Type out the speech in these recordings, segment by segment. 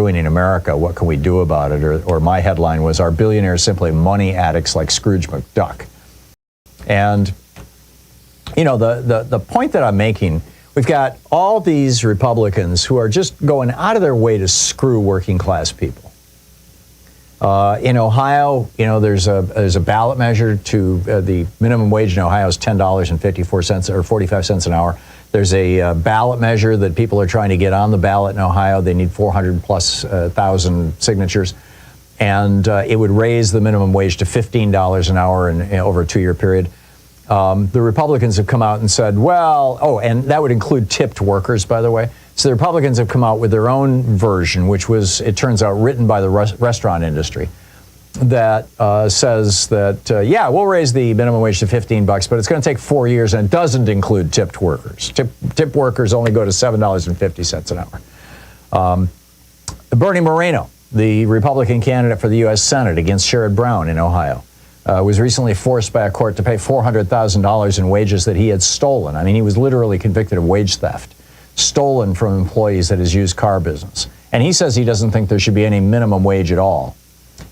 doing in America? What can we do about it? Or my headline was, are billionaires simply money addicts like Scrooge McDuck? And, you know, the point that I'm making, we've got all these Republicans who are just going out of their way to screw working class people. In Ohio, you know, there's a ballot measure to the minimum wage in Ohio is $10.54 or 45 cents an hour. There's a ballot measure that people are trying to get on the ballot in Ohio. They need 400,000+ signatures, and it would raise the minimum wage to $15 an hour over a 2-year period. The Republicans have come out and said, well, and that would include tipped workers, by the way. So the Republicans have come out with their own version, which was, it turns out, written by the restaurant industry, that says that, yeah, we'll raise the minimum wage to $15, but it's going to take 4 years, and it doesn't include tipped workers. Tipped workers only go to $7.50 an hour. Bernie Moreno, the Republican candidate for the U.S. Senate against Sherrod Brown in Ohio, was recently forced by a court to pay $400,000 in wages that he had stolen. I mean, he was literally convicted of wage theft, stolen from employees at his used car business. And he says he doesn't think there should be any minimum wage at all.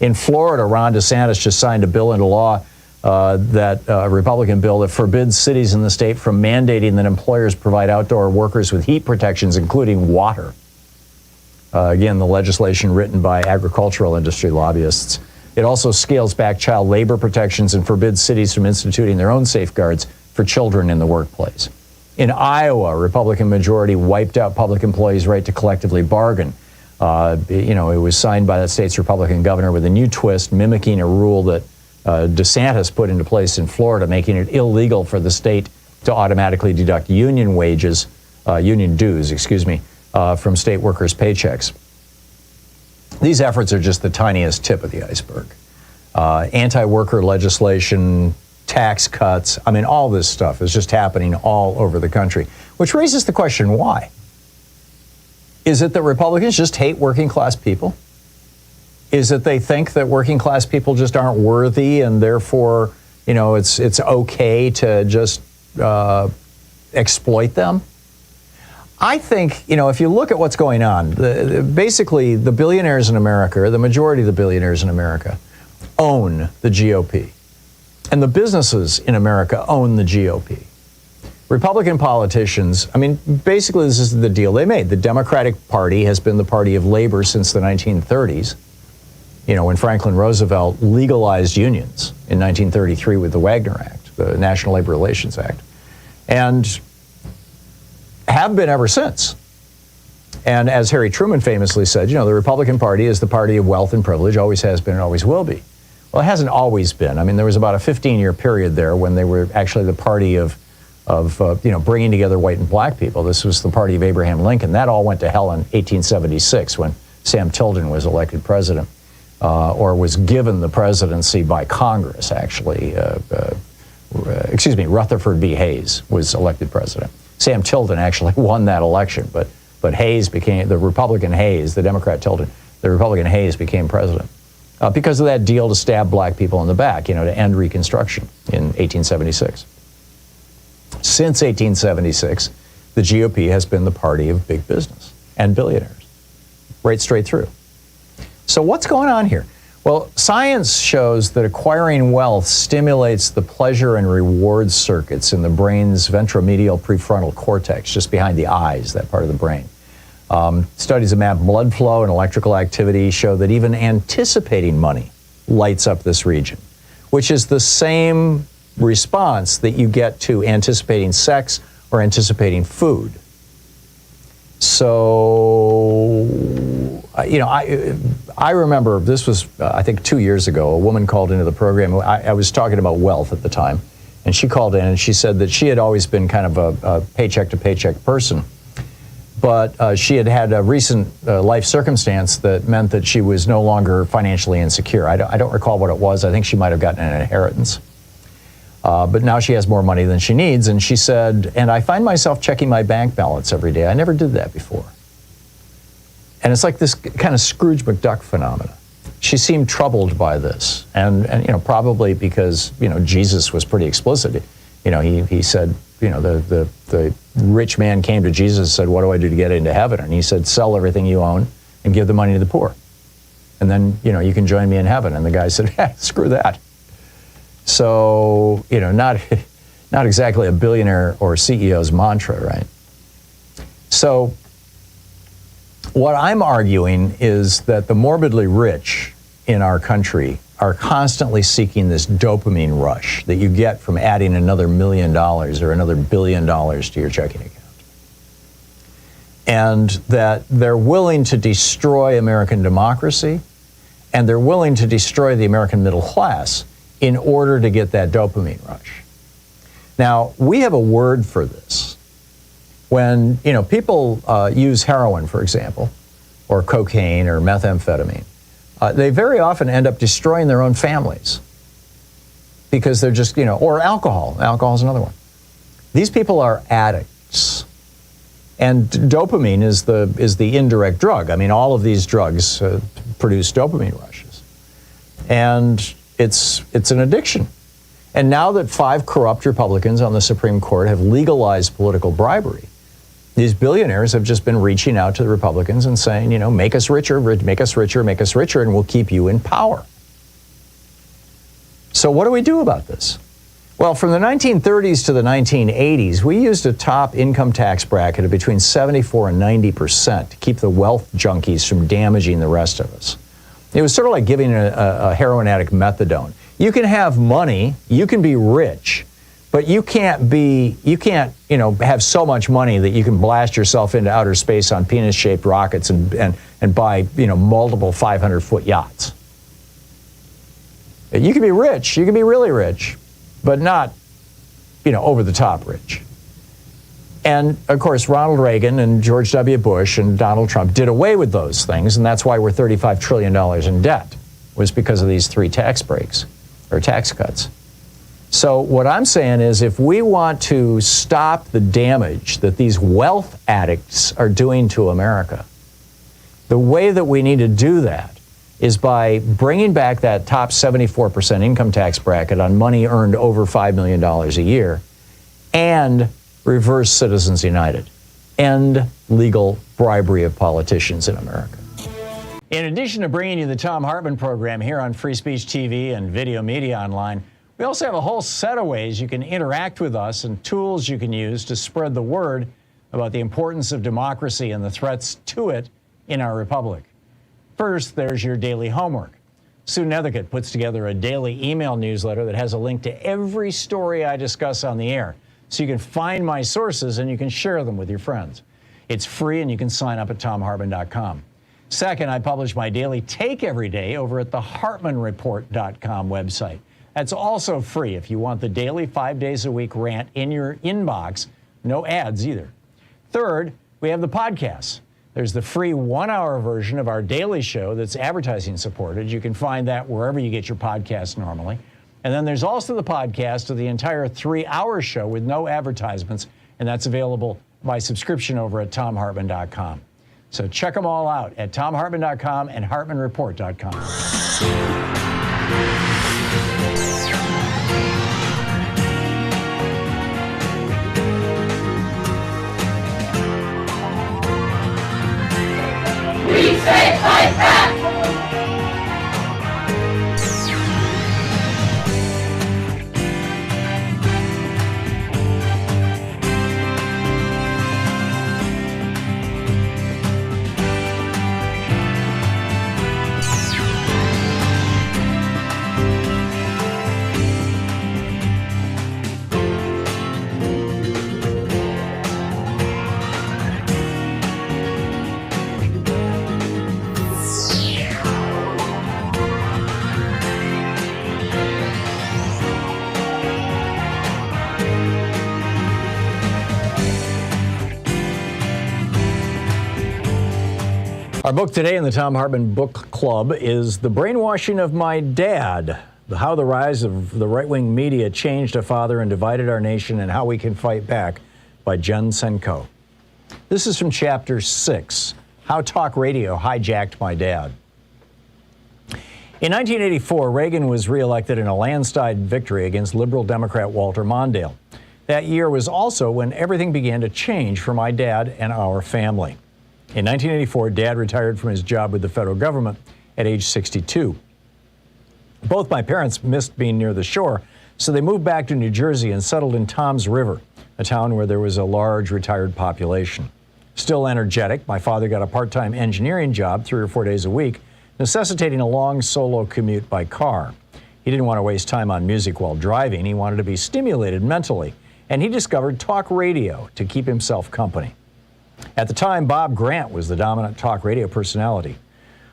In Florida, Ron DeSantis just signed a bill into law, a Republican bill that forbids cities in the state from mandating that employers provide outdoor workers with heat protections, including water. Again, the legislation written by agricultural industry lobbyists. It also scales back child labor protections and forbids cities from instituting their own safeguards for children in the workplace. In Iowa, a Republican majority wiped out public employees' right to collectively bargain. You know, it was signed by that state's Republican governor with a new twist, mimicking a rule that DeSantis put into place in Florida, making it illegal for the state to automatically deduct union wages, union dues, from state workers' paychecks. These efforts are just the tiniest tip of the iceberg. Anti-worker legislation, tax cuts, I mean, all this stuff is just happening all over the country, which raises the question, why? Is it that Republicans just hate working class people? Is it they think that working class people just aren't worthy and therefore, you know, it's okay to just exploit them? I think, you know, if you look at what's going on, basically the billionaires in America, or the majority of the billionaires in America, own the GOP. And the businesses in America own the GOP. Republican politicians, I mean, basically this is the deal they made. The Democratic Party has been the party of labor since the 1930s. You know, when Franklin Roosevelt legalized unions in 1933 with the Wagner Act, the National Labor Relations Act, and have been ever since. And as Harry Truman famously said, you know, the Republican Party is the party of wealth and privilege, always has been and always will be. Well, it hasn't always been. I mean, there was about a 15-year period there when they were actually the party of you know, bringing together white and black people. This was the party of Abraham Lincoln. That all went to hell in 1876 when Sam Tilden was elected president, or was given the presidency by Congress, actually. Rutherford B. Hayes was elected president. Sam Tilden actually won that election, but Hayes became, the Republican Hayes, the Democrat Tilden, the Republican Hayes became president. Because of that deal to stab black people in the back, you know, to end Reconstruction in 1876. Since 1876, the GOP has been the party of big business and billionaires, right straight through. So what's going on here? Well, science shows that acquiring wealth stimulates the pleasure and reward circuits in the brain's ventromedial prefrontal cortex, just behind the eyes, that part of the brain. Studies that map blood flow and electrical activity show that even anticipating money lights up this region, which is the same response that you get to anticipating sex or anticipating food. So, you know, I remember, this was, I think 2 years ago, a woman called into the program. I was talking about wealth at the time, and she called in and she said that she had always been kind of a paycheck to paycheck person. But she had had a recent life circumstance that meant that she was no longer financially insecure. I don't recall what it was. I think she might have gotten an inheritance. But now she has more money than she needs. And she said, and I find myself checking my bank balance every day. I never did that before. And it's like this kind of Scrooge McDuck phenomena. She seemed troubled by this. And you know, probably because, you know, Jesus was pretty explicit. You know, he said, you know, the rich man came to Jesus and said, what do I do to get into heaven? And he said, sell everything you own, and give the money to the poor. And then, you can join me in heaven. And the guy said, screw that. So, not exactly a billionaire or CEO's mantra, right? So what I'm arguing is that the morbidly rich in our country are constantly seeking this dopamine rush that you get from adding another $1 million or another $1 billion to your checking account. And that they're willing to destroy American democracy, and they're willing to destroy the American middle class in order to get that dopamine rush. Now, we have a word for this. When, people use heroin, for example, or cocaine or methamphetamine, they very often end up destroying their own families because they're just, or alcohol. Alcohol is another one. These people are addicts. And dopamine is the indirect drug. I mean, all of these drugs produce dopamine rushes. And it's an addiction. And now that 5 corrupt Republicans on the Supreme Court have legalized political bribery, these billionaires have just been reaching out to the Republicans and saying, make us richer, make us richer, make us richer, and we'll keep you in power. So what do we do about this? Well, from the 1930s to the 1980s, we used a top income tax bracket of between 74 and 90% to keep the wealth junkies from damaging the rest of us. It was sort of like giving a heroin addict methadone. You can have money, you can be rich, but you can't have so much money that you can blast yourself into outer space on penis-shaped rockets and buy, multiple 500-foot yachts. You can be rich, you can be really rich, but not, over-the-top rich. And, of course, Ronald Reagan and George W. Bush and Donald Trump did away with those things, and that's why we're $35 trillion in debt, was because of these 3 tax breaks, or tax cuts. So what I'm saying is if we want to stop the damage that these wealth addicts are doing to America, the way that we need to do that is by bringing back that top 74% income tax bracket on money earned over $5 million a year and reverse Citizens United. End legal bribery of politicians in America. In addition to bringing you the Thom Hartmann Program here on Free Speech TV and Video Media Online, we also have a whole set of ways you can interact with us and tools you can use to spread the word about the importance of democracy and the threats to it in our republic. First, there's your daily homework. Sue Nethercutt puts together a daily email newsletter that has a link to every story I discuss on the air, so you can find my sources and you can share them with your friends. It's free and you can sign up at thomhartmann.com. Second, I publish my daily take every day over at the hartmannreport.com website. That's also free if you want the daily 5 days a week rant in your inbox. No ads either. Third, we have the podcasts. There's the free 1-hour version of our daily show that's advertising supported. You can find that wherever you get your podcasts normally. And then there's also the podcast of the entire 3-hour show with no advertisements, and that's available by subscription over at thomhartmann.com. So check them all out at thomhartmann.com and hartmannreport.com. We say fight back! Our book today in the Thom Hartmann Book Club is The Brainwashing of My Dad, How the Rise of the Right-Wing Media Changed a Father and Divided Our Nation and How We Can Fight Back by Jen Senko. This is from Chapter 6, How Talk Radio Hijacked My Dad. In 1984, Reagan was reelected in a landslide victory against liberal Democrat Walter Mondale. That year was also when everything began to change for my dad and our family. In 1984, Dad retired from his job with the federal government at age 62. Both my parents missed being near the shore, so they moved back to New Jersey and settled in Toms River, a town where there was a large retired population. Still energetic, my father got a part-time engineering job 3 or 4 days a week, necessitating a long solo commute by car. He didn't want to waste time on music while driving. He wanted to be stimulated mentally, and he discovered talk radio to keep himself company. At the time, Bob Grant was the dominant talk radio personality.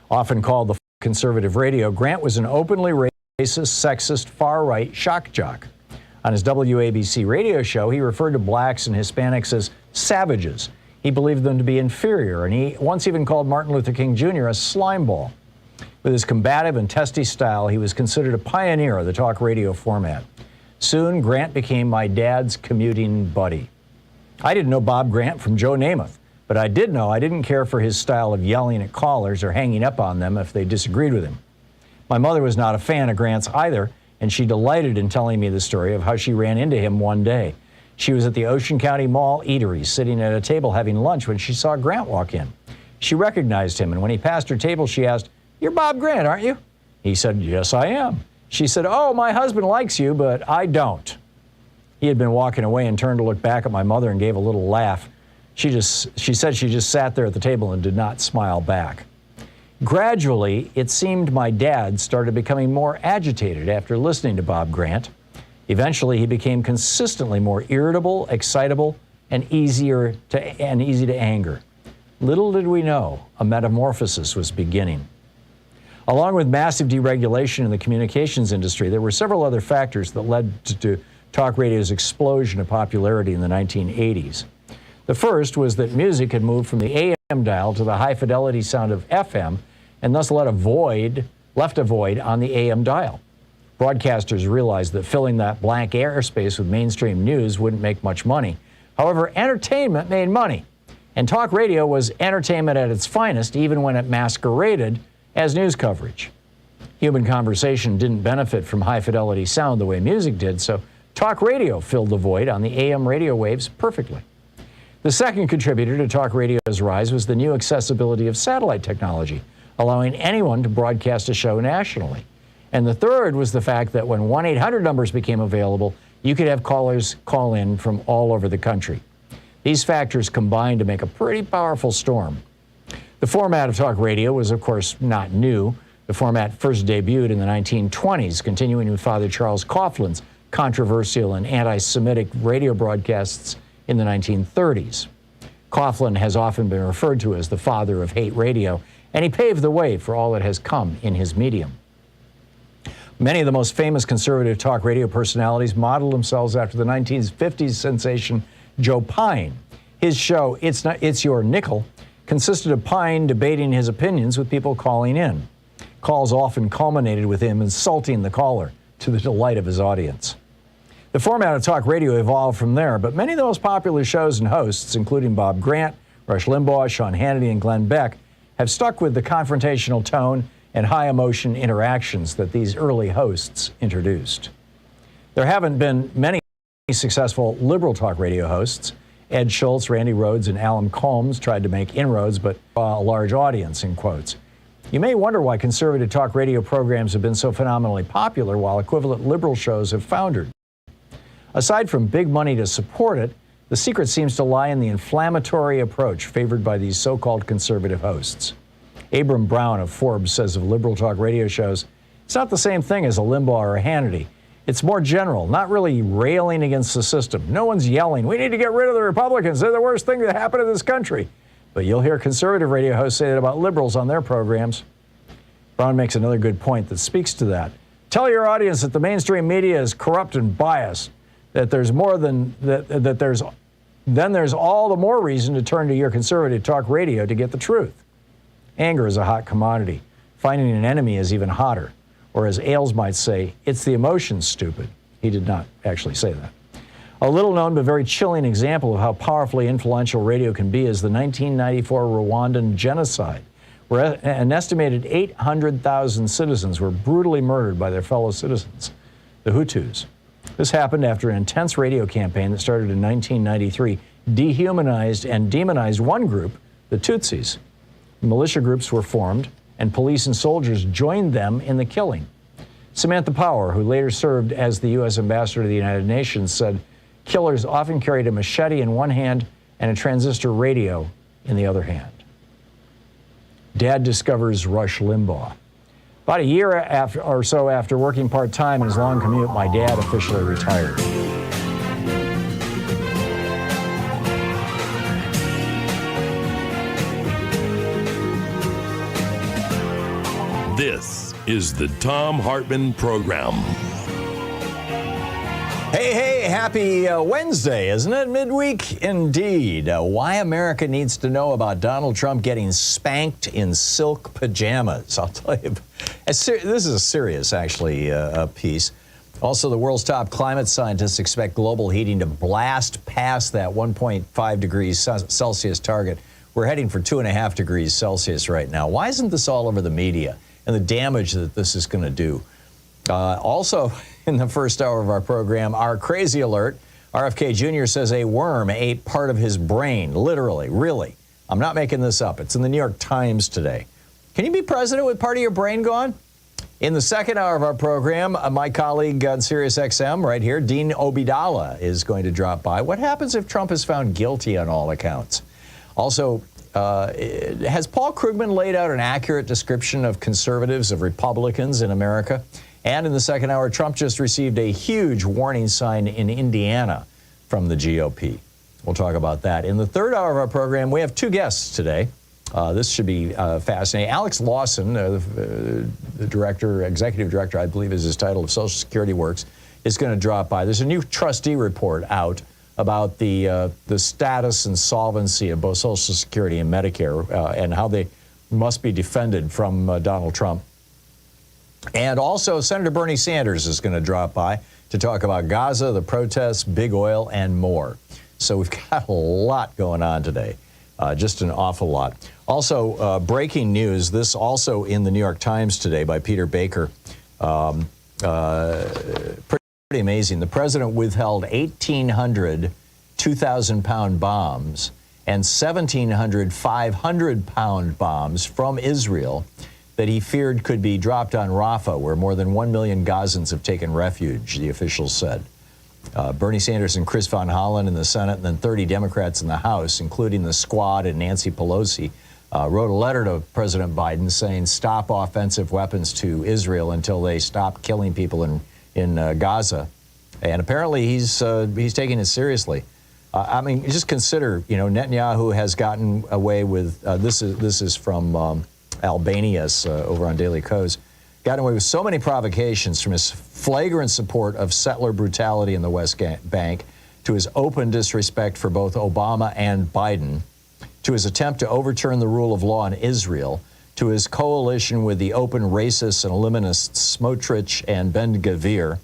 Often called the conservative radio, Grant was an openly racist, sexist, far-right shock jock. On his WABC radio show, he referred to blacks and Hispanics as savages. He believed them to be inferior, and he once even called Martin Luther King Jr. a slimeball. With his combative and testy style, he was considered a pioneer of the talk radio format. Soon, Grant became my dad's commuting buddy. I didn't know Bob Grant from Joe Namath, but I did know I didn't care for his style of yelling at callers or hanging up on them if they disagreed with him. My mother was not a fan of Grant's either, and she delighted in telling me the story of how she ran into him one day. She was at the Ocean County Mall eatery, sitting at a table having lunch when she saw Grant walk in. She recognized him, and when he passed her table, she asked, "You're Bob Grant, aren't you?" He said, "Yes, I am." She said, "Oh, my husband likes you, but I don't." He had been walking away and turned to look back at my mother and gave a little laugh. She said she just sat there at the table and did not smile back. Gradually, it seemed my dad started becoming more agitated after listening to Bob Grant. Eventually, he became consistently more irritable, excitable, and easy to anger. Little did we know, a metamorphosis was beginning. Along with massive deregulation in the communications industry, there were several other factors that led to talk radio's explosion of popularity in the 1980s. The first was that music had moved from the AM dial to the high-fidelity sound of FM, and thus left a void on the AM dial. Broadcasters realized that filling that blank airspace with mainstream news wouldn't make much money. However, entertainment made money, and talk radio was entertainment at its finest, even when it masqueraded as news coverage. Human conversation didn't benefit from high-fidelity sound the way music did, so talk radio filled the void on the AM radio waves perfectly. The second contributor to talk radio's rise was the new accessibility of satellite technology, allowing anyone to broadcast a show nationally. And the third was the fact that when 1-800 numbers became available, you could have callers call in from all over the country. These factors combined to make a pretty powerful storm. The format of talk radio was, of course, not new. The format first debuted in the 1920s, continuing with Father Charles Coughlin's controversial and anti-Semitic radio broadcasts in the 1930s. Coughlin has often been referred to as the father of hate radio, and he paved the way for all that has come in his medium. Many of the most famous conservative talk radio personalities modeled themselves after the 1950s sensation Joe Pyne. His show, It's Your Nickel, consisted of Pyne debating his opinions with people calling in. Calls often culminated with him insulting the caller, to the delight of his audience. The format of talk radio evolved from there, but many of the most popular shows and hosts, including Bob Grant, Rush Limbaugh, Sean Hannity, and Glenn Beck, have stuck with the confrontational tone and high-emotion interactions that these early hosts introduced. There haven't been many successful liberal talk radio hosts. Ed Schultz, Randy Rhoads, and Alan Colmes tried to make inroads, but a large audience, in quotes. You may wonder why conservative talk radio programs have been so phenomenally popular while equivalent liberal shows have foundered. Aside from big money to support it, the secret seems to lie in the inflammatory approach favored by these so-called conservative hosts. Abram Brown of Forbes says of liberal talk radio shows, it's not the same thing as a Limbaugh or a Hannity. It's more general, not really railing against the system. No one's yelling, we need to get rid of the Republicans. They're the worst thing that happened to this country. But you'll hear conservative radio hosts say that about liberals on their programs. Brown makes another good point that speaks to that. Tell your audience that the mainstream media is corrupt and biased, that there's more than that there's all the more reason to turn to your conservative talk radio to get the truth. Anger is a hot commodity. Finding an enemy is even hotter. Or as Ailes might say, it's the emotions, stupid. He did not actually say that. A little known but very chilling example of how powerfully influential radio can be is the 1994 Rwandan genocide, where an estimated 800,000 citizens were brutally murdered by their fellow citizens, the Hutus. This happened after an intense radio campaign that started in 1993 dehumanized and demonized one group the Tutsis. Militia groups were formed, and police and soldiers joined them in the killing. Samantha Power, who later served as the U.S. ambassador to the United Nations, said killers often carried a machete in one hand and a transistor radio in the other hand. Dad discovers Rush Limbaugh. About a year or so after working part-time in his long commute, my dad officially retired. This is the Thom Hartmann Program. Hey, happy Wednesday, isn't it? Midweek indeed. Why America needs to know about Donald Trump getting spanked in silk pajamas. I'll tell you, this is a serious, actually, piece. Also, the world's top climate scientists expect global heating to blast past that 1.5 degrees Celsius target. We're heading for 2.5 degrees Celsius right now. Why isn't this all over the media and the damage that this is going to do? Also, in the first hour of our program, our crazy alert. RFK Junior says a worm ate part of his brain. Literally, really. I'm not making this up. It's in the New York Times today. Can you be president with part of your brain gone? In the second hour of our program, my colleague on Sirius XM right here, Dean Obeidallah, is going to drop by. What happens if Trump is found guilty on all accounts? Also, has Paul Krugman laid out an accurate description of conservatives, of Republicans in America? And in the second hour, Trump just received a huge warning sign in Indiana from the GOP. We'll talk about that. In the third hour of our program, we have two guests today. This should be fascinating. Alex Lawson, the director, executive director, I believe is his title, of Social Security Works, is going to drop by. There's a new trustee report out about the status and solvency of both Social Security and Medicare and how they must be defended from Donald Trump. And also, Senator Bernie Sanders is going to drop by to talk about Gaza, the protests, big oil, and more. So we've got a lot going on today, just an awful lot. Also, breaking news, this also in the New York Times today by Peter Baker. Pretty amazing. The president withheld 1,800 2,000-pound bombs and 1,700 500-pound bombs from Israel that he feared could be dropped on Rafah, where more than 1 million Gazans have taken refuge, the officials said. Bernie Sanders and Chris Von Hollen in the Senate, and then 30 Democrats in the House, including the Squad and Nancy Pelosi, wrote a letter to President Biden saying stop offensive weapons to Israel until they stop killing people in Gaza. And apparently he's taking it seriously. I mean, just consider, Netanyahu has gotten away with, this is from Albania's over on Daily Kos, got away with so many provocations, from his flagrant support of settler brutality in the West Bank to his open disrespect for both Obama and Biden, to his attempt to overturn the rule of law in Israel, to his coalition with the open racists and eliminists Smotrich and Ben-Gvir,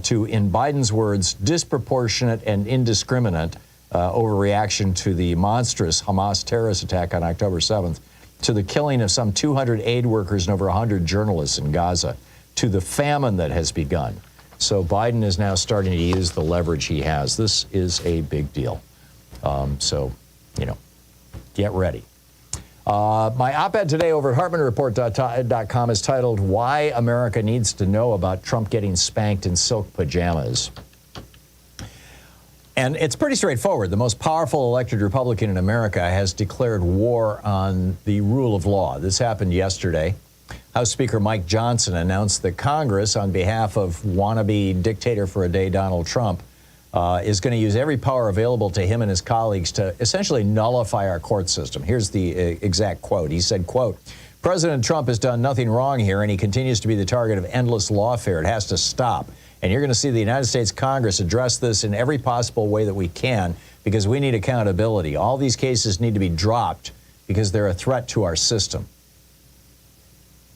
to, in Biden's words, disproportionate and indiscriminate overreaction to the monstrous Hamas terrorist attack on October 7th, to the killing of some 200 aid workers and over 100 journalists in Gaza, to the famine that has begun. So Biden is now starting to use the leverage he has. This is a big deal. Get ready. My op-ed today over at HartmannReport.com is titled, Why America Needs to Know About Trump Getting Spanked in Silk Pajamas. And it's pretty straightforward. The most powerful elected Republican in America has declared war on the rule of law. This happened yesterday. House Speaker Mike Johnson announced that Congress, on behalf of wannabe dictator for a day Donald Trump, is going to use every power available to him and his colleagues to essentially nullify our court system. Here's the exact quote. He said, quote, President Trump has done nothing wrong here, and he continues to be the target of endless lawfare. It has to stop. And you're going to see the United States Congress address this in every possible way that we can, because we need accountability. All these cases need to be dropped because they're a threat to our system.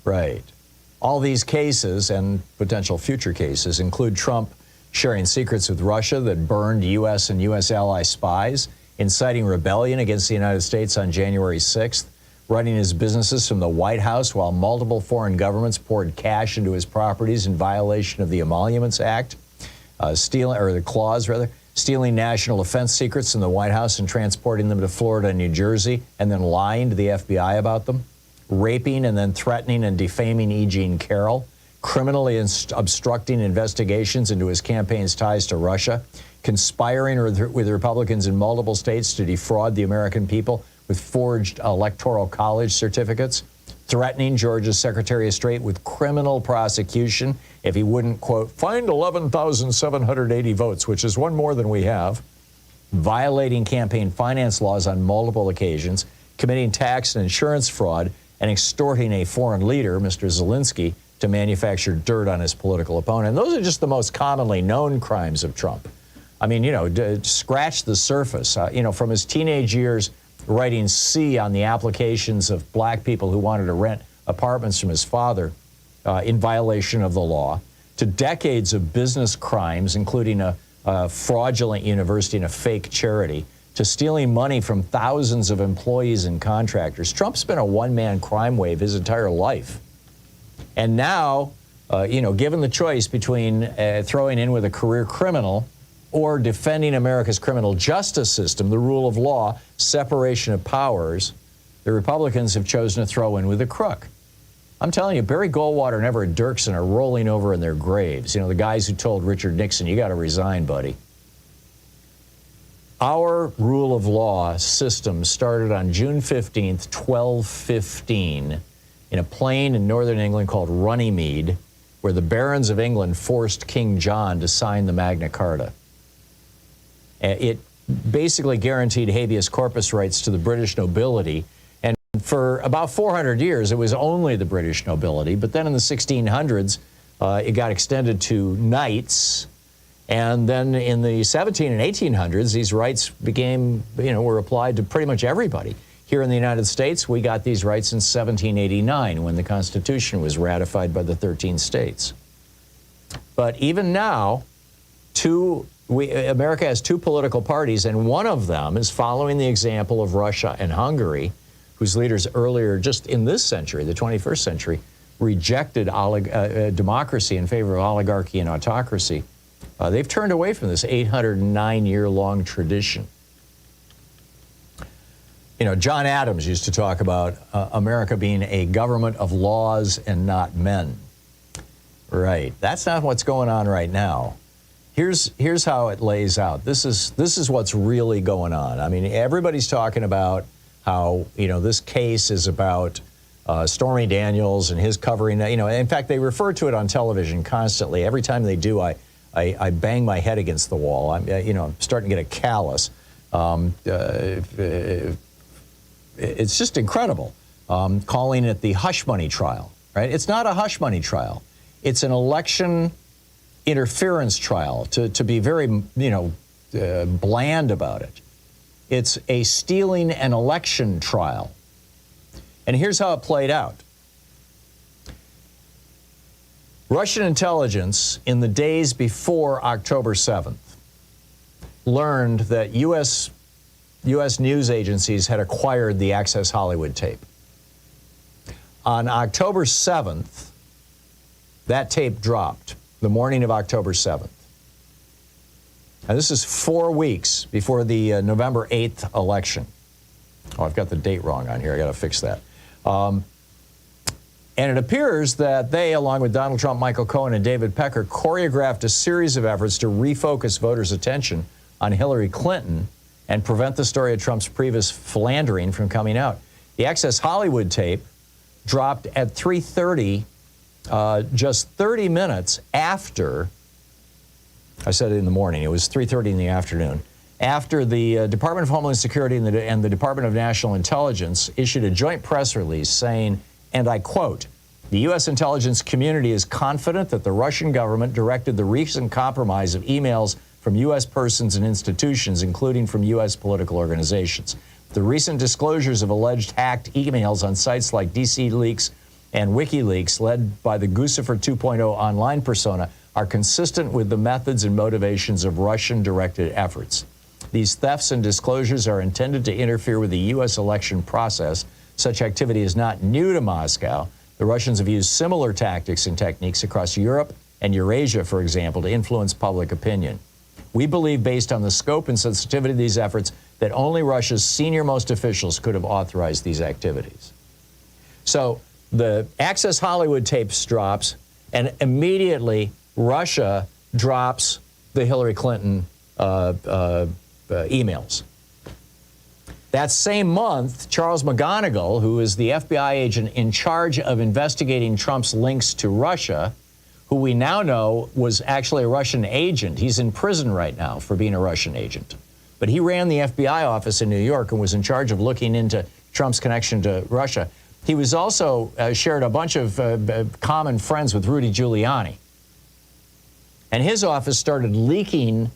Right. All these cases and potential future cases include Trump sharing secrets with Russia that burned U.S. and U.S. ally spies, inciting rebellion against the United States on January 6th, running his businesses from the White House while multiple foreign governments poured cash into his properties in violation of the Emoluments Act, the clause, stealing national defense secrets in the White House and transporting them to Florida and New Jersey, and then lying to the FBI about them, raping and then threatening and defaming E. Jean Carroll, criminally obstructing investigations into his campaign's ties to Russia, conspiring with Republicans in multiple states to defraud the American people with forged electoral college certificates, threatening Georgia's Secretary of State with criminal prosecution if he wouldn't, quote, find 11,780 votes, which is one more than we have, violating campaign finance laws on multiple occasions, committing tax and insurance fraud, and extorting a foreign leader, Mr. Zelensky, to manufacture dirt on his political opponent. And those are just the most commonly known crimes of Trump. I mean, scratch the surface. From his teenage years, writing C on the applications of black people who wanted to rent apartments from his father in violation of the law, to decades of business crimes, including a fraudulent university and a fake charity, to stealing money from thousands of employees and contractors. Trump's been a one-man crime wave his entire life. And now, given the choice between throwing in with a career criminal or defending America's criminal justice system, the rule of law, separation of powers, the Republicans have chosen to throw in with a crook. I'm telling you, Barry Goldwater and Everett Dirksen are rolling over in their graves. The guys who told Richard Nixon, you got to resign, buddy. Our rule of law system started on June 15th, 1215, in a plain in northern England called Runnymede, where the barons of England forced King John to sign the Magna Carta. It basically guaranteed habeas corpus rights to the British nobility, and for about 400 years it was only the British nobility, but then in the 1600s it got extended to knights, and then in the 17 and 1800s these rights were applied to pretty much everybody. Here in the United States, we got these rights in 1789 when the Constitution was ratified by the 13 states. But even now, America has two political parties, and one of them is following the example of Russia and Hungary, whose leaders earlier, just in this century, the 21st century, rejected democracy in favor of oligarchy and autocracy. They've turned away from this 809-year-long tradition. John Adams used to talk about America being a government of laws and not men. Right. That's not what's going on right now. Here's how it lays out. This is what's really going on. I mean, everybody's talking about how, this case is about Stormy Daniels and his covering. In fact, they refer to it on television constantly. Every time they do, I bang my head against the wall. I'm starting to get a callus. It's just incredible, calling it the hush money trial, right? It's not a hush money trial. It's an election interference trial, to be very, bland about it. It's a stealing an election trial. And here's how it played out. Russian intelligence in the days before October 7th learned that U.S. news agencies had acquired the Access Hollywood tape. On October 7th, that tape dropped, the morning of October 7th. And this is 4 weeks before the November 8th election. Oh, I've got the date wrong on here. I got to fix that. And it appears that they, along with Donald Trump, Michael Cohen, and David Pecker, choreographed a series of efforts to refocus voters' attention on Hillary Clinton and prevent the story of Trump's previous philandering from coming out. The Access Hollywood tape dropped at 3:30, just 30 minutes after, I said it in the morning, it was 3:30 in the afternoon, after the Department of Homeland Security and the Department of National Intelligence issued a joint press release saying, and I quote, "The U.S. intelligence community is confident that the Russian government directed the recent compromise of emails from U.S. persons and institutions, including from U.S. political organizations. The recent disclosures of alleged hacked emails on sites like DC Leaks and WikiLeaks, led by the Guccifer 2.0 online persona, are consistent with the methods and motivations of Russian-directed efforts. These thefts and disclosures are intended to interfere with the U.S. election process. Such activity is not new to Moscow. The Russians have used similar tactics and techniques across Europe and Eurasia, for example, to influence public opinion. We believe, based on the scope and sensitivity of these efforts, that only Russia's senior-most officials could have authorized these activities. So the Access Hollywood tapes drops, and immediately Russia drops the Hillary Clinton emails. That same month, Charles McGonigal, who is the FBI agent in charge of investigating Trump's links to Russia, who we now know was actually a Russian agent. He's in prison right now for being a Russian agent. But he ran the FBI office in New York and was in charge of looking into Trump's connection to Russia. He was also shared a bunch of common friends with Rudy Giuliani. And his office started leaking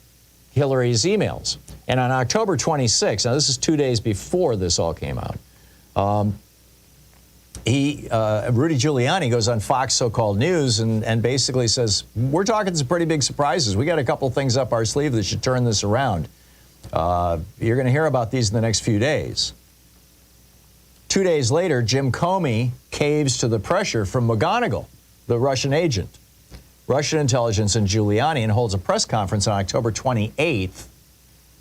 Hillary's emails. And on October 26th, now this is 2 days before this all came out, Rudy Giuliani goes on Fox So-Called News and basically says, we're talking some pretty big surprises. We got a couple things up our sleeve that should turn this around. You're going to hear about these in the next few days. 2 days later, Jim Comey caves to the pressure from McGonigal, the Russian agent, Russian intelligence, and Giuliani, and holds a press conference on October 28th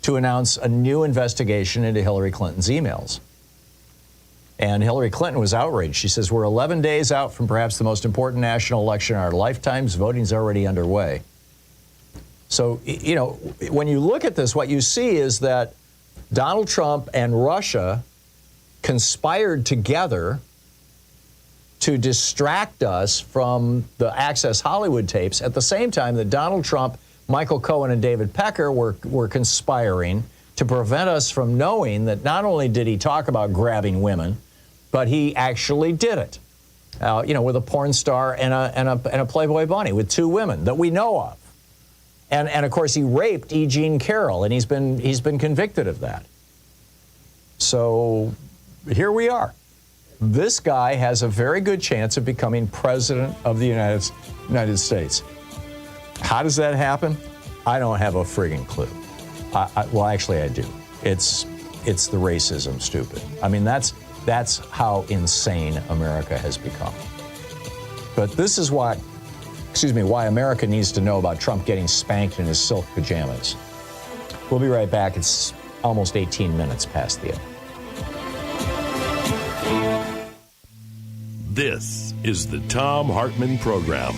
to announce a new investigation into Hillary Clinton's emails. And Hillary Clinton was outraged. She says, we're 11 days out from perhaps the most important national election in our lifetimes. Voting's already underway. So, you know, when you look at this, what you see is that Donald Trump and Russia conspired together to distract us from the Access Hollywood tapes at the same time that Donald Trump, Michael Cohen, and David Pecker were conspiring to prevent us from knowing that not only did he talk about grabbing women, but he actually did it, you know, with a porn star and a Playboy bunny, with two women that we know of. And of course, he raped E. Jean Carroll, and he's been convicted of that. So here we are. This guy has a very good chance of becoming president of the United States. How does that happen? I don't have a friggin' clue. Well, actually, I do. It's the racism, stupid. I mean, that's how insane America has become. But this is why America needs to know about Trump getting spanked in his silk pajamas. We'll be right back. It's almost 18 minutes past the hour. This is the Thom Hartmann Program.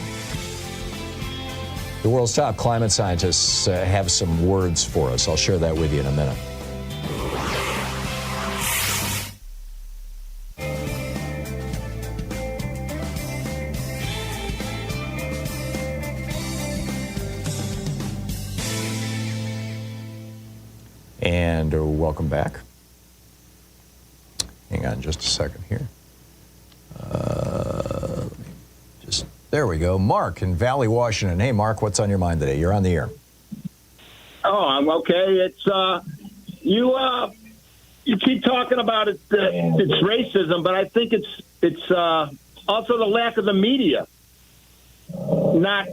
The world's top climate scientists have some words for us. I'll share that with you in a minute. And welcome back. Hang on just a second here. There we go. Mark in Valley, Washington. Hey, Mark, what's on your mind today? You're on the air. Oh, I'm okay. It's you keep talking about it's racism, but I think it's also the lack of the media not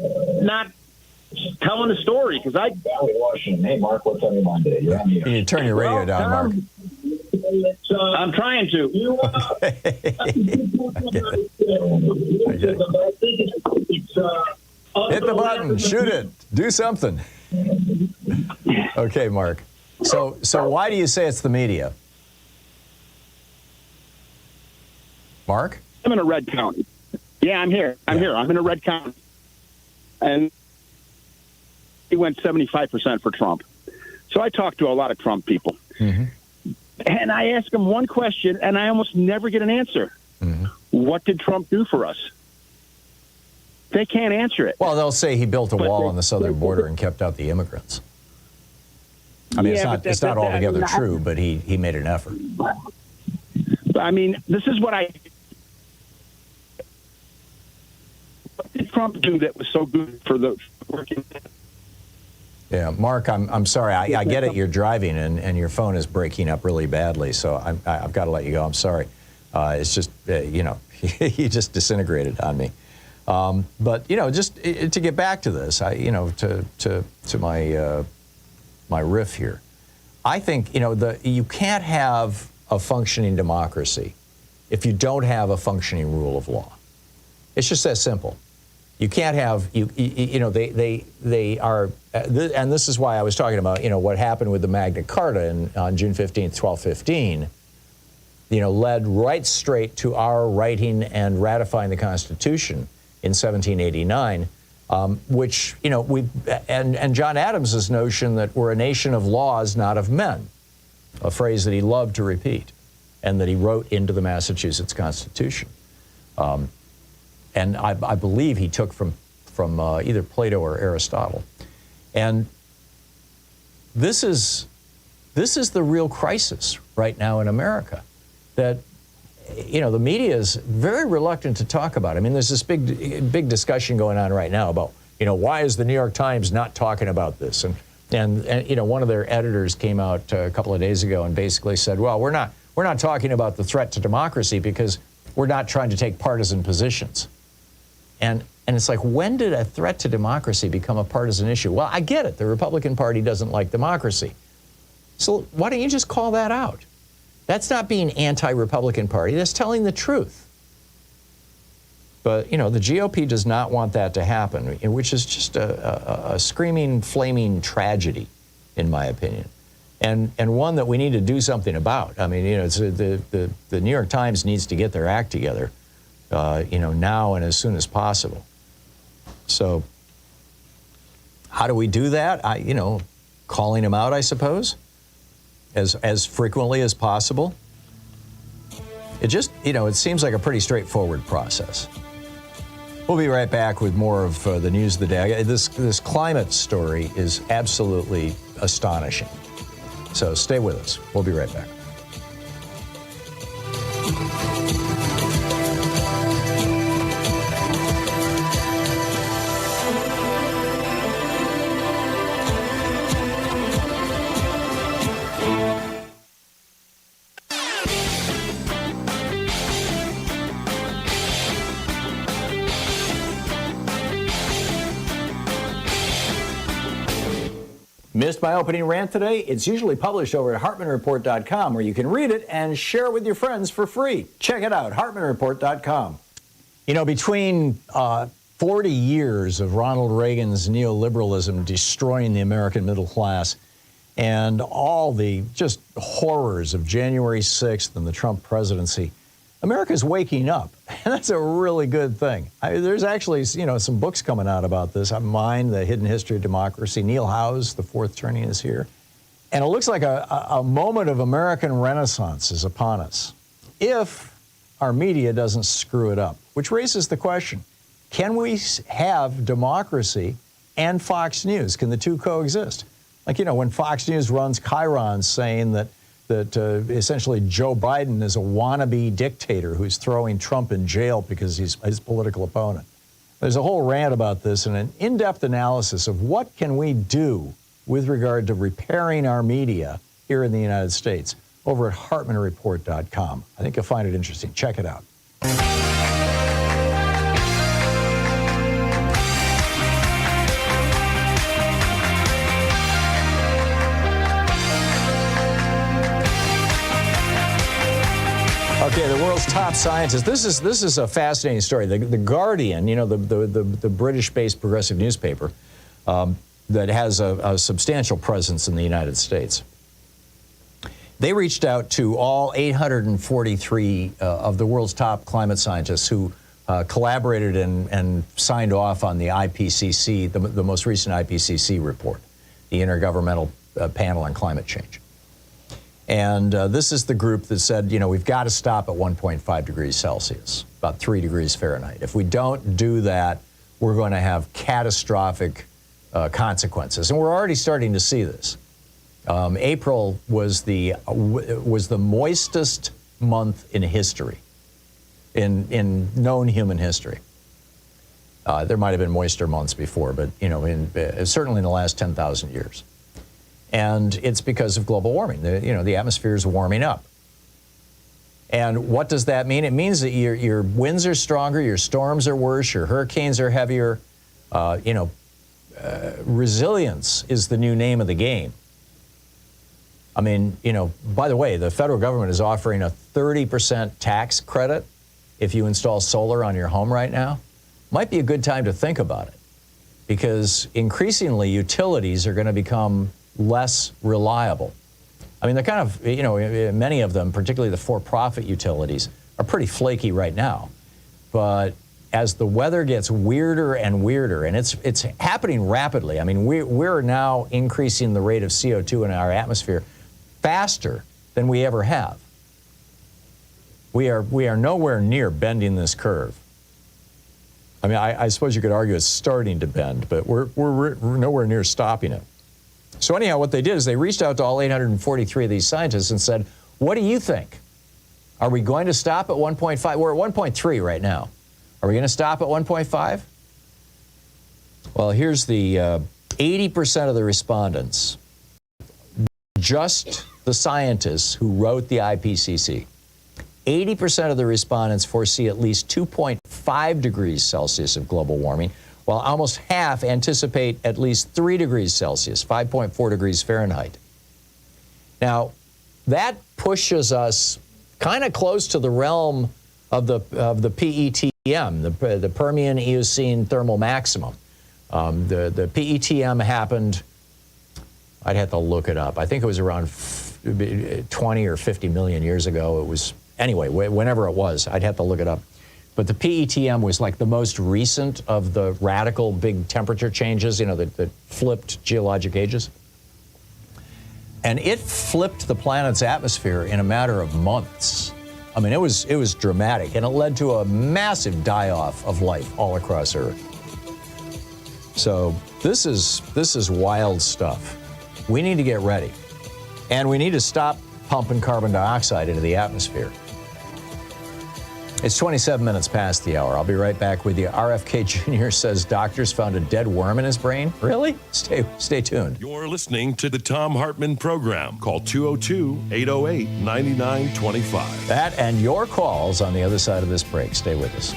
telling the story. Because Valley, Washington. Hey, Mark, what's on your mind today? You're on the air. You need to turn your radio down, Mark. I'm trying to. Hit the button, shoot it, do something. Okay, Mark. So why do you say it's the media? Mark? I'm in a red county. Yeah, I'm here. I'm in a red county. And he went 75% for Trump. So I talked to a lot of Trump people. Mm-hmm. And I ask them one question, and I almost never get an answer. Mm-hmm. What did Trump do for us? They can't answer it. Well, they'll say he built a wall on the southern border and kept out the immigrants. I mean, it's not altogether true, but he made an effort. I mean, this is what did Trump do that was so good for the working? Yeah, Mark, I'm sorry. I get it. You're driving and your phone is breaking up really badly, so I've got to let you go. I'm sorry. It's just, you just disintegrated on me. But, just to get back to this, to my riff here, I think, you can't have a functioning democracy if you don't have a functioning rule of law. It's just that simple. You can't have, you know, they are, and this is why I was talking about, you know, what happened with the Magna Carta on June 15th, 1215, you know, led right straight to our writing and ratifying the Constitution in 1789, which, you know, and John Adams's notion that we're a nation of laws, not of men, a phrase that he loved to repeat and that he wrote into the Massachusetts Constitution. And I believe he took from either Plato or Aristotle. And this is the real crisis right now in America that, you know, the media is very reluctant to talk about. I mean, there's this big discussion going on right now about, you know, why is the New York Times not talking about this? And you know, one of their editors came out a couple of days ago and basically said, well, we're not talking about the threat to democracy because we're not trying to take partisan positions. And it's like, when did a threat to democracy become a partisan issue? Well, I get it. The Republican Party doesn't like democracy. So why don't you just call that out? That's not being anti-Republican Party. That's telling the truth. But, you know, the GOP does not want that to happen, which is just a screaming, flaming tragedy, in my opinion. And one that we need to do something about. I mean, you know, it's the New York Times needs to get their act together, you know, now and as soon as possible. So how do we do that? You know, calling them out, I suppose, as frequently as possible. It just, you know, it seems like a pretty straightforward process. We'll be right back with more of the news of the day. This climate story is absolutely astonishing. So stay with us. We'll be right back. Missed my opening rant today? It's usually published over at HartmannReport.com, where you can read it and share it with your friends for free. Check it out, HartmannReport.com. You know, between 40 years of Ronald Reagan's neoliberalism destroying the American middle class and all the just horrors of January 6th and the Trump presidency, America's waking up, and that's a really good thing. There's actually, you know, some books coming out about this. Mine, The Hidden History of Democracy. Neil Howe's The Fourth Turning is here. And it looks like a moment of American renaissance is upon us, if our media doesn't screw it up, which raises the question, can we have democracy and Fox News? Can the two coexist? Like, you know, when Fox News runs chyrons saying that essentially Joe Biden is a wannabe dictator who's throwing Trump in jail because he's his political opponent. There's a whole rant about this and an in-depth analysis of what can we do with regard to repairing our media here in the United States over at HartmannReport.com. I think you'll find it interesting. Check it out. Okay, the world's top scientists. This is a fascinating story. The Guardian, you know, the British-based progressive newspaper that has a substantial presence in the United States. They reached out to all 843 of the world's top climate scientists who collaborated and signed off on the IPCC, the most recent IPCC report, the Intergovernmental Panel on Climate Change. And this is the group that said, you know, we've got to stop at 1.5 degrees Celsius, about 3 degrees Fahrenheit. If we don't do that, we're going to have catastrophic consequences. And we're already starting to see this. April was the moistest month in history, in known human history. There might have been moister months before, but, you know, certainly in the last 10,000 years. And it's because of global warming. The atmosphere is warming up. And what does that mean? It means that your winds are stronger, your storms are worse, your hurricanes are heavier. Resilience is the new name of the game. I mean, you know, by the way, the federal government is offering a 30% tax credit if you install solar on your home right now. might be a good time to think about it, because increasingly utilities are going to become less reliable. I mean, they're kind of, many of them, particularly the for-profit utilities, are pretty flaky right now. But as the weather gets weirder and weirder, and it's happening rapidly. I mean, we're now increasing the rate of CO2 in our atmosphere faster than we ever have. We are nowhere near bending this curve. I mean, I suppose you could argue it's starting to bend, but we're nowhere near stopping it. So anyhow, what they did is they reached out to all 843 of these scientists and said, what do you think? Are we going to stop at 1.5? We're at 1.3 right now. Are we going to stop at 1.5? Well, here's the 80% of the respondents, just the scientists who wrote the IPCC. 80% of the respondents foresee at least 2.5 degrees Celsius of global warming, while almost half anticipate at least 3 degrees Celsius, 5.4 degrees Fahrenheit. Now, that pushes us kind of close to the realm of the PETM, the Permian Eocene thermal maximum. The PETM happened, I'd have to look it up. I think it was around 20 or 50 million years ago. It was, anyway, whenever it was, I'd have to look it up. But the PETM was like the most recent of the radical big temperature changes, that flipped geologic ages. And it flipped the planet's atmosphere in a matter of months. I mean, it was dramatic, and it led to a massive die-off of life all across Earth. So this is wild stuff. We need to get ready, and we need to stop pumping carbon dioxide into the atmosphere. It's 27 minutes past the hour. I'll be right back with you. RFK Junior says doctors found a dead worm in his brain. Really? Stay tuned. You're listening to the Thom Hartmann Program. Call 202-808-9925. That and your calls on the other side of this break. Stay with us.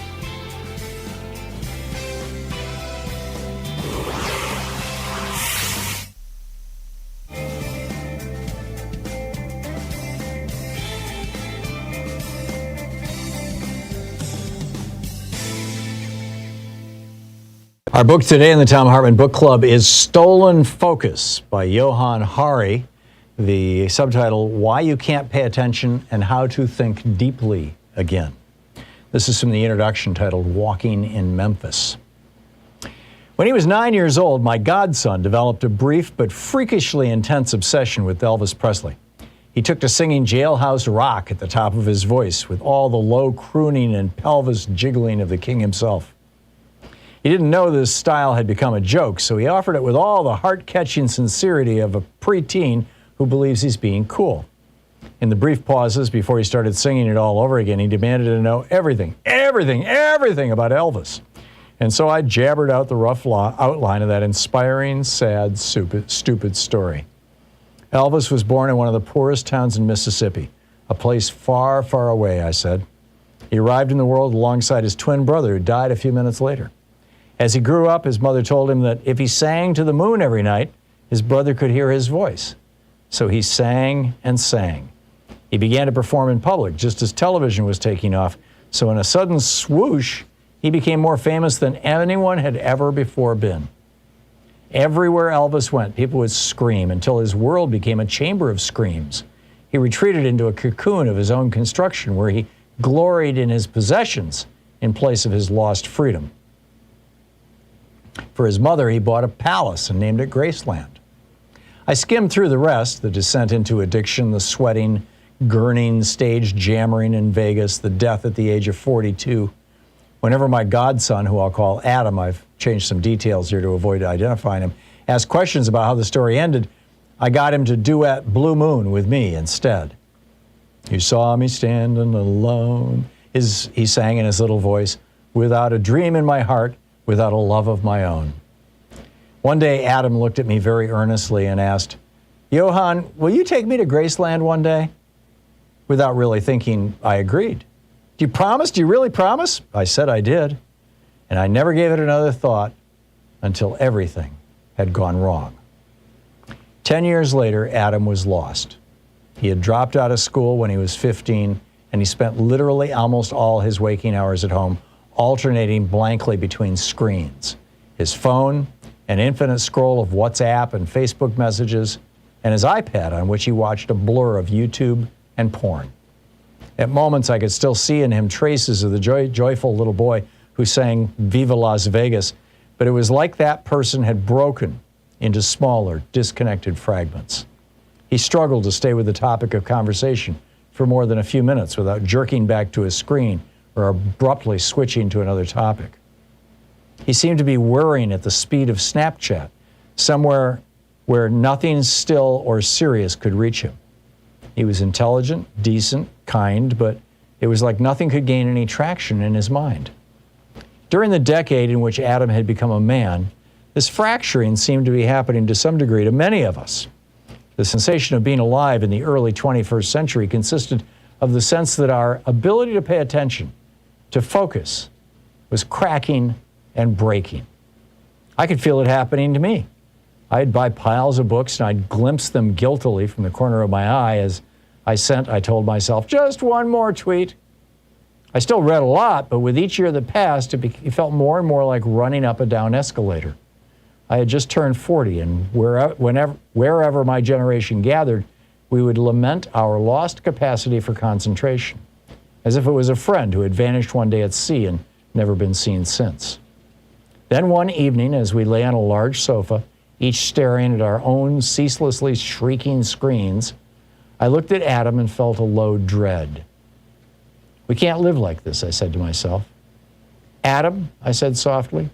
Our book today in the Thom Hartmann Book Club is Stolen Focus by Johann Hari. The subtitle, Why You Can't Pay Attention and How to Think Deeply Again. This is from the introduction titled Walking in Memphis. When he was 9 years old, my godson developed a brief but freakishly intense obsession with Elvis Presley. He took to singing Jailhouse Rock at the top of his voice with all the low crooning and pelvis jiggling of the king himself. He didn't know this style had become a joke, so he offered it with all the heart-catching sincerity of a preteen who believes he's being cool. In the brief pauses before he started singing it all over again, he demanded to know everything about Elvis. And so I jabbered out the rough outline of that inspiring, sad, stupid story. Elvis was born in one of the poorest towns in Mississippi, a place far, far away, I said. He arrived in the world alongside his twin brother, who died a few minutes later. As he grew up, his mother told him that if he sang to the moon every night, his brother could hear his voice. So he sang and sang. He began to perform in public just as television was taking off. So in a sudden swoosh, he became more famous than anyone had ever before been. Everywhere Elvis went, people would scream until his world became a chamber of screams. He retreated into a cocoon of his own construction where he gloried in his possessions in place of his lost freedom. For his mother, he bought a palace and named it Graceland. I skimmed through the rest, the descent into addiction, the sweating, gurning, stage jammering in Vegas, the death at the age of 42. Whenever my godson, who I'll call Adam, I've changed some details here to avoid identifying him, asked questions about how the story ended, I got him to duet Blue Moon with me instead. You saw me standing alone, he sang in his little voice, without a dream in my heart, without a love of my own. One day, Adam looked at me very earnestly and asked, Johann, will you take me to Graceland one day? Without really thinking, I agreed. Do you promise? Do you really promise? I said I did. And I never gave it another thought until everything had gone wrong. 10 years later, Adam was lost. He had dropped out of school when he was 15, and he spent literally almost all his waking hours at home, alternating blankly between screens, his phone, an infinite scroll of WhatsApp and Facebook messages, and his iPad on which he watched a blur of YouTube and porn. At moments, I could still see in him traces of the joyful little boy who sang Viva Las Vegas, but it was like that person had broken into smaller, disconnected fragments. He struggled to stay with the topic of conversation for more than a few minutes without jerking back to his screen or abruptly switching to another topic. He seemed to be whirring at the speed of Snapchat, somewhere where nothing still or serious could reach him. He was intelligent, decent, kind, but it was like nothing could gain any traction in his mind. During the decade in which Adam had become a man, this fracturing seemed to be happening to some degree to many of us. The sensation of being alive in the early 21st century consisted of the sense that our ability to pay attention, to focus, was cracking and breaking. I could feel it happening to me. I'd buy piles of books and I'd glimpse them guiltily from the corner of my eye as I told myself, just one more tweet. I still read a lot, but with each year that passed, it felt more and more like running up a down escalator. I had just turned 40, and wherever my generation gathered, we would lament our lost capacity for concentration, as if it was a friend who had vanished one day at sea and never been seen since. Then one evening, as we lay on a large sofa, each staring at our own ceaselessly shrieking screens, I looked at Adam and felt a low dread. We can't live like this, I said to myself. Adam, I said softly,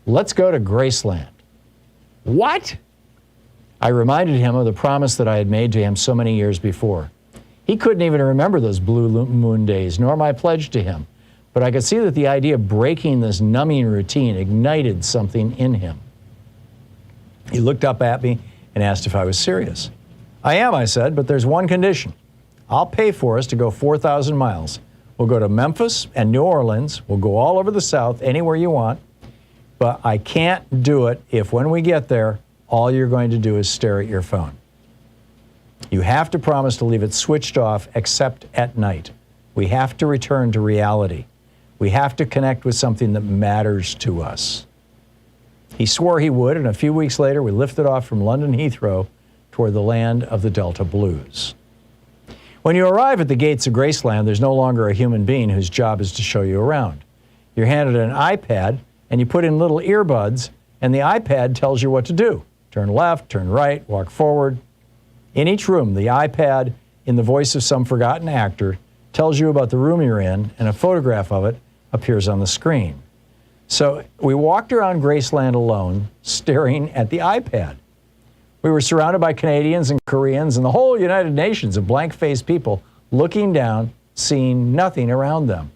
let's go to Graceland. What? I reminded him of the promise that I had made to him so many years before. He couldn't even remember those blue moon days, nor my pledge to him. But I could see that the idea of breaking this numbing routine ignited something in him. He looked up at me and asked if I was serious. I am, I said, but there's one condition. I'll pay for us to go 4,000 miles. We'll go to Memphis and New Orleans. We'll go all over the South, anywhere you want. But I can't do it if when we get there, all you're going to do is stare at your phone. You have to promise to leave it switched off except at night. We have to return to reality. We have to connect with something that matters to us. He swore he would, and a few weeks later, we lifted off from London Heathrow toward the land of the Delta Blues. When you arrive at the gates of Graceland, there's no longer a human being whose job is to show you around. You're handed an iPad, and you put in little earbuds, and the iPad tells you what to do. Turn left, turn right, walk forward. In each room, the iPad, in the voice of some forgotten actor, tells you about the room you're in, and a photograph of it appears on the screen. So we walked around Graceland alone, staring at the iPad. We were surrounded by Canadians and Koreans and the whole United Nations of blank-faced people looking down, seeing nothing around them.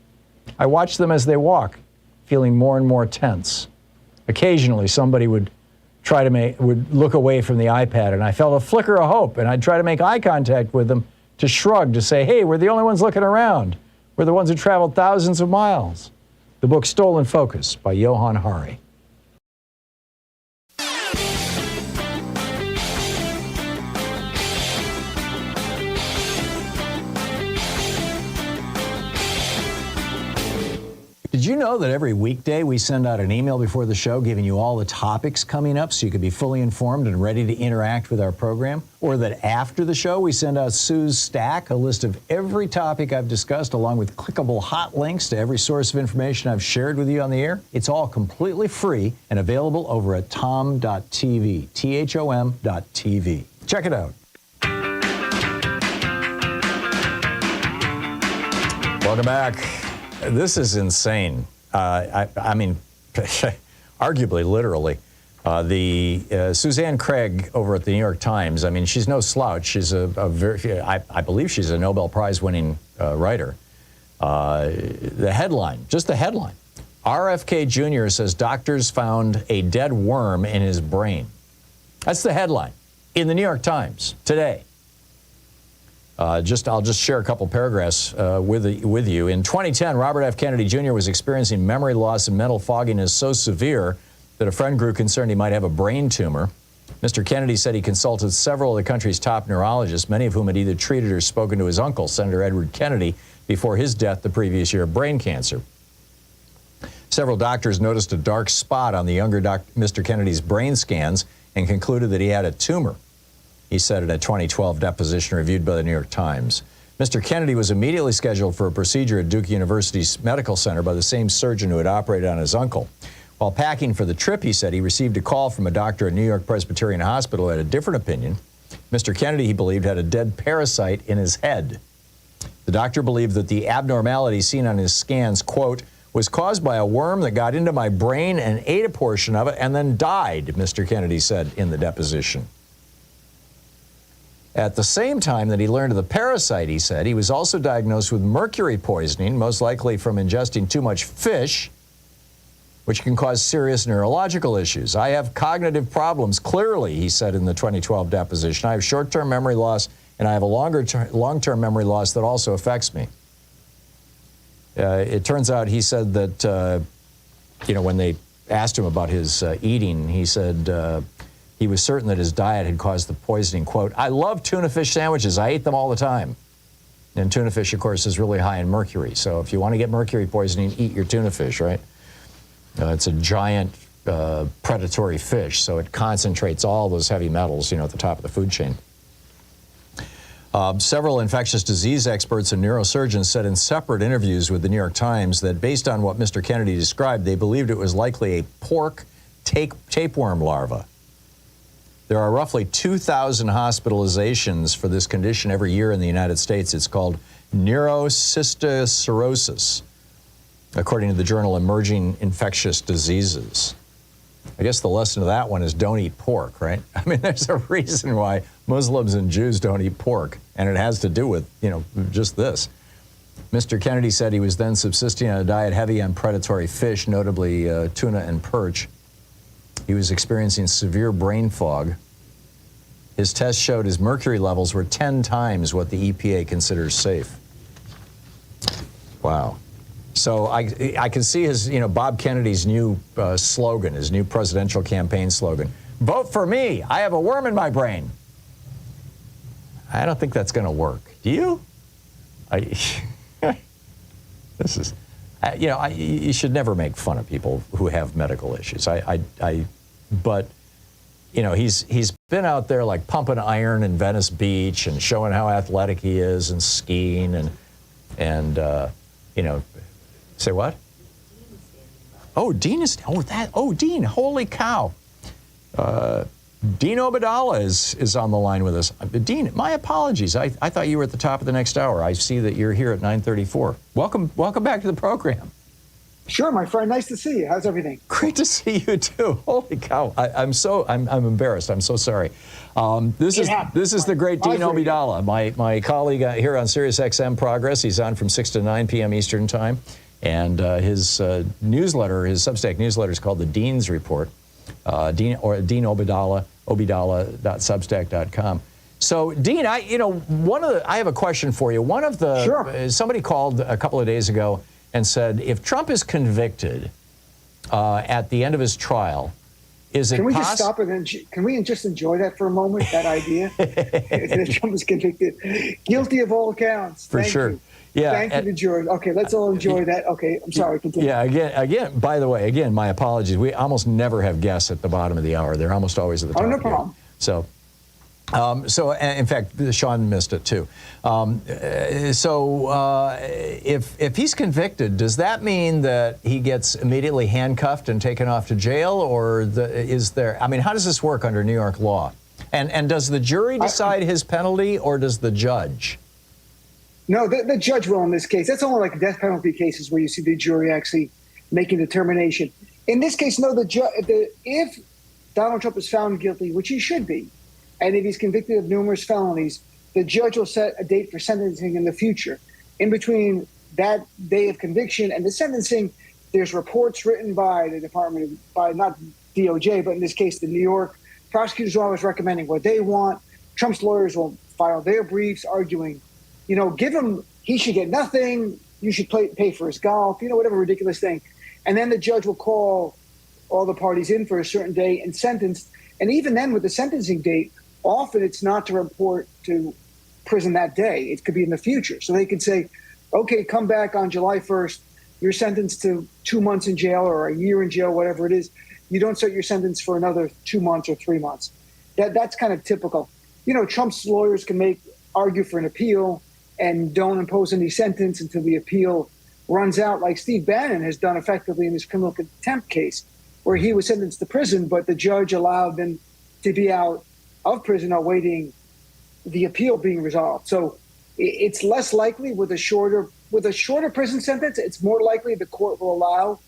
I watched them as they walk, feeling more and more tense. Occasionally, somebody would look away from the iPad, and I felt a flicker of hope, and I'd try to make eye contact with them to shrug, to say, hey, we're the only ones looking around. We're the ones who traveled thousands of miles. The book Stolen Focus by Johann Hari. Did you know that every weekday we send out an email before the show giving you all the topics coming up so you can be fully informed and ready to interact with our program? Or that after the show we send out Sue's Stack, a list of every topic I've discussed along with clickable hot links to every source of information I've shared with you on the air? It's all completely free and available over at thom.tv, THOM.tv. Check it out. Welcome back. This is insane. I mean, arguably, literally. Suzanne Craig over at the New York Times, I mean, she's no slouch. She's I believe she's a Nobel Prize winning writer. The headline, just the headline. RFK Junior says doctors found a dead worm in his brain. That's the headline in the New York Times today. I'll just share a couple paragraphs with you. In 2010, Robert F. Kennedy Jr. was experiencing memory loss and mental fogginess so severe that a friend grew concerned he might have a brain tumor. Mr. Kennedy said he consulted several of the country's top neurologists, many of whom had either treated or spoken to his uncle, Senator Edward Kennedy, before his death the previous year of brain cancer. Several doctors noticed a dark spot on the younger Mr. Kennedy's brain scans and concluded that he had a tumor, he said in a 2012 deposition reviewed by the New York Times. Mr. Kennedy was immediately scheduled for a procedure at Duke University's Medical Center by the same surgeon who had operated on his uncle. While packing for the trip, he said, he received a call from a doctor at New York Presbyterian Hospital who had a different opinion. Mr. Kennedy, he believed, had a dead parasite in his head. The doctor believed that the abnormality seen on his scans, quote, was caused by a worm that got into my brain and ate a portion of it and then died, Mr. Kennedy said in the deposition. At the same time that he learned of the parasite, he said, he was also diagnosed with mercury poisoning, most likely from ingesting too much fish, which can cause serious neurological issues. I have cognitive problems, clearly, he said in the 2012 deposition. I have short-term memory loss, and I have a long-term memory loss that also affects me. It turns out, he said that, when they asked him about his eating, he said he was certain that his diet had caused the poisoning. Quote, I love tuna fish sandwiches. I ate them all the time. And tuna fish, of course, is really high in mercury. So if you want to get mercury poisoning, eat your tuna fish, right? It's a giant predatory fish, so it concentrates all those heavy metals, at the top of the food chain. Several infectious disease experts and neurosurgeons said in separate interviews with the New York Times that based on what Mr. Kennedy described, they believed it was likely a pork tapeworm larva. There are roughly 2,000 hospitalizations for this condition every year in the United States. It's called neurocysticercosis, according to the journal Emerging Infectious Diseases. I guess the lesson of that one is don't eat pork, right? I mean, there's a reason why Muslims and Jews don't eat pork, and it has to do with, just this. Mr. Kennedy said he was then subsisting on a diet heavy on predatory fish, notably tuna and perch. He was experiencing severe brain fog. His tests showed his mercury levels were 10 times what the EPA considers safe. Wow. So I can see his, Bob Kennedy's new slogan, his new presidential campaign slogan. Vote for me. I have a worm in my brain. I don't think that's going to work. Do you? This is, you should never make fun of people who have medical issues. But he's been out there like pumping iron in Venice Beach and showing how athletic he is and skiing and say what? Dean is, Dean, holy cow. Dean Obeidallah is on the line with us. Dean, my apologies. I thought you were at the top of the next hour. I see that you're here at 9:34. Welcome back to the program. Sure, my friend. Nice to see you. How's everything? Great to see you too. Holy cow! I'm embarrassed. I'm so sorry. This is the great Dean Obeidallah, my colleague here on Sirius XM Progress. He's on from 6 to 9 p.m. Eastern Time, and his newsletter, his Substack newsletter, is called the Dean's Report. Dean Obeidallah, Obeidallah.substack.com. So, Dean, I have a question for you. Sure. Somebody called a couple of days ago and said, if Trump is convicted at the end of his trial, is it possible? Can we just stop it and can we just enjoy that for a moment, that idea? If Trump is convicted, guilty of all counts. For sure. You. Yeah. Thank you to jury. Okay, let's all enjoy that. Okay, I'm sorry, continue. Yeah, again, by the way, my apologies. We almost never have guests at the bottom of the hour. They're almost always at the top. Oh, no problem. So, in fact, Sean missed it too. If he's convicted, does that mean that he gets immediately handcuffed and taken off to jail, or how does this work under New York law? And does the jury decide his penalty, or does the judge? No, the judge will in this case. That's only like death penalty cases where you see the jury actually making a determination. In this case, no, if Donald Trump is found guilty, which he should be, and if he's convicted of numerous felonies, the judge will set a date for sentencing in the future. In between that day of conviction and the sentencing, there's reports written by the department, by not DOJ, but in this case, the New York prosecutor's office recommending what they want. Trump's lawyers will file their briefs arguing, give him, he should get nothing, you should pay for his golf, whatever ridiculous thing. And then the judge will call all the parties in for a certain day and sentence. And even then, with the sentencing date, often it's not to report to prison that day. It could be in the future. So they could say, okay, come back on July 1st, you're sentenced to 2 months in jail or a year in jail, whatever it is. You don't start your sentence for another 2 months or 3 months. That's kind of typical. You know, Trump's lawyers can argue for an appeal and don't impose any sentence until the appeal runs out, like Steve Bannon has done effectively in his criminal contempt case, where he was sentenced to prison, but the judge allowed them to be out of prison awaiting the appeal being resolved. So it's less likely with a shorter prison sentence. It's more likely the court will allow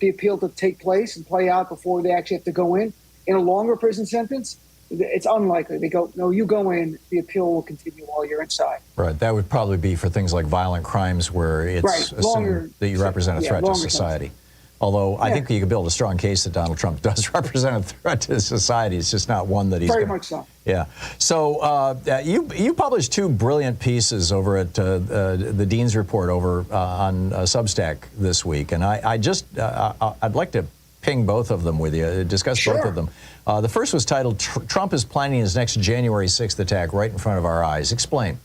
the appeal to take place and play out before they actually have to go in. In a longer prison sentence, it's unlikely. They go, no, you go in, the appeal will continue while you're inside. Right. That would probably be for things like violent crimes where it's assumed that you represent a threat to society. Although I think you could build a strong case that Donald Trump does represent a threat to society. It's just not one that he's very much so. Yeah. So you published 2 brilliant pieces over at the Dean's Report over on Substack this week, and I'd like to ping both of them with you, discuss both of them. The first was titled, Trump is planning his next January 6th attack right in front of our eyes. Explain.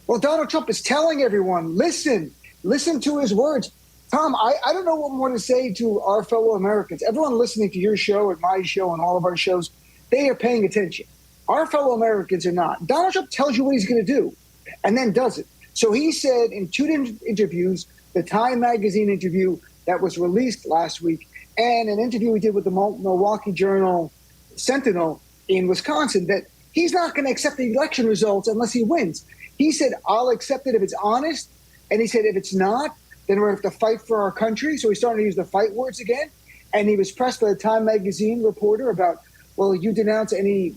Well, Donald Trump is telling everyone, listen to his words. Tom, I don't know what more to say to our fellow Americans. Everyone listening to your show and my show and all of our shows, they are paying attention. Our fellow Americans are not. Donald Trump tells you what he's going to do and then does it. So he said in 2 interviews, the Time magazine interview that was released last week, and an interview we did with the Milwaukee Journal Sentinel in Wisconsin, that he's not going to accept the election results unless he wins. He said, I'll accept it if it's honest. And he said, if it's not, then we're going to have to fight for our country. So he's starting to use the fight words again. And he was pressed by the Time magazine reporter about, well, you denounce any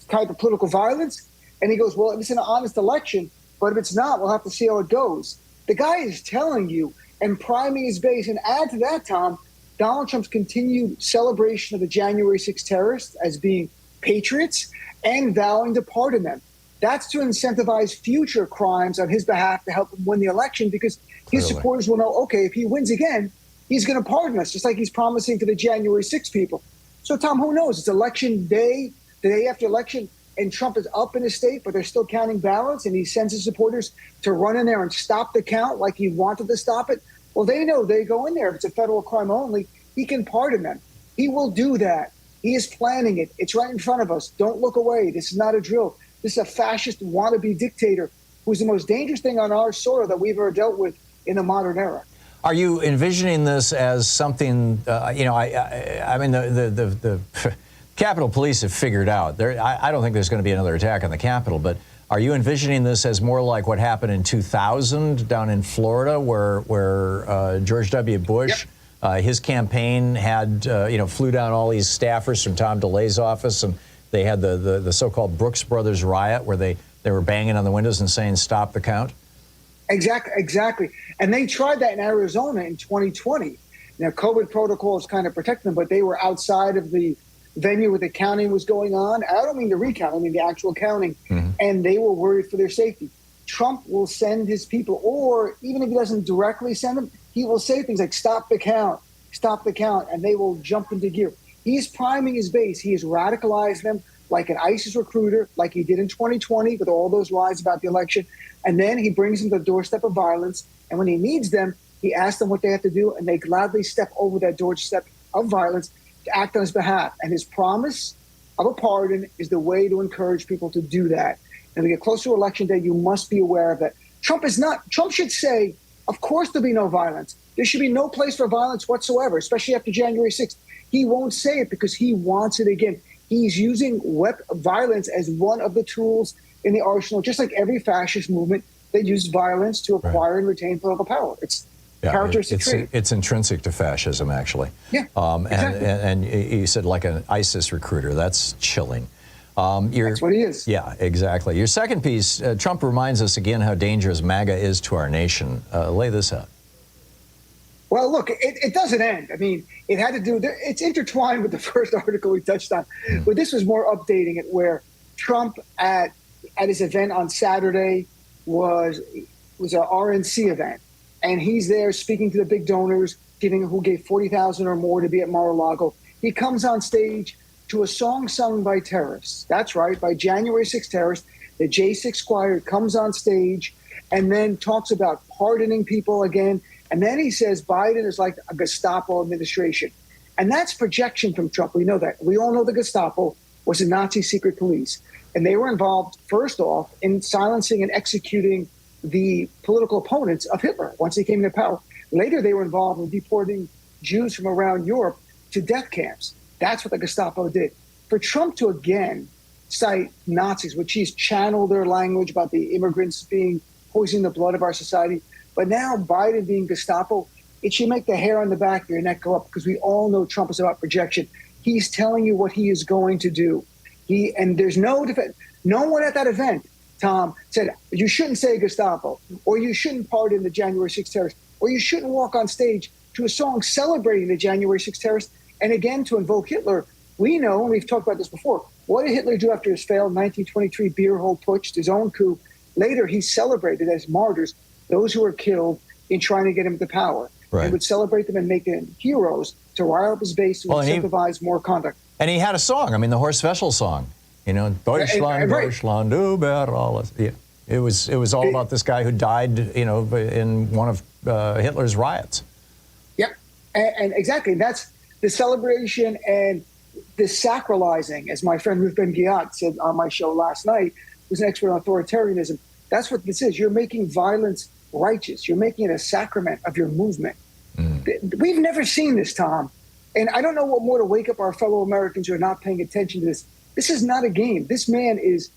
type of political violence? And he goes, well, it's an honest election, but if it's not, we'll have to see how it goes. The guy is telling you and priming his base. And add to that, Tom, Donald Trump's continued celebration of the January 6th terrorists as being patriots and vowing to pardon them. That's to incentivize future crimes on his behalf to help him win the election, because his supporters will know, okay, if he wins again, he's going to pardon us, just like he's promising to the January 6th people. So, Tom, who knows? It's election day, the day after election, and Trump is up in his state, but they're still counting ballots, and he sends his supporters to run in there and stop the count like he wanted to stop it. Well, they know they go in there. If it's a federal crime only, he can pardon them. He will do that. He is planning it. It's right in front of us. Don't look away. This is not a drill. This is a fascist wannabe dictator who's the most dangerous thing on our soil that we've ever dealt with in the modern era. Are you envisioning this as something, I mean, the Capitol Police have figured out, I don't think there's going to be another attack on the Capitol, but are you envisioning this as more like what happened in 2000 down in Florida, where George W. Bush, his campaign had, flew down all these staffers from Tom DeLay's office, and they had the so-called Brooks Brothers riot, where they were banging on the windows and saying, stop the count? Exactly. And they tried that in Arizona in 2020. Now, COVID protocols kind of protect them, but they were outside of the venue where the counting was going on. I don't mean the recount, I mean the actual counting. Mm-hmm. And they were worried for their safety. Trump will send his people, or even if he doesn't directly send them, he will say things like, stop the count, and they will jump into gear. He's priming his base. He has radicalized them like an ISIS recruiter, like he did in 2020 with all those lies about the election. And then he brings them to the doorstep of violence. And when he needs them, he asks them what they have to do, and they gladly step over that doorstep of violence to act on his behalf. And his promise of a pardon is the way to encourage people to do that. And we get closer to Election Day, you must be aware of that. Trump should say, of course there'll be no violence. There should be no place for violence whatsoever, especially after January 6th. He won't say it because he wants it again. He's using violence as one of the tools in the arsenal, just like every fascist movement that used violence to acquire and retain political power. It's characteristic trait. It's intrinsic to fascism, actually. Yeah, exactly. And you said like an ISIS recruiter. That's chilling. That's what he is. Yeah, exactly. Your second piece, Trump reminds us again how dangerous MAGA is to our nation. Lay this out. Well, look, it doesn't end. I mean, it had to do, it's intertwined with the first article we touched on. But this was more updating it, where Trump at his event on Saturday was an RNC event. And he's there speaking to the big donors, who gave $40,000 or more to be at Mar-a-Lago. He comes on stage to a song sung by terrorists. That's right, by January 6 terrorists. The J6 choir comes on stage and then talks about pardoning people again And then he says Biden is like a Gestapo administration. And that's projection from Trump. We know that. We all know the Gestapo was a Nazi secret police. And they were involved, first off, in silencing and executing the political opponents of Hitler once he came to power. Later, they were involved in deporting Jews from around Europe to death camps. That's what the Gestapo did. For Trump to again cite Nazis, which he's channeled their language about the immigrants being poisoning the blood of our society, but now Biden being Gestapo, it should make the hair on the back of your neck go up, because we all know Trump is about projection. He's telling you what he is going to do. And there's no defense. No one at that event, Tom, said you shouldn't say Gestapo, or you shouldn't pardon the January 6th terrorists, or you shouldn't walk on stage to a song celebrating the January 6th terrorists, and again to invoke Hitler. We know, and we've talked about this before, what did Hitler do after his failed 1923 beer hole putsch, his own coup? Later, he celebrated as martyrs those who were killed in trying to get him to power. Right. He would celebrate them and make them heroes to rile up his base to incentivize more conduct. And he had a song. I mean, the Horst Wessel song. You know, Deutschland, right. Deutschland, über alles. Yeah. It was all about this guy who died, you know, in one of Hitler's riots. Yep, and exactly. That's the celebration and the sacralizing, as my friend Ruth Ben-Ghiat said on my show last night, who's an expert on authoritarianism. That's what this is. You're making violence righteous. You're making it a sacrament of your movement. We've never seen this, Tom. And I don't know what more to wake up our fellow Americans who are not paying attention to this. This is not a game. This man is,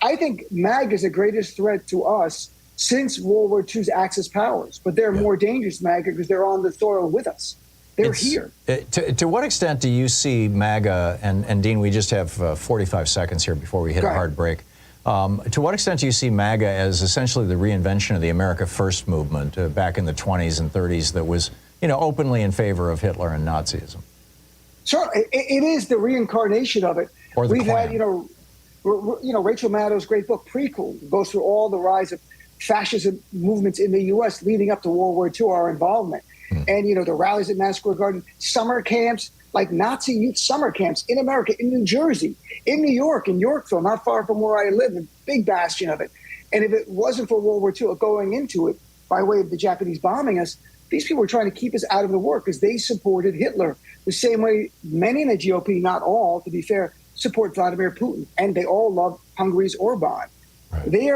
I think MAGA is the greatest threat to us since World War II's Axis powers. But they're more dangerous, MAGA, because they're on the soil with us. They're here. To what extent do you see MAGA, and Dean, we just have 45 seconds here before we hit a hard break. To what extent do you see MAGA as essentially the reinvention of the America First movement back in the 20s and 30s that was, you know, openly in favor of Hitler and Nazism? Sure, it is the reincarnation of it. Or the We've Klan. had, Rachel Maddow's great book, Prequel, goes through all the rise of fascism movements in the U.S. leading up to World War II, our involvement. And, the rallies at Madison Square Garden, summer camps, like Nazi youth summer camps in America, in New Jersey, in New York, in Yorkville, not far from where I live, a big bastion of it. And if it wasn't for World War II going into it by way of the Japanese bombing us, these people were trying to keep us out of the war because they supported Hitler the same way many in the GOP, not all, to be fair, support Vladimir Putin. And they all love Hungary's Orban. Right. They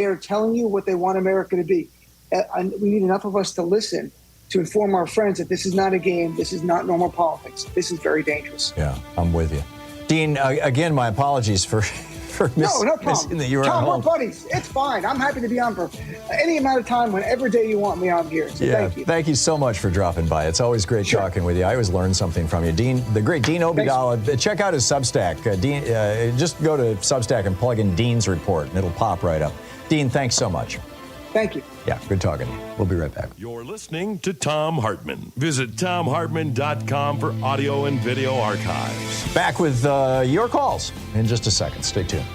are telling you what they want America to be. We need enough of us to listen, to inform our friends that this is not a game. This is not normal politics. This is very dangerous. Yeah, I'm with you. Dean, again, my apologies for no problem. missing that you were Tom, at home. we're buddies. It's fine. I'm happy to be on for any amount of time, whenever day you want me on here. So thank you. Thank you so much for dropping by. It's always great talking with you. I always learn something from you. Dean, the great Dean Obeidallah. Check out his Substack. Dean, just go to Substack and plug in Dean's report, and it'll pop right up. Dean, thanks so much. Thank you. Yeah, good talking to you. We'll be right back. You're listening to Thom Hartmann. Visit ThomHartmann.com for audio and video archives. Back with your calls in just a second. Stay tuned.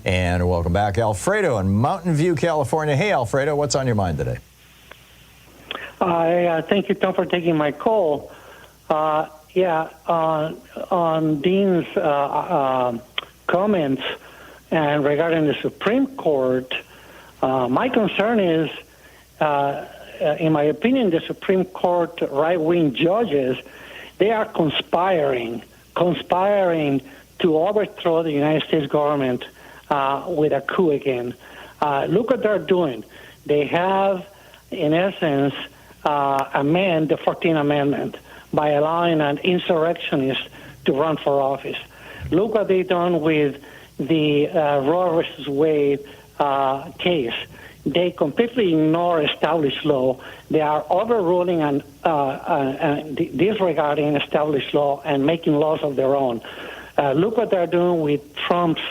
And welcome back, Alfredo in Mountain View, California. Hey, Alfredo, what's on your mind today? Thank you, Tom, for taking my call. On Dean's comments and regarding the Supreme Court, my concern is, in my opinion, the Supreme Court right-wing judges, they are conspiring to overthrow the United States government with a coup again. Look what they're doing. They have, in essence, amend the 14th Amendment by allowing an insurrectionist to run for office. Look what they've done with the Roe versus Wade case. They completely ignore established law. They are overruling and disregarding established law and making laws of their own. Look what they're doing with Trump's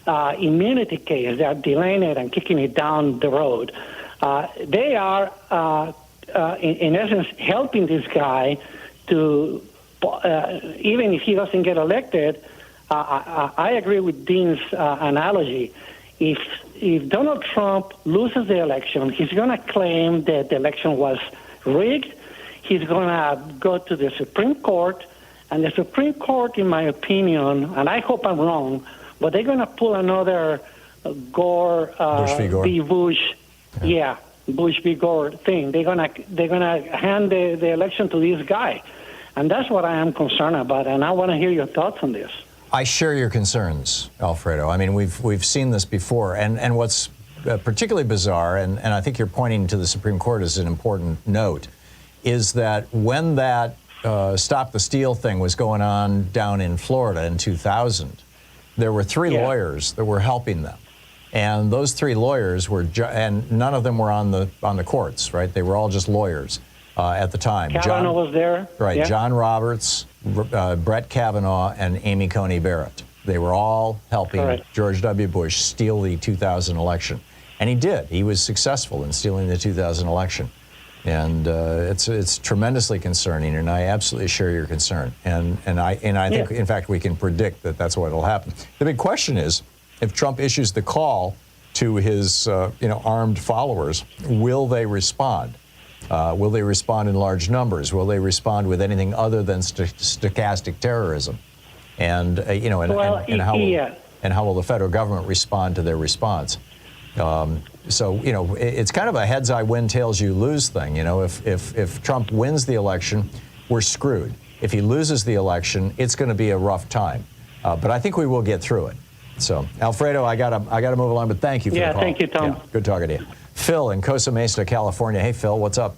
immunity case. They are delaying it and kicking it down the road. They are, in essence, helping this guy to, even if he doesn't get elected, I agree with Dean's analogy. if Donald Trump loses the election, he's going to claim that the election was rigged. He's going to go to the Supreme Court, and the Supreme Court, in my opinion, and I hope I'm wrong, but they're going to pull another Gore, Bush v. Gore. v. Bush, Bush v. Gore thing. They're gonna hand the election to this guy, and that's what I am concerned about. And I want to hear your thoughts on this. I share your concerns, Alfredo. I mean, we've seen this before, and what's particularly bizarre, and I think you're pointing to the Supreme Court as an important note, is that when that Stop the Steal thing was going on down in Florida in 2000, there were three lawyers that were helping them, and those three lawyers were, and none of them were on the courts, right? They were all just lawyers at the time. Kavanaugh was there, right? Yeah. John Roberts, Brett Kavanaugh, and Amy Coney Barrett. They were all helping George W. Bush steal the 2000 election, and he did. He was successful in stealing the 2000 election, and it's tremendously concerning. And I absolutely share your concern. And I think, in fact, we can predict that that's what will happen. The big question is, if Trump issues the call to his armed followers, will they respond? Will they respond in large numbers? Will they respond with anything other than stochastic terrorism? And and how will the federal government respond to their response? So it's kind of a heads I win, tails you lose thing. If Trump wins the election, we're screwed. If he loses the election, it's going to be a rough time. But I think we will get through it. So, Alfredo, I gotta move along, but thank you for the call. Thank you, Tom. Yeah, good talking to you. Phil in Costa Mesa, California. Hey, Phil, what's up?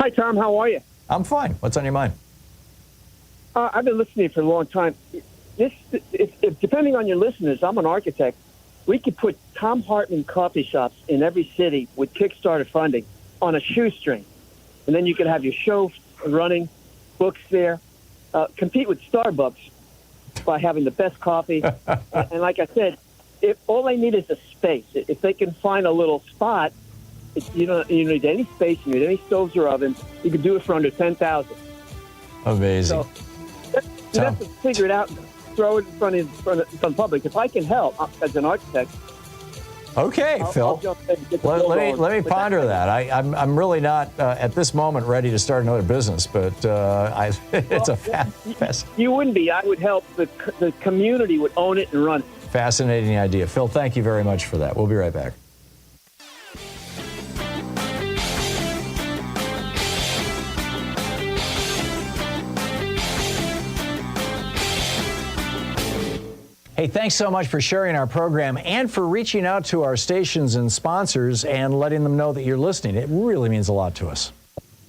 Hi, Tom. How are you? I'm fine. What's on your mind? I've been listening for a long time. If depending on your listeners, I'm an architect. We could put Thom Hartmann coffee shops in every city with Kickstarter funding on a shoestring. And then you could have your show running, books there, compete with Starbucks by having the best coffee. And like I said, if all they need is a space. If they can find a little spot, you don't need any space, you need any stoves or ovens, you can do it for under $10,000. Amazing. So you have to figure it out and throw it in front of the public. If I can help as an architect. Okay, Phil. Let me ponder that. I'm really not at this moment ready to start another business, but it's a fast. You wouldn't be. I would help. The community would own it and run it. Fascinating idea. Phil, thank you very much for that. We'll be right back. Hey, thanks so much for sharing our program and for reaching out to our stations and sponsors and letting them know that you're listening. It really means a lot to us.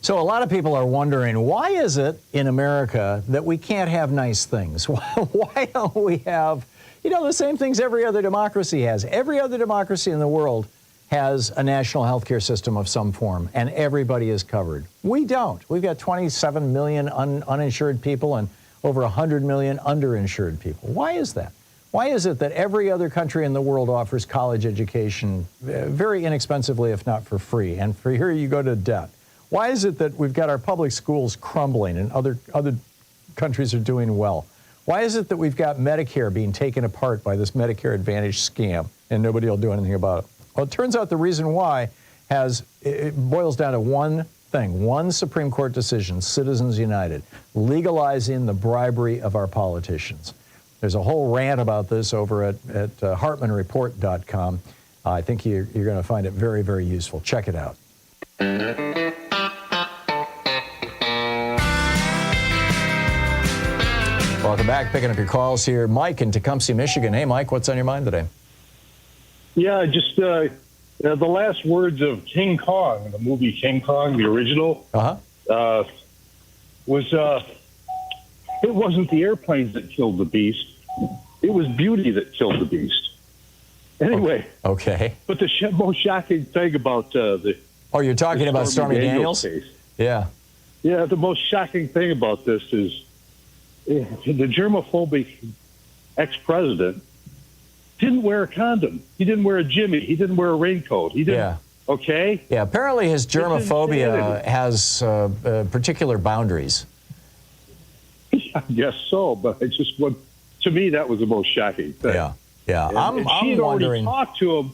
So a lot of people are wondering, why is it in America that we can't have nice things? Why don't we have, the same things every other democracy has? Every other democracy in the world has a national health care system of some form, and everybody is covered. We don't. We've got 27 million uninsured people and over 100 million underinsured people. Why is that? Why is it that every other country in the world offers college education very inexpensively, if not for free, and for here you go to debt? Why is it that we've got our public schools crumbling and other countries are doing well? Why is it that we've got Medicare being taken apart by this Medicare Advantage scam and nobody will do anything about it? Well, it turns out the reason why it boils down to one thing, one Supreme Court decision, Citizens United, legalizing the bribery of our politicians. There's a whole rant about this over at HartmannReport.com. I think you're going to find it very, very useful. Check it out. Welcome back. Picking up your calls here. Mike in Tecumseh, Michigan. Hey, Mike, what's on your mind today? Yeah, just the last words of King Kong, the movie King Kong, the original, was... it wasn't the airplanes that killed the beast. It was beauty that killed the beast. Anyway. Okay. But the most shocking thing about the... Oh, you're talking about Stormy Daniels? Case, yeah. Yeah, the most shocking thing about this is the germophobic ex-president didn't wear a condom. He didn't wear a jimmy. He didn't wear a raincoat. He didn't... Yeah. Okay? Yeah, apparently his germophobia has particular boundaries. I guess so, but I just want, to me, that was the most shocking thing. Yeah. Yeah, And I'm she had wondering. already talked to him.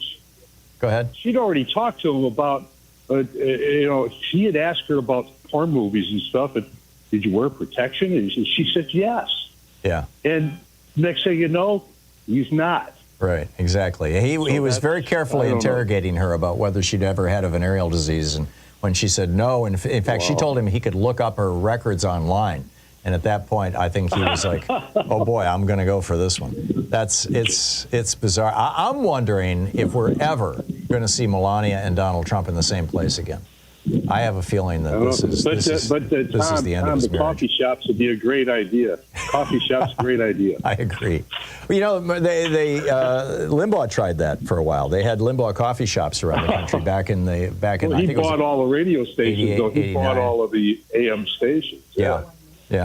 Go ahead. She'd already talked to him about, she had asked her about porn movies and stuff. And did you wear protection? And she said yes. Yeah. And next thing you know, he's not. Right, exactly. He was very carefully interrogating her about whether she'd ever had a venereal disease, and when she said no, and in fact, she told him he could look up her records online. And at that point, I think he was like, "Oh boy, I'm going to go for this one." It's bizarre. I'm wondering if we're ever going to see Melania and Donald Trump in the same place again. I have a feeling that this is the end of his the marriage. coffee shops would be a great idea. Coffee shops, great idea. I agree. Well, you know, Limbaugh tried that for a while. They had Limbaugh coffee shops around the country back in. Well, I think he bought all the radio stations. Though. He bought all of the AM stations. Yeah.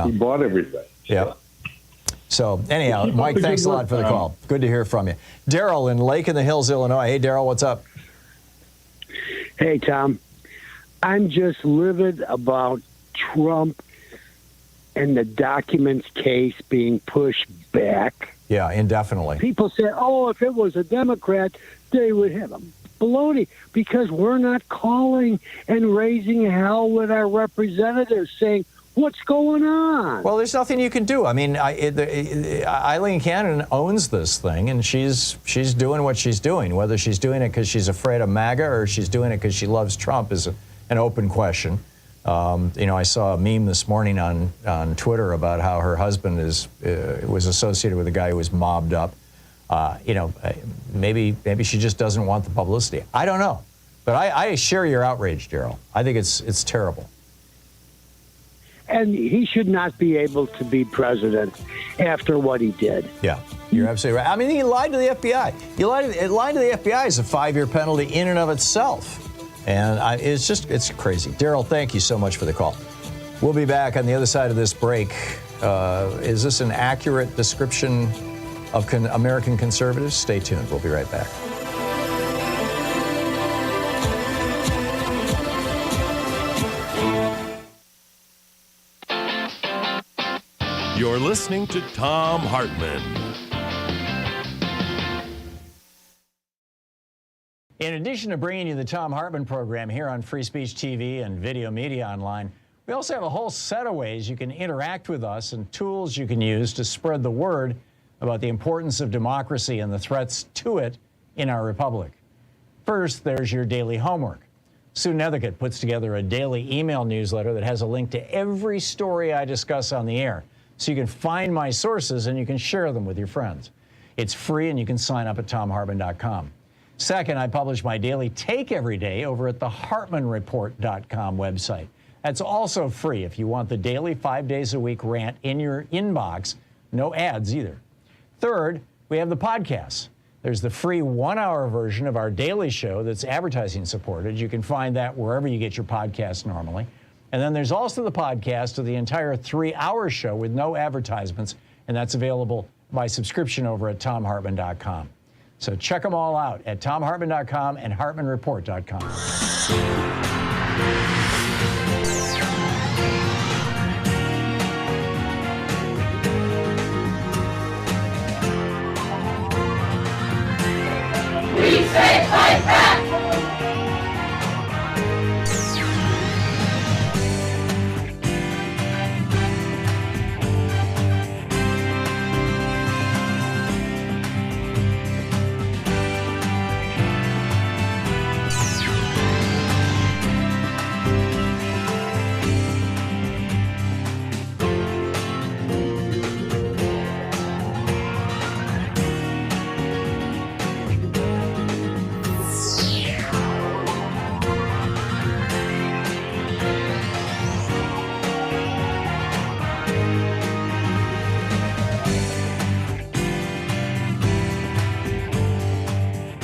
He bought everything. Yeah. So anyhow, Mike, thanks a lot for the call. Good to hear from you. Daryl in Lake in the Hills, Illinois. Hey, Daryl, what's up? Hey, Tom. I'm just livid about Trump and the documents case being pushed back. Yeah, indefinitely. People say, oh, if it was a Democrat, they would have them. Baloney, because we're not calling and raising hell with our representatives saying, what's going on? Well, there's nothing you can do. I mean, Eileen Cannon owns this thing, and she's doing what she's doing. Whether she's doing it because she's afraid of MAGA or she's doing it because she loves Trump is an open question. I saw a meme this morning on Twitter about how her husband was associated with a guy who was mobbed up. Maybe she just doesn't want the publicity. I don't know, but I share your outrage, Daryl. I think it's terrible. And he should not be able to be president after what he did. Yeah, you're absolutely right. I mean, he lied to the FBI. Lying to the FBI is a 5-year penalty in and of itself. And it's crazy. Daryl, thank you so much for the call. We'll be back on the other side of this break. Is this an accurate description of American conservatives? Stay tuned. We'll be right back. You're listening to Thom Hartmann. In addition to bringing you the Thom Hartmann Program here on Free Speech TV and Video Media Online, we also have a whole set of ways you can interact with us and tools you can use to spread the word about the importance of democracy and the threats to it in our republic. First, there's your daily homework. Sue Nethercutt puts together a daily email newsletter that has a link to every story I discuss on the air, so you can find my sources and you can share them with your friends. It's free and you can sign up at thomhartmann.com. Second, I publish my daily take every day over at the hartmannreport.com website. That's also free if you want the daily 5 days a week rant in your inbox. No ads either. Third, we have the podcasts. There's the free 1-hour version of our daily show that's advertising supported. You can find that wherever you get your podcasts normally. And then there's also the podcast of the entire 3-hour show with no advertisements, and that's available by subscription over at thomhartmann.com. So check them all out at thomhartmann.com and hartmannreport.com. We say fight back!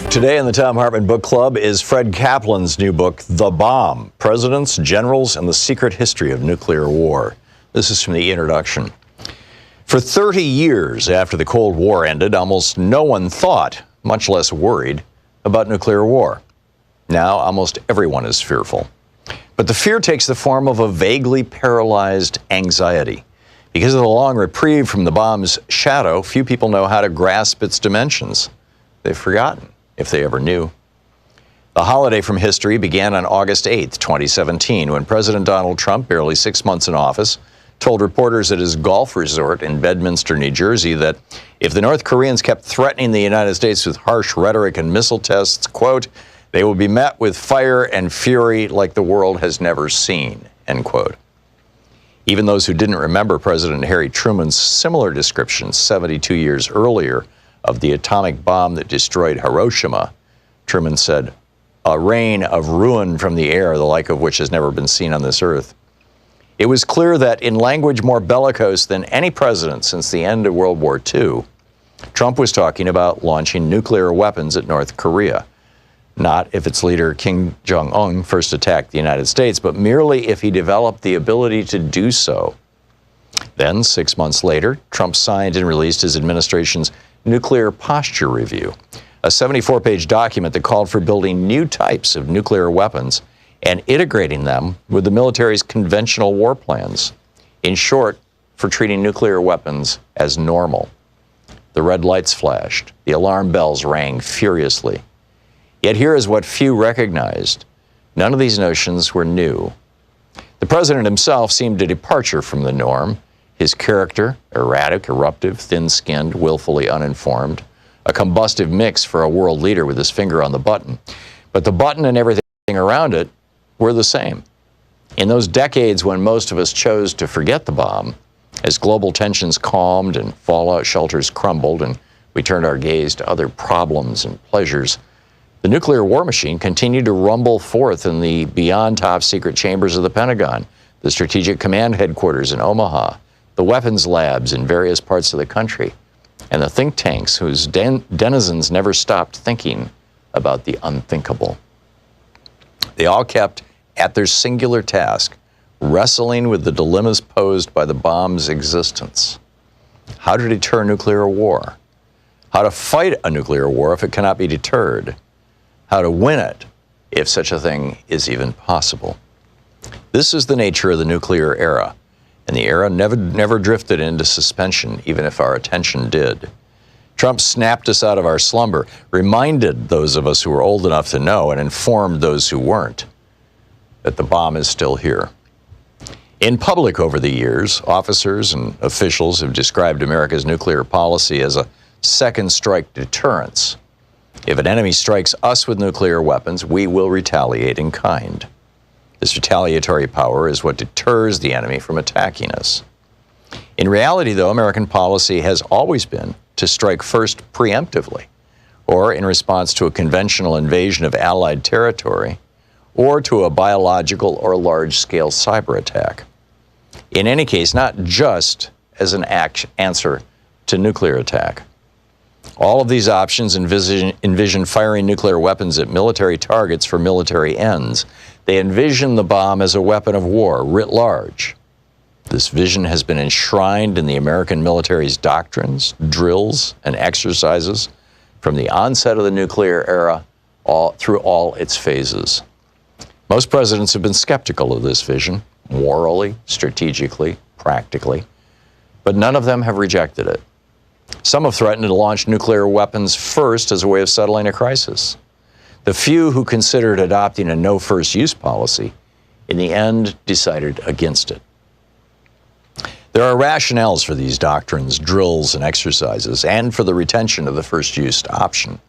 Today in the Thom Hartmann Book Club is Fred Kaplan's new book, The Bomb: Presidents, Generals, and the Secret History of Nuclear War. This is from the introduction. For 30 years after the Cold War ended, almost no one thought, much less worried, about nuclear war. Now almost everyone is fearful. But the fear takes the form of a vaguely paralyzed anxiety. Because of the long reprieve from the bomb's shadow, few people know how to grasp its dimensions. they've forgotten, if they ever knew. The holiday from history began on August 8th, 2017, when President Donald Trump, barely 6 months in office, told reporters at his golf resort in Bedminster, New Jersey, that if the North Koreans kept threatening the United States with harsh rhetoric and missile tests, quote, they will be met with fire and fury like the world has never seen, end quote. Even those who didn't remember President Harry Truman's similar description 72 years earlier of the atomic bomb that destroyed Hiroshima, Truman said, a rain of ruin from the air, the like of which has never been seen on this earth. It was clear that in language more bellicose than any president since the end of World War II, Trump was talking about launching nuclear weapons at North Korea. Not if its leader, Kim Jong-un, first attacked the United States, but merely if he developed the ability to do so. Then, 6 months later, Trump signed and released his administration's Nuclear Posture Review, a 74-page document that called for building new types of nuclear weapons and integrating them with the military's conventional war plans. In short, for treating nuclear weapons as normal. The red lights flashed. The alarm bells rang furiously. Yet here is what few recognized. None of these notions were new. The president himself seemed a departure from the norm. His character, erratic, eruptive, thin-skinned, willfully uninformed, a combustive mix for a world leader with his finger on the button. But the button and everything around it were the same. In those decades when most of us chose to forget the bomb, as global tensions calmed and fallout shelters crumbled and we turned our gaze to other problems and pleasures, the nuclear war machine continued to rumble forth in the beyond top secret chambers of the Pentagon, the Strategic Command Headquarters in Omaha, the weapons labs in various parts of the country, and the think tanks whose denizens never stopped thinking about the unthinkable. They all kept at their singular task, wrestling with the dilemmas posed by the bomb's existence. How to deter nuclear war. How to fight a nuclear war if it cannot be deterred. How to win it if such a thing is even possible. This is the nature of the nuclear era, and the era never drifted into suspension, even if our attention did. Trump snapped us out of our slumber, reminded those of us who were old enough to know, and informed those who weren't, that the bomb is still here. In public over the years, officers and officials have described America's nuclear policy as a second strike deterrence. If an enemy strikes us with nuclear weapons, we will retaliate in kind. This retaliatory power is what deters the enemy from attacking us. In reality, though, American policy has always been to strike first preemptively, or in response to a conventional invasion of Allied territory, or to a biological or large-scale cyber attack. In any case, not just as an answer to nuclear attack. All of these options envision firing nuclear weapons at military targets for military ends. They envision the bomb as a weapon of war writ large. This vision has been enshrined in the American military's doctrines, drills, and exercises from the onset of the nuclear era through all its phases. Most presidents have been skeptical of this vision, morally, strategically, practically, but none of them have rejected it. Some have threatened to launch nuclear weapons first as a way of settling a crisis. The few who considered adopting a no first use policy, in the end, decided against it. There are rationales for these doctrines, drills, and exercises, and for the retention of the first use option.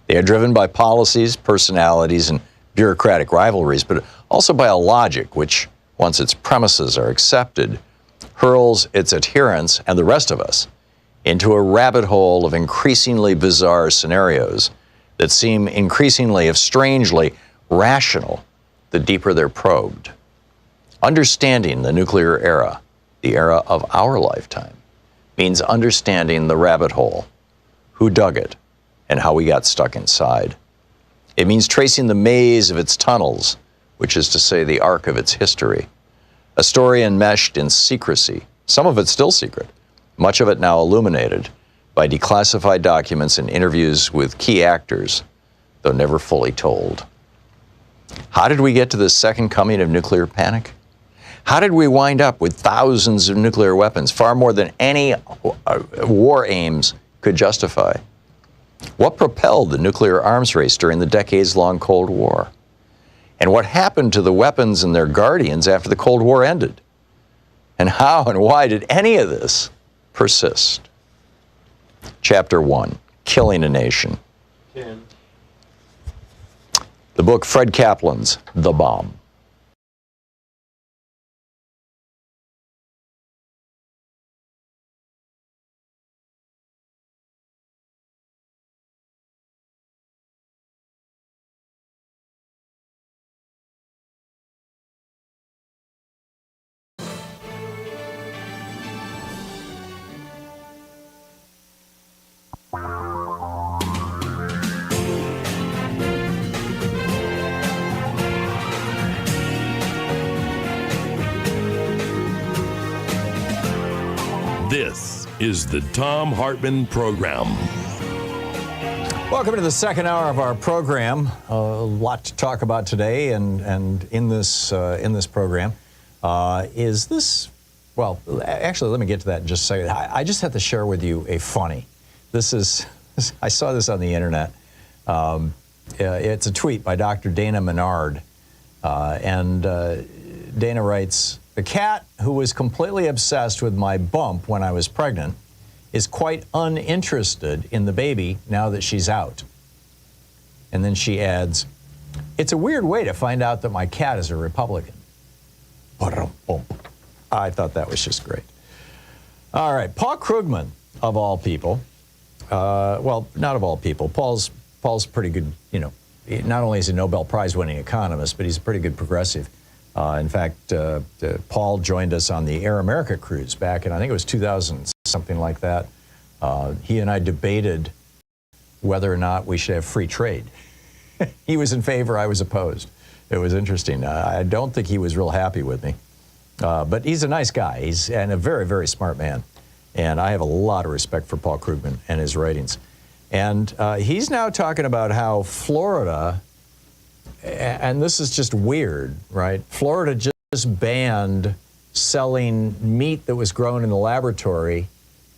They are driven by policies, personalities, and bureaucratic rivalries, but also by a logic which, once its premises are accepted, hurls its adherents and the rest of us into a rabbit hole of increasingly bizarre scenarios that seem increasingly, if strangely, rational the deeper they're probed. Understanding the nuclear era, the era of our lifetime, means understanding the rabbit hole, who dug it, and how we got stuck inside. It means tracing the maze of its tunnels, which is to say the arc of its history. A story enmeshed in secrecy, some of it still secret, much of it now illuminated by declassified documents and interviews with key actors, though never fully told. How did we get to the second coming of nuclear panic? How did we wind up with thousands of nuclear weapons, far more than any war aims could justify? What propelled the nuclear arms race during the decades-long Cold War? And what happened to the weapons and their guardians after the Cold War ended? And how and why did any of this persist? Chapter 1, Killing a Nation. The book Fred Kaplan's The Bomb. This is the Thom Hartmann Program. Welcome to the second hour of our program. A lot to talk about today, and in this program is this. Well, actually, let me get to that in just a second. I just have to share with you a funny. I saw this on the internet. It's a tweet by Dr. Dana Menard, and Dana writes, "The cat who was completely obsessed with my bump when I was pregnant is quite uninterested in the baby now that she's out." And then she adds, "It's a weird way to find out that my cat is a Republican." I thought that was just great. All right, Paul Krugman, of all people, well, not of all people. Paul's pretty good, you know, not only is he a Nobel Prize winning economist, but he's a pretty good progressive. In fact, Paul joined us on the Air America cruise back in, I think it was 2000, something like that. He and I debated whether or not we should have free trade. He was in favor, I was opposed. It was interesting. I don't think he was real happy with me. But he's a nice guy. And a very, very smart man. And I have a lot of respect for Paul Krugman and his writings. And he's now talking about how Florida, and this is just weird, right? Florida just banned selling meat that was grown in the laboratory,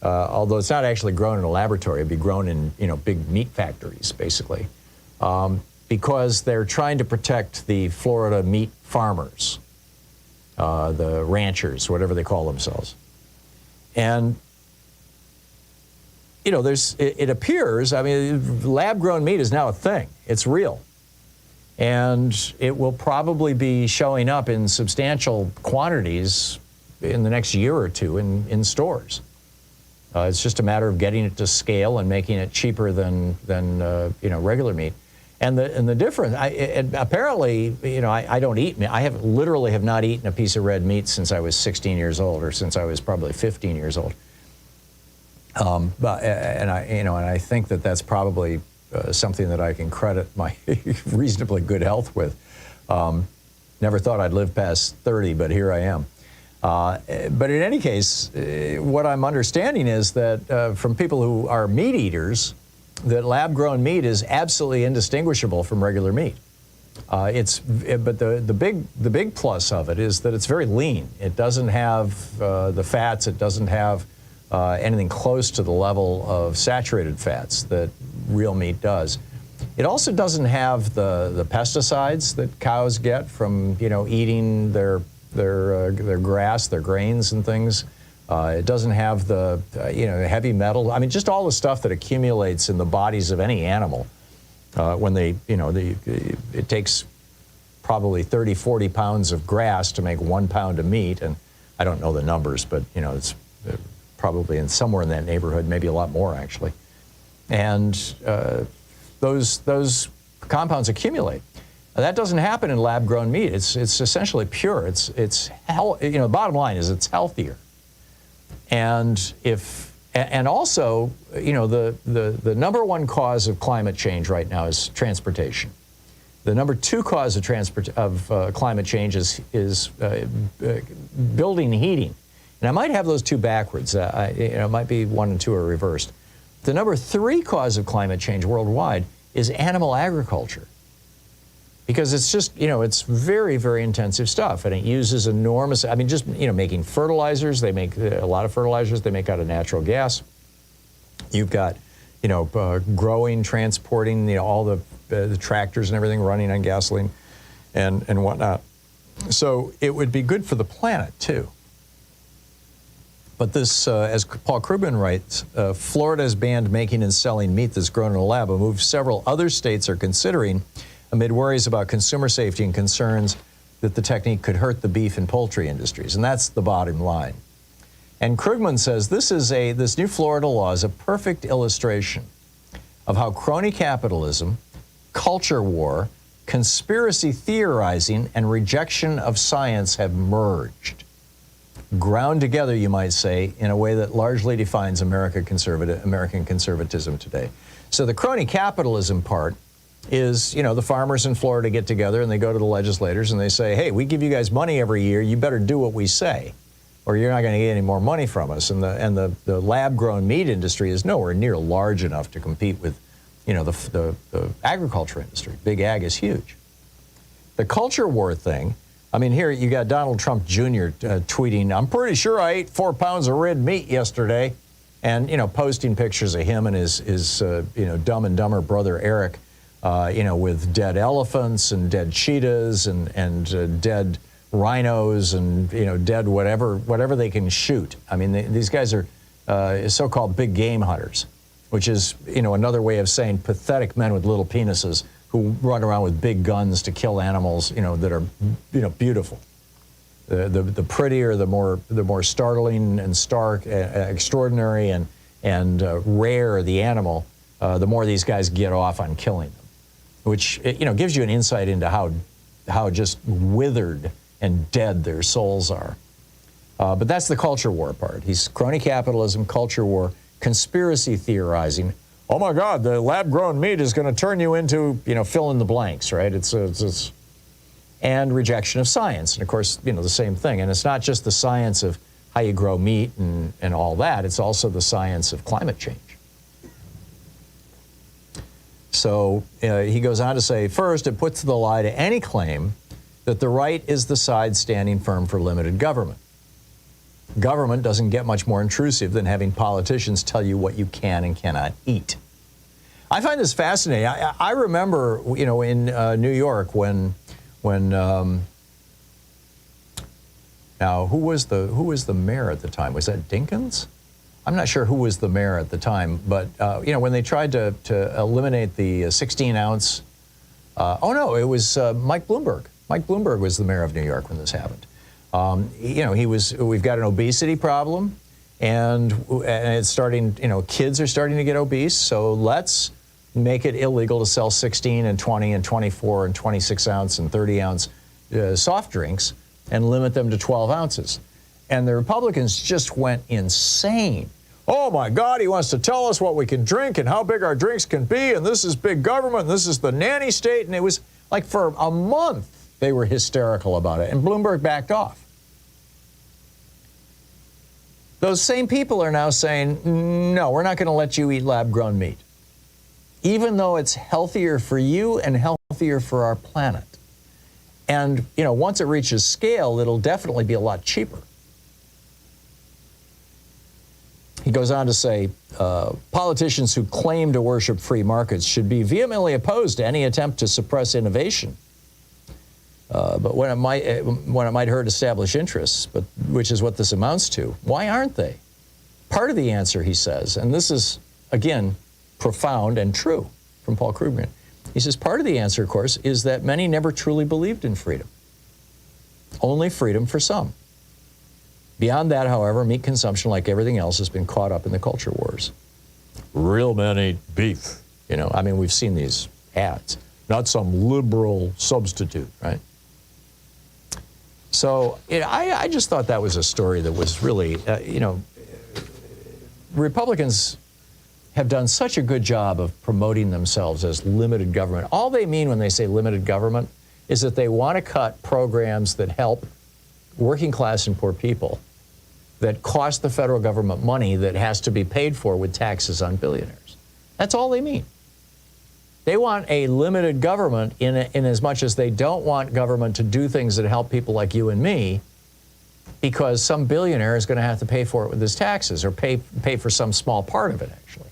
although it's not actually grown in a laboratory. It'd be grown in, you know, big meat factories, basically, because they're trying to protect the Florida meat farmers, the ranchers, whatever they call themselves. And, you know, it appears, I mean, lab-grown meat is now a thing. It's real. And it will probably be showing up in substantial quantities in the next year or two in stores. It's just a matter of getting it to scale and making it cheaper than you know, regular meat. And the difference, apparently, you know, I don't eat meat. I literally have not eaten a piece of red meat since I was 16 years old, or since I was probably 15 years old. And I think that that's probably something that I can credit my reasonably good health with. Never thought I'd live past 30, but here I am. But in any case, what I'm understanding is that from people who are meat eaters, that lab-grown meat is absolutely indistinguishable from regular meat. But the big plus of it is that it's very lean. It doesn't have the fats. It doesn't have anything close to the level of saturated fats that real meat does. It also doesn't have the pesticides that cows get from, you know, eating their grass, their grains and things. It doesn't have the you know, heavy metal. I mean, just all the stuff that accumulates in the bodies of any animal when they, you know, it takes probably 30, 40 pounds of grass to make 1 pound of meat. And I don't know the numbers, but, you know, it's probably somewhere in that neighborhood, maybe a lot more actually. And those compounds accumulate. Now, that doesn't happen in lab-grown meat. It's essentially pure. You know, the bottom line is it's healthier. And also, you know, the number one cause of climate change right now is transportation. The number two cause of climate change is building heating. And I might have those two backwards. You know, it might be 1 and 2 are reversed. The number 3 cause of climate change worldwide is animal agriculture. Because it's just, you know, it's very, very intensive stuff, and it uses enormous, I mean, just, you know, making fertilizers. They make a lot of fertilizers they make out of natural gas. You've got, growing, transporting, all the tractors and everything running on gasoline and whatnot. So it would be good for the planet, too. But this, as Paul Krugman writes, Florida has banned making and selling meat that's grown in a lab, a move several other states are considering amid worries about consumer safety and concerns that the technique could hurt the beef and poultry industries. And that's the bottom line. And Krugman says this new Florida law is a perfect illustration of how crony capitalism, culture war, conspiracy theorizing, and rejection of science have merged. Ground together, you might say, in a way that largely defines American conservatism today. So the crony capitalism part is, the farmers in Florida get together and they go to the legislators and they say, hey, we give you guys money every year, you better do what we say, or you're not going to get any more money from us. And the lab-grown meat industry is nowhere near large enough to compete with, the agriculture industry. Big ag is huge. The culture war thing, here you got Donald Trump Jr. Tweeting, I'm pretty sure I ate 4 pounds of red meat yesterday, and, posting pictures of him and his Dumb and Dumber brother Eric, with dead elephants and dead cheetahs and dead rhinos and, dead whatever they can shoot. These guys are so-called big game hunters, which is, another way of saying pathetic men with little penises who run around with big guns to kill animals, that are, beautiful. The prettier, the more startling and stark, extraordinary and rare the animal, the more these guys get off on killing them, which gives you an insight into how just withered and dead their souls are. But that's the culture war part. He's crony capitalism, culture war, conspiracy theorizing. Oh my God, the lab-grown meat is going to turn you into, fill in the blanks, right? It's and rejection of science. And of course, the same thing. And it's not just the science of how you grow meat and all that. It's also the science of climate change. So he goes on to say, first, it puts to the lie to any claim that the right is the side standing firm for limited government. Government doesn't get much more intrusive than having politicians tell you what you can and cannot eat. I find this fascinating. I remember, in New York when now who was the mayor at the time? Was that Dinkins? I'm not sure who was the mayor at the time, but when they tried to eliminate the 16-ounce, it was Mike Bloomberg. Mike Bloomberg was the mayor of New York when this happened. We've got an obesity problem, and it's starting, kids are starting to get obese, so let's make it illegal to sell 16 and 20 and 24 and 26 ounce and 30 ounce soft drinks and limit them to 12 ounces. And the Republicans just went insane. Oh my God, he wants to tell us what we can drink and how big our drinks can be, and this is big government, and this is the nanny state, and it was like for a month they were hysterical about it, and Bloomberg backed off. Those same people are now saying, no, we're not going to let you eat lab-grown meat, even though it's healthier for you and healthier for our planet. And, once it reaches scale, it'll definitely be a lot cheaper. He goes on to say, politicians who claim to worship free markets should be vehemently opposed to any attempt to suppress innovation. But when it might hurt established interests, which is what this amounts to, why aren't they? Part of the answer, he says, and this is, again, profound and true from Paul Krugman. He says, part of the answer, of course, is that many never truly believed in freedom. Only freedom for some. Beyond that, however, meat consumption, like everything else, has been caught up in the culture wars. Real men eat beef. We've seen these ads. Not some liberal substitute, right? So I just thought that was a story that was really, Republicans have done such a good job of promoting themselves as limited government. All they mean when they say limited government is that they want to cut programs that help working class and poor people that cost the federal government money that has to be paid for with taxes on billionaires. That's all they mean. They want a limited government in as much as they don't want government to do things that help people like you and me, because some billionaire is going to have to pay for it with his taxes, or pay for some small part of it, actually.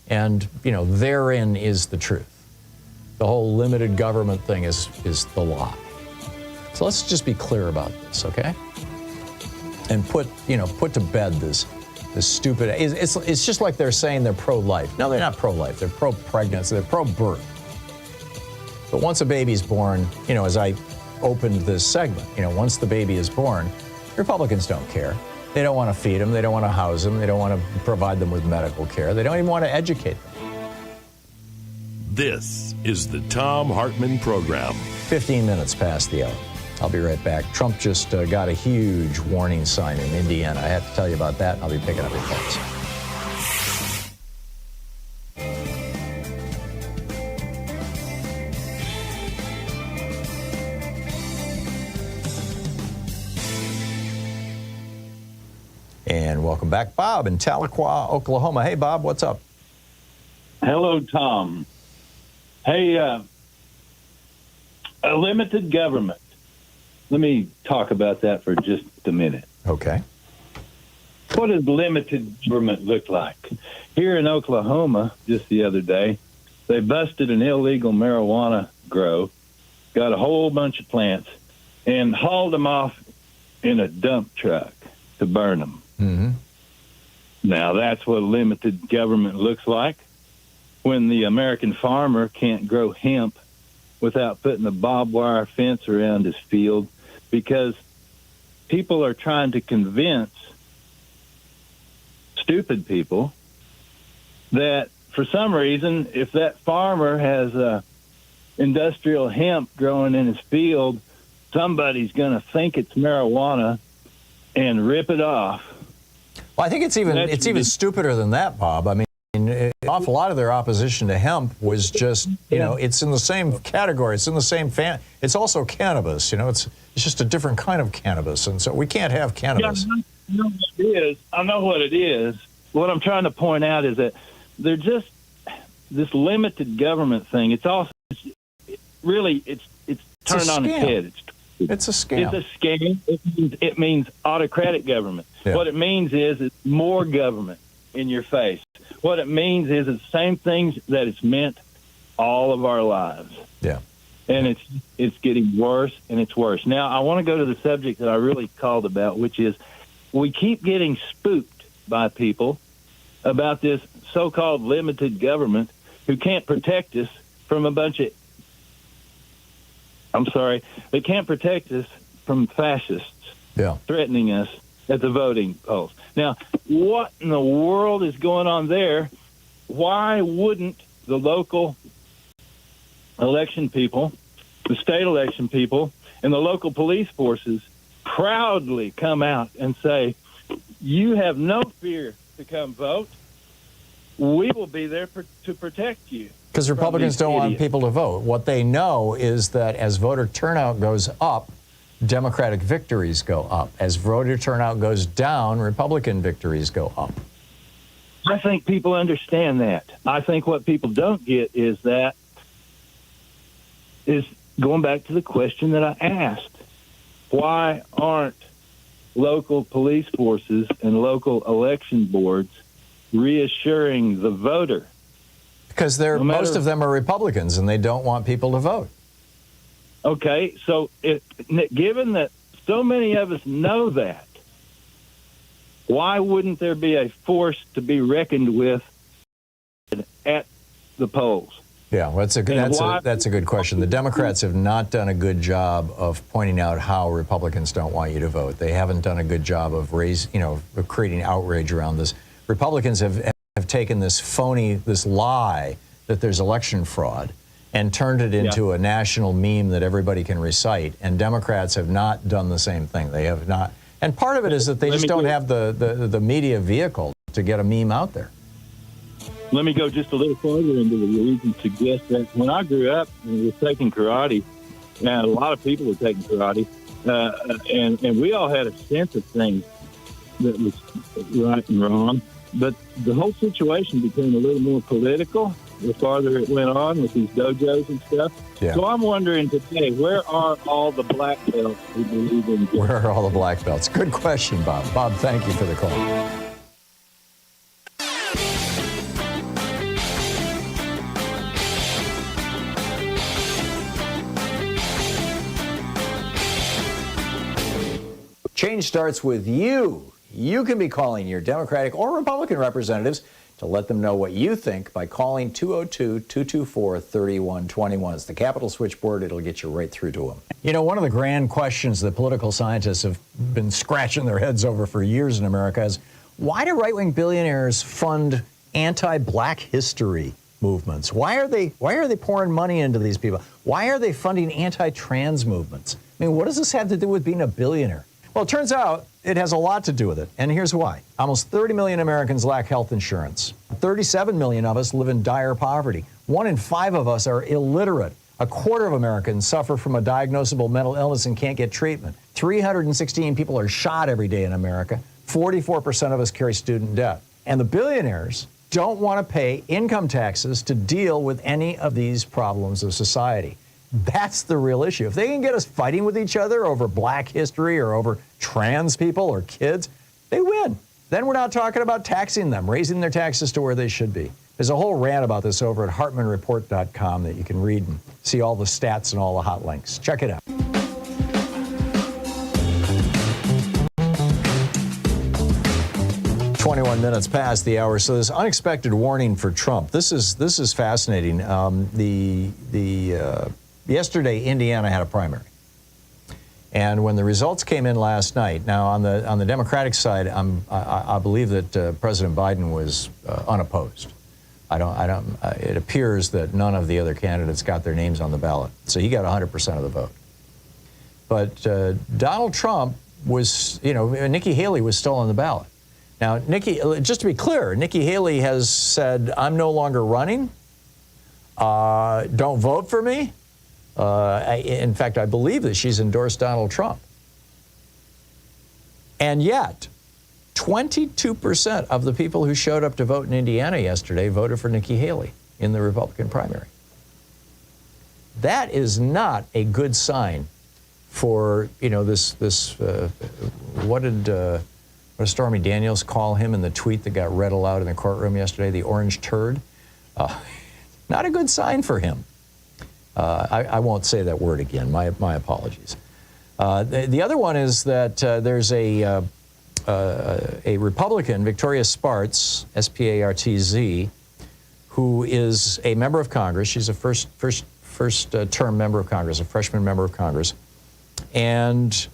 And, therein is the truth. The whole limited government thing is the lie. So let's just be clear about this, okay? And put to bed this stupid, it's just like they're saying they're pro-life. No, they're not pro-life. They're pro-pregnancy. They're pro-birth. But once a baby's born, as I opened this segment, once the baby is born, Republicans don't care. They don't want to feed them. They don't want to house them. They don't want to provide them with medical care. They don't even want to educate them. This is the Thom Hartmann Program. 15 minutes past the hour. I'll be right back. Trump just got a huge warning sign in Indiana. I have to tell you about that. I'll be picking up your calls. And welcome back, Bob in Tahlequah, Oklahoma. Hey, Bob, what's up? Hello, Tom. Hey, a limited government. Let me talk about that for just a minute. Okay. What does limited government look like? Here in Oklahoma, just the other day, they busted an illegal marijuana grow, got a whole bunch of plants, and hauled them off in a dump truck to burn them. Mm-hmm. Now, that's what limited government looks like when the American farmer can't grow hemp without putting a barbed wire fence around his field because people are trying to convince stupid people that for some reason, if that farmer has industrial hemp growing in his field, somebody's going to think it's marijuana and rip it off. Well, I think it's even stupider than that, Bob. I mean, an awful lot of their opposition to hemp was just, it's in the same category. It's in the same it's also cannabis. It's just a different kind of cannabis, and so we can't have cannabis. Yeah, I know what it is. What I'm trying to point out is that they're just this limited government thing. It's also it's turned on its head. It's a scam. It's a scam. It means autocratic government. Yeah. What it means is it's more government in your face. What it means is it's the same things that it's meant all of our lives. Yeah. And it's getting worse and it's worse. Now, I want to go to the subject that I really called about, which is we keep getting spooked by people about this so-called limited government who can't protect us from a bunch of they can't protect us from fascists threatening us at the voting polls. Now, what in the world is going on there? Why wouldn't the local election people, the state election people, and the local police forces proudly come out and say, you have no fear to come vote. We will be there to protect you. Because Republicans don't want people to vote. What they know is that as voter turnout goes up, Democratic victories go up. As voter turnout goes down, Republican victories go up. I think people understand that. I think what people don't get is going back to the question that I asked. Why aren't local police forces and local election boards reassuring the voter? Because most of them are Republicans and they don't want people to vote. Okay, so given that so many of us know that, why wouldn't there be a force to be reckoned with at the polls? Yeah, well, that's a good question. The Democrats have not done a good job of pointing out how Republicans don't want you to vote. They haven't done a good job of creating outrage around this. Republicans have taken this lie that there's election fraud and turned it into a national meme that everybody can recite. And Democrats have not done the same thing. They have not. And part of it is that they just don't have the media vehicle to get a meme out there. Let me go just a little further into the reason to suggest that when I grew up and was taking karate, and a lot of people were taking karate, and we all had a sense of things that was right and wrong. But the whole situation became a little more political the farther it went on with these dojos and stuff. Yeah. So I'm wondering today, where are all the black belts who believe in God? Where are all the black belts? Good question, Bob. Bob, thank you for the call. Change starts with you. You can be calling your Democratic or Republican representatives to let them know what you think by calling 202-224-3121. It's the Capitol switchboard. It'll get you right through to them. You know, one of the grand questions that political scientists have been scratching their heads over for years in America is, why do right-wing billionaires fund anti-black history movements? Why are they pouring money into these people? Why are they funding anti-trans movements? I mean, what does this have to do with being a billionaire? Well, it turns out it has a lot to do with it, and here's why. Almost 30 million Americans lack health insurance. 37 million of us live in dire poverty. 1 in 5 of us are illiterate. 1/4 of Americans suffer from a diagnosable mental illness and can't get treatment. 316 people are shot every day in America. 44% of us carry student debt. And the billionaires don't want to pay income taxes to deal with any of these problems of society. That's the real issue. If they can get us fighting with each other over black history or over trans people or kids, they win. Then we're not talking about taxing them, raising their taxes to where they should be. There's a whole rant about this over at HartmannReport.com that you can read and see all the stats and all the hot links. Check it out. "21 minutes past the hour." So this unexpected warning for Trump. This is fascinating. Yesterday, Indiana had a primary, and when the results came in last night, now on the Democratic side, I believe that President Biden was unopposed. It appears that none of the other candidates got their names on the ballot, so he got 100% of the vote. But Donald Trump was, Nikki Haley was still on the ballot. Now, just to be clear, Nikki Haley has said, "I'm no longer running. Don't vote for me." In fact, I believe that she's endorsed Donald Trump. And yet, 22% of the people who showed up to vote in Indiana yesterday voted for Nikki Haley in the Republican primary. That is not a good sign for, what did Stormy Daniels call him in the tweet that got read aloud in the courtroom yesterday, the orange turd? Not a good sign for him. I won't say that word again. My apologies. The other one is that there's a Republican, Victoria Spartz, S-P-A-R-T-Z, who is a member of Congress. She's a first-term member of Congress, a freshman member of Congress, and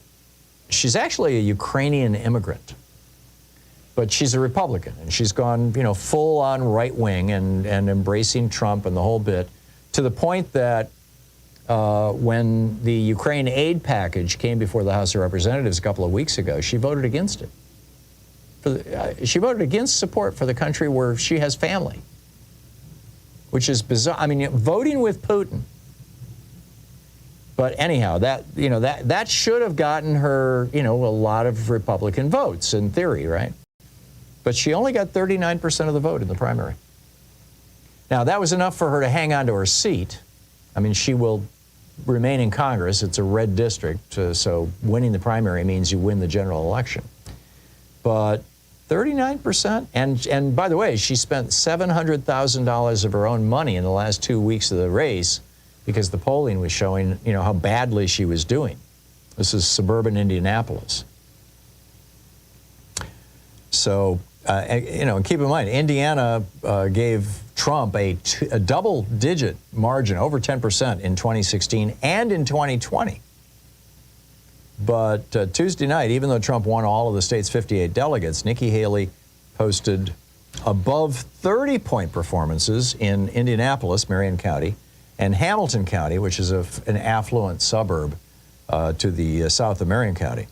she's actually a Ukrainian immigrant. But she's a Republican, and she's gone, full-on right-wing and embracing Trump and the whole bit, to the point that when the Ukraine aid package came before the House of Representatives a couple of weeks ago, she voted against it. She voted against support for the country where she has family, which is bizarre. I mean, voting with Putin. But anyhow, that should have gotten her, a lot of Republican votes in theory, right? But she only got 39% of the vote in the primary. Now, that was enough for her to hang on to her seat. I mean, she will remain in Congress. It's a red district, so winning the primary means you win the general election. But 39%, and by the way, she spent $700,000 of her own money in the last 2 weeks of the race because the polling was showing, how badly she was doing. This is suburban Indianapolis. So, keep in mind, Indiana gave Trump a double-digit margin, over 10% in 2016 and in 2020. But Tuesday night, even though Trump won all of the state's 58 delegates, Nikki Haley posted above 30-point performances in Indianapolis, Marion County, and Hamilton County, which is an affluent suburb to the south of Marion County.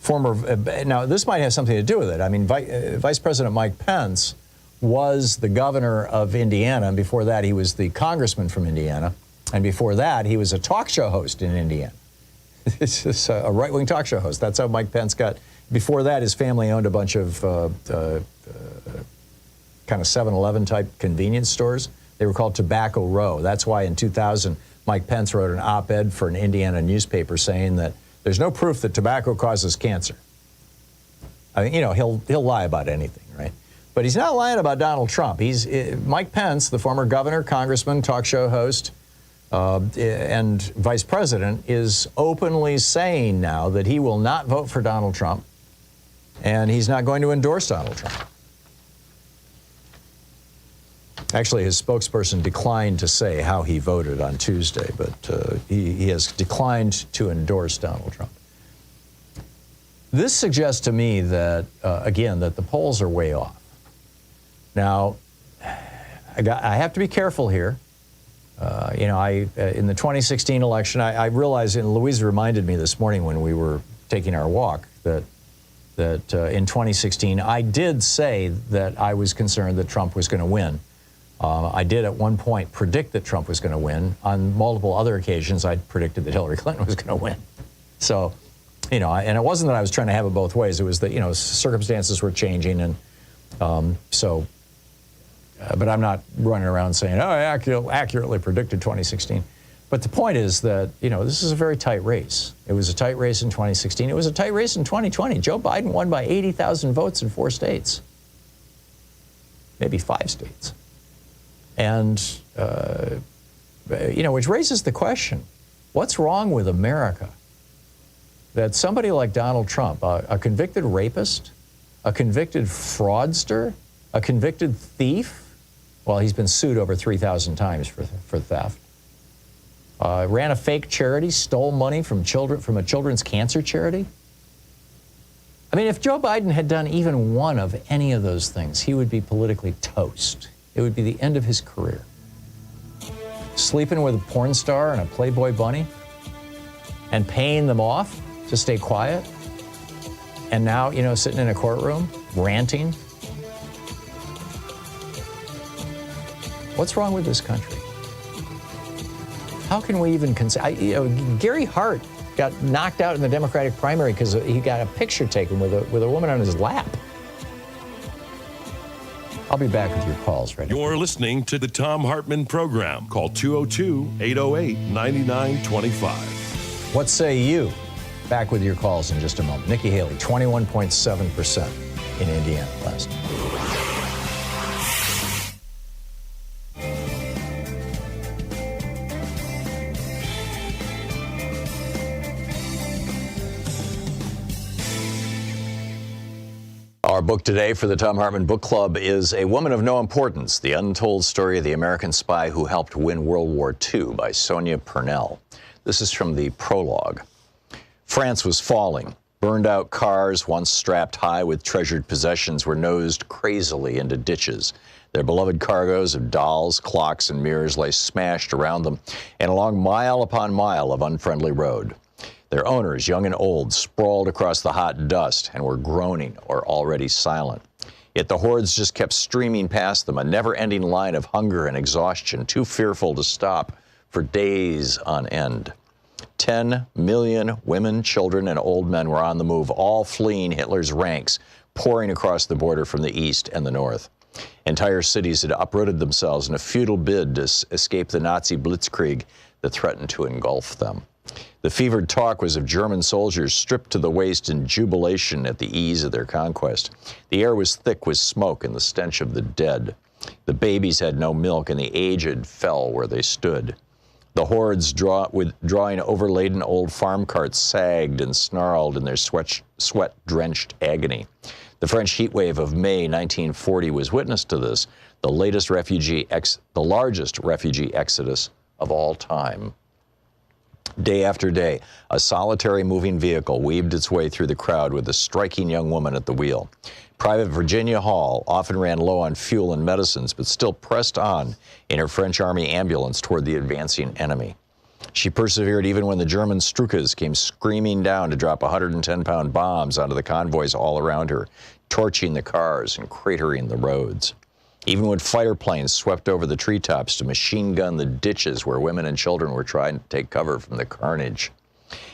Now, this might have something to do with it. I mean, Vice President Mike Pence was the governor of Indiana, and before that, he was the congressman from Indiana, and before that, he was a talk show host in Indiana. This is a right-wing talk show host. That's how Mike Pence got. Before that, his family owned a bunch of kind of 7-Eleven type convenience stores. They were called Tobacco Row. That's why in 2000, Mike Pence wrote an op-ed for an Indiana newspaper saying that there's no proof that tobacco causes cancer. I mean, he'll lie about anything, right? But he's not lying about Donald Trump. Mike Pence, the former governor, congressman, talk show host, and Vice President, is openly saying now that he will not vote for Donald Trump, and he's not going to endorse Donald Trump. Actually, his spokesperson declined to say how he voted on Tuesday, but he has declined to endorse Donald Trump. This suggests to me that, again, that the polls are way off. Now, I have to be careful here. In the 2016 election, I realized, and Louise reminded me this morning when we were taking our walk, that in 2016, I did say that I was concerned that Trump was going to win. I did at one point predict that Trump was going to win. On multiple other occasions, I predicted that Hillary Clinton was going to win. So, and it wasn't that I was trying to have it both ways. It was that, circumstances were changing. And but I'm not running around saying, oh, I accurately predicted 2016. But the point is that, this is a very tight race. It was a tight race in 2016. It was a tight race in 2020. Joe Biden won by 80,000 votes in 4 states, maybe 5 states. And, which raises the question, what's wrong with America that somebody like Donald Trump, a convicted rapist, a convicted fraudster, a convicted thief, well, he's been sued over 3,000 times for theft, ran a fake charity, stole money from a children's cancer charity. I mean, if Joe Biden had done even one of any of those things, he would be politically toast. It would be the end of his career. Sleeping with a porn star and a Playboy bunny and paying them off to stay quiet. And now, sitting in a courtroom, ranting. What's wrong with this country? How can we even consider? Gary Hart got knocked out in the Democratic primary because he got a picture taken with a woman on his lap. I'll be back with your calls right now. You're listening to the Thom Hartmann Program. Call 202-808-9925. What say you? Back with your calls in just a moment. Nikki Haley, 21.7% in Indiana last night. Our book today for the Thom Hartmann Book Club is A Woman of No Importance, The Untold Story of the American Spy Who Helped Win World War II by Sonia Purnell. This is from the prologue. France was falling. Burned-out cars, once strapped high with treasured possessions, were nosed crazily into ditches. Their beloved cargoes of dolls, clocks, and mirrors lay smashed around them and along mile upon mile of unfriendly road. Their owners, young and old, sprawled across the hot dust and were groaning or already silent. Yet the hordes just kept streaming past them, a never-ending line of hunger and exhaustion, too fearful to stop for days on end. 10 million women, children, and old men were on the move, all fleeing Hitler's ranks, pouring across the border from the east and the north. Entire cities had uprooted themselves in a futile bid to escape the Nazi blitzkrieg that threatened to engulf them. The fevered talk was of German soldiers stripped to the waist in jubilation at the ease of their conquest. The air was thick with smoke and the stench of the dead. The babies had no milk, and the aged fell where they stood. The hordes drawing overladen old farm carts sagged and snarled in their sweat-drenched agony. The French heat wave of May 1940 was witness to this, the largest refugee exodus of all time. Day after day, a solitary moving vehicle weaved its way through the crowd with a striking young woman at the wheel. Private Virginia Hall often ran low on fuel and medicines, but still pressed on in her French Army ambulance toward the advancing enemy. She persevered even when the German Stukas came screaming down to drop 110-pound bombs onto the convoys all around her, torching the cars and cratering the roads. Even when fighter planes swept over the treetops to machine gun the ditches where women and children were trying to take cover from the carnage.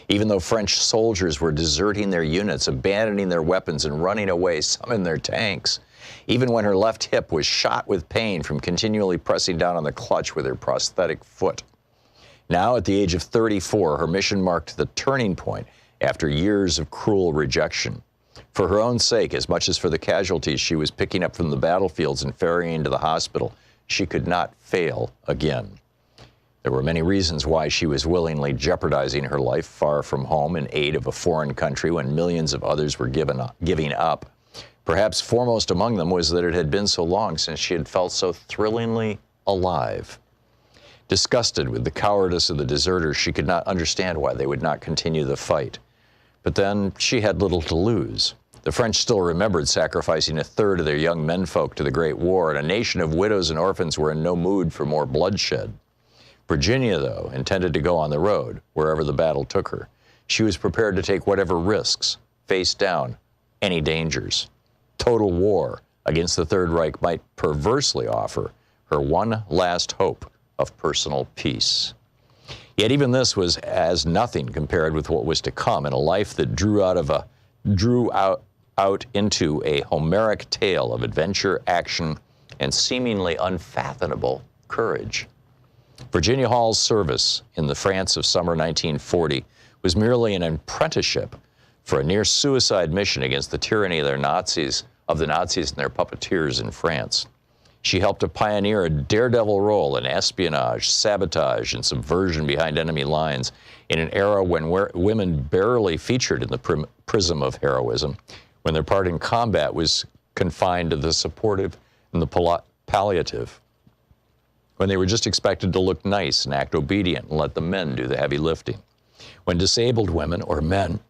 Even though French soldiers were deserting their units, abandoning their weapons and running away, some in their tanks. Even when her left hip was shot with pain from continually pressing down on the clutch with her prosthetic foot. Now, at the age of 34, her mission marked the turning point after years of cruel rejection. For her own sake, as much as for the casualties she was picking up from the battlefields and ferrying to the hospital, she could not fail again. There were many reasons why she was willingly jeopardizing her life far from home in aid of a foreign country when millions of others were giving up. Perhaps foremost among them was that it had been so long since she had felt so thrillingly alive. Disgusted with the cowardice of the deserters, she could not understand why they would not continue the fight. But then she had little to lose. The French still remembered sacrificing a third of their young menfolk to the Great War, and a nation of widows and orphans were in no mood for more bloodshed. Virginia, though, intended to go on the road, wherever the battle took her. She was prepared to take whatever risks, face down any dangers. Total war against the Third Reich might perversely offer her one last hope of personal peace. Yet even this was as nothing compared with what was to come in a life that drew out into a Homeric tale of adventure, action, and seemingly unfathomable courage. Virginia Hall's service in the France of summer 1940 was merely an apprenticeship for a near-suicide mission against the tyranny of the Nazis and their puppeteers in France. She helped to pioneer a daredevil role in espionage, sabotage, and subversion behind enemy lines in an era when women barely featured in the prism of heroism, when their part in combat was confined to the supportive and the palliative, when they were just expected to look nice and act obedient and let the men do the heavy lifting, when disabled women or men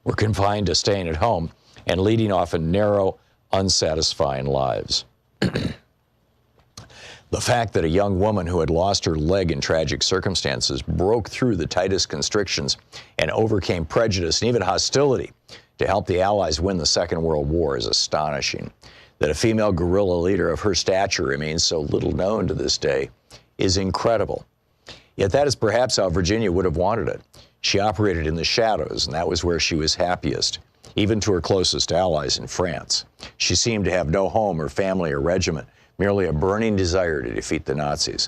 were confined to staying at home and leading often narrow, unsatisfying lives. The fact that a young woman who had lost her leg in tragic circumstances broke through the tightest constrictions and overcame prejudice and even hostility to help the Allies win the Second World War is astonishing. That a female guerrilla leader of her stature remains so little known to this day is incredible. Yet that is perhaps how Virginia would have wanted it. She operated in the shadows, and that was where she was happiest, even to her closest allies in France. She seemed to have no home or family or regiment, merely a burning desire to defeat the Nazis.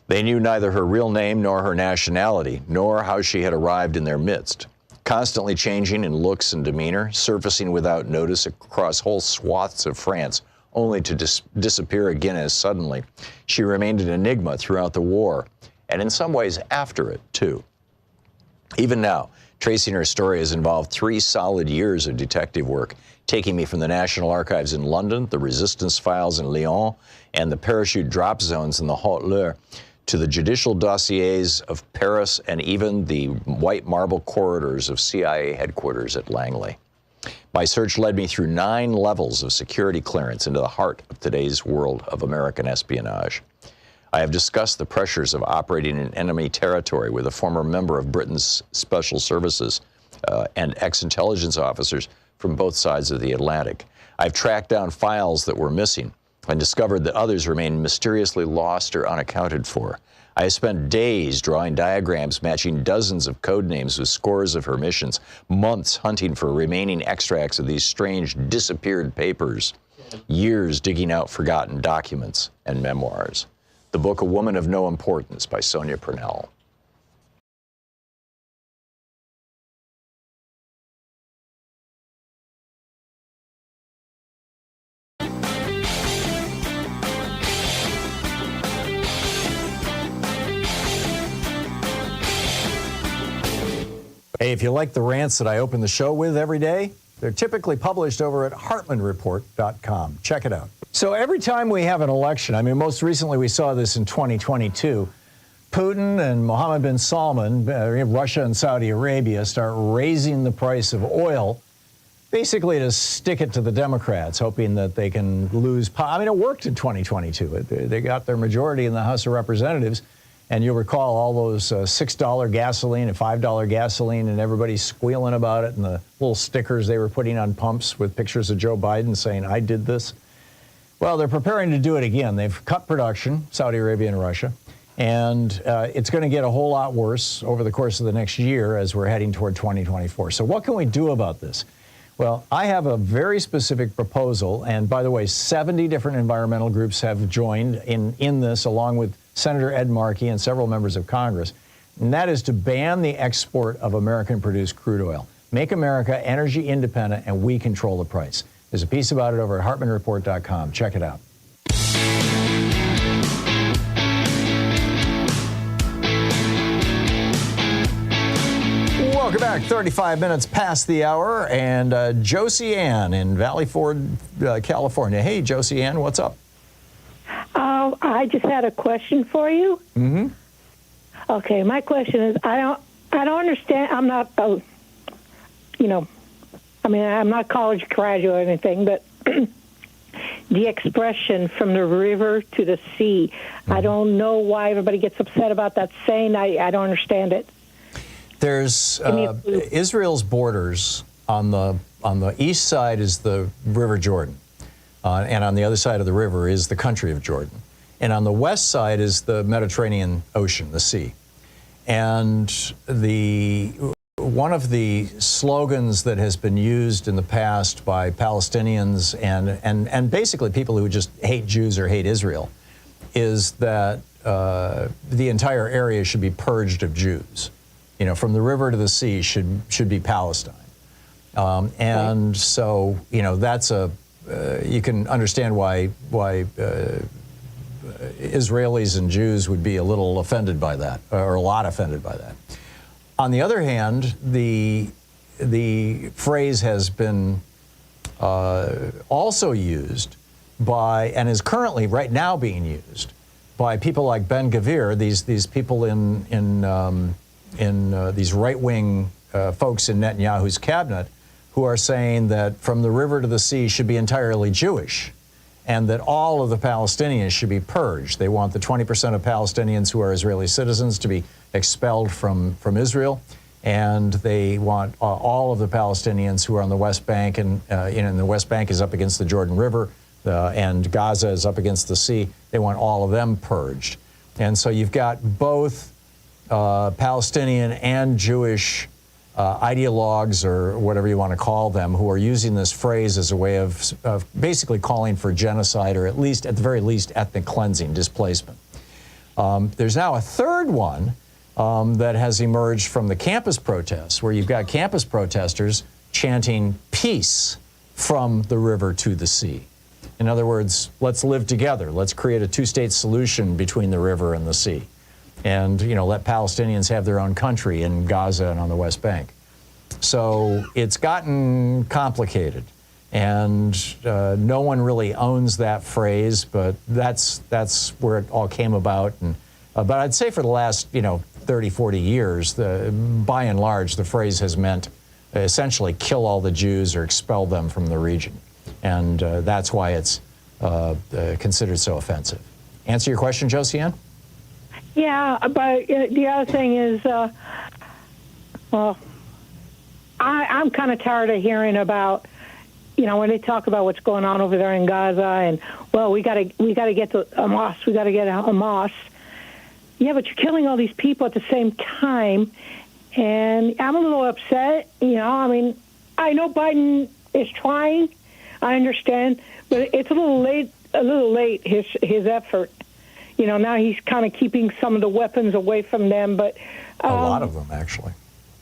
They knew neither her real name nor her nationality, nor how she had arrived in their midst. Constantly changing in looks and demeanor, surfacing without notice across whole swaths of France, only to disappear again as suddenly, she remained an enigma throughout the war, and in some ways after it, too. Even now, tracing her story has involved 3 solid years of detective work, taking me from the National Archives in London, the Resistance Files in Lyon, and the parachute drop zones in the Haute-Loire, to the judicial dossiers of Paris and even the white marble corridors of CIA headquarters at Langley. My search led me through 9 levels of security clearance into the heart of today's world of American espionage. I have discussed the pressures of operating in enemy territory with a former member of Britain's special services and ex-intelligence officers from both sides of the Atlantic. I've tracked down files that were missing and discovered that others remain mysteriously lost or unaccounted for. I have spent days drawing diagrams matching dozens of code names with scores of her missions, months hunting for remaining extracts of these strange disappeared papers, years digging out forgotten documents and memoirs. The book A Woman of No Importance by Sonia Purnell. Hey, if you like the rants that I open the show with every day, they're typically published over at HartmannReport.com. Check it out. So every time we have an election, I mean, most recently we saw this in 2022, Putin and Mohammed bin Salman, Russia and Saudi Arabia, start raising the price of oil, basically to stick it to the Democrats, hoping that they can lose power. I mean, it worked in 2022. They got their majority in the House of Representatives. And you'll recall all those $6 gasoline and $5 gasoline and everybody squealing about it and the little stickers they were putting on pumps with pictures of Joe Biden saying, I did this. Well, they're preparing to do it again. They've cut production, Saudi Arabia and Russia, and it's going to get a whole lot worse over the course of the next year as we're heading toward 2024. So what can we do about this? Well, I have a very specific proposal, and by the way, 70 different environmental groups have joined in this, along with Senator Ed Markey and several members of Congress, and that is to ban the export of American-produced crude oil. Make America energy independent, and we control the price. There's a piece about it over at HartmannReport.com. Check it out. Welcome back. 35 minutes past the hour, and Josie Ann in Valley Ford, California. Hey, Josie Ann, what's up? I just had a question for you. Mm-hmm. Okay, my question is, I don't understand. I'm not, I'm not a college graduate or anything, but the expression from the river to the sea, I don't know why everybody gets upset about that saying. I don't understand it. There's Israel's borders on the east side is the River Jordan, and on the other side of the river is the country of Jordan, and on the west side is the Mediterranean Ocean, the sea. And one of the slogans that has been used in the past by Palestinians and basically people who just hate Jews or hate Israel is that the entire area should be purged of Jews. You know, from the river to the sea should be Palestine. And so, you know, that's you can understand why Israelis and Jews would be a little offended by that, or a lot offended by that. On the other hand, the phrase has been also used by, and is currently right now being used by people like Ben Gvir, these people in these right-wing folks in Netanyahu's cabinet, who are saying that from the river to the sea should be entirely Jewish, and that all of the Palestinians should be purged. They want the 20% of Palestinians who are Israeli citizens to be expelled from Israel, and they want all of the Palestinians who are on the West Bank, and the West Bank is up against the Jordan River, and Gaza is up against the sea. They want all of them purged. And so you've got both Palestinian and Jewish ideologues, or whatever you want to call them, who are using this phrase as a way of basically calling for genocide, or at the very least, ethnic cleansing, displacement. There's now a third one that has emerged from the campus protests, where you've got campus protesters chanting peace from the river to the sea. In other words, let's live together. Let's create a two-state solution between the river and the sea. And, you know, let Palestinians have their own country in Gaza and on the West Bank. So it's gotten complicated, and no one really owns that phrase, but that's where it all came about. And but I'd say for the last 30, 40 years, by and large, the phrase has meant essentially kill all the Jews or expel them from the region, and that's why it's considered so offensive. Answer your question, Josie Ann? Yeah, but the other thing is, I'm kind of tired of hearing about, when they talk about what's going on over there in Gaza, and we got to get to Hamas, we got to get Hamas. Yeah, but you're killing all these people at the same time, and I'm a little upset. I mean, I know Biden is trying, I understand, but it's a little late. His effort. Now he's kind of keeping some of the weapons away from them, but a lot of them, actually.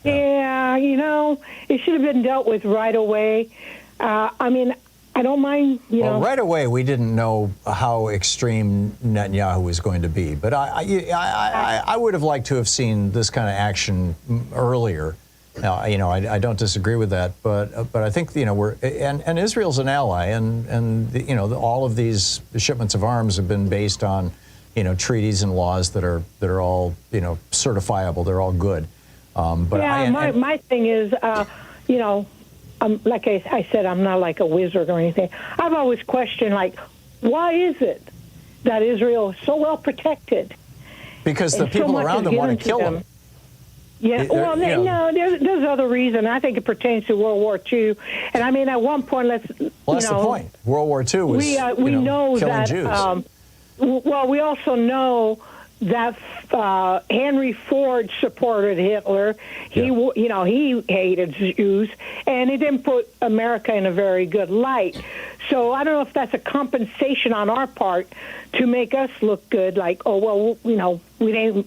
Yeah, it should have been dealt with right away. I mean, I don't mind, Well, right away, we didn't know how extreme Netanyahu was going to be, but I would have liked to have seen this kind of action earlier. Now, I don't disagree with that, but I think we're and Israel's an ally, and all of these shipments of arms have been based on treaties and laws that are all certifiable. They're all good. But yeah, my thing is, like I said, I'm not like a wizard or anything. I've always questioned, why is it that Israel is so well protected? Because the people around them want to kill them. Yeah, well, no, there's other reason. I think it pertains to World War II. And I mean, at one point, that's the point. World War II was we know killing that, Jews. Well, we also know that Henry Ford supported Hitler. He hated Jews, and he didn't put America in a very good light. So I don't know if that's a compensation on our part to make us look good, like, oh, well, we did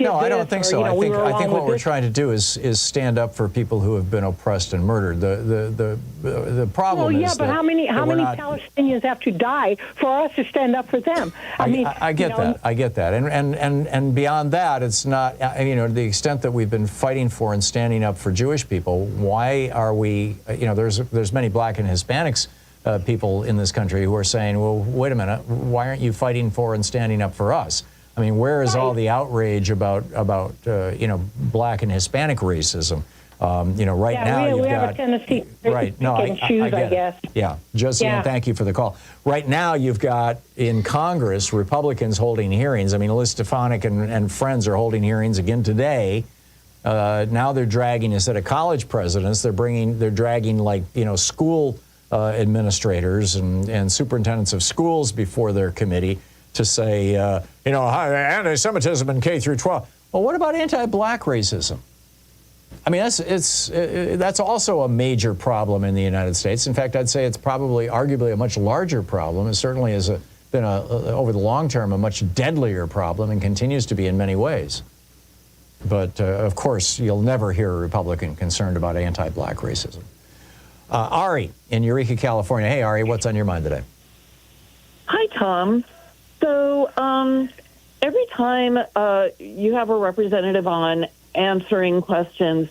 No, I don't think or, so. I think what we're this. trying to do is stand up for people who have been oppressed and murdered. The problem is but that how many not, Palestinians have to die for us to stand up for them? I get that. I get that. And beyond that, it's not, to the extent that we've been fighting for and standing up for Jewish people, why are we, there's many black and Hispanics people in this country who are saying, well, wait a minute, why aren't you fighting for and standing up for us? I mean, where is all the outrage about black and Hispanic racism? Right now we have a tendency to pick and choose, I guess. Yeah, Josiane, thank you for the call. Right now, you've got in Congress Republicans holding hearings. I mean, Liz Stefanik and friends are holding hearings again today. Now they're dragging, instead of college presidents, they're dragging school administrators and superintendents of schools before their committee to say, anti-Semitism in K through 12. Well, what about anti-black racism? I mean, that's also a major problem in the United States. In fact, I'd say it's probably arguably a much larger problem. It certainly has been over the long term a much deadlier problem and continues to be in many ways. But of course, you'll never hear a Republican concerned about anti-black racism. Ari in Eureka, California. Hey, Ari, what's on your mind today? Hi, Tom. So every time you have a representative on answering questions,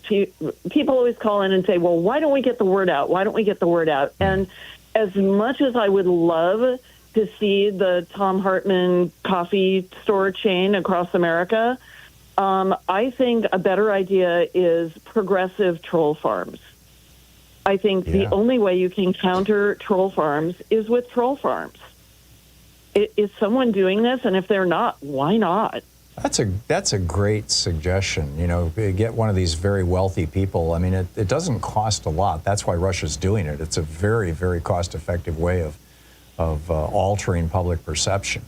people always call in and say, well, why don't we get the word out? Why don't we get the word out? And as much as I would love to see the Thom Hartmann coffee store chain across America, I think a better idea is progressive troll farms. I think the only way you can counter troll farms is with troll farms. Is someone doing this? And if they're not, why not? That's a great suggestion. Get one of these very wealthy people. I mean, it doesn't cost a lot. That's why Russia's doing it. It's a very, very cost-effective way of altering public perception.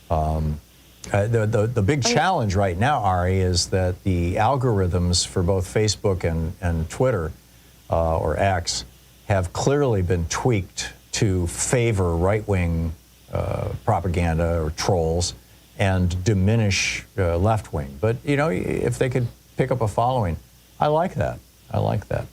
The big challenge right now, Ari, is that the algorithms for both Facebook and Twitter or X have clearly been tweaked to favor right-wing propaganda or trolls and diminish left-wing. But, if they could pick up a following, I like that.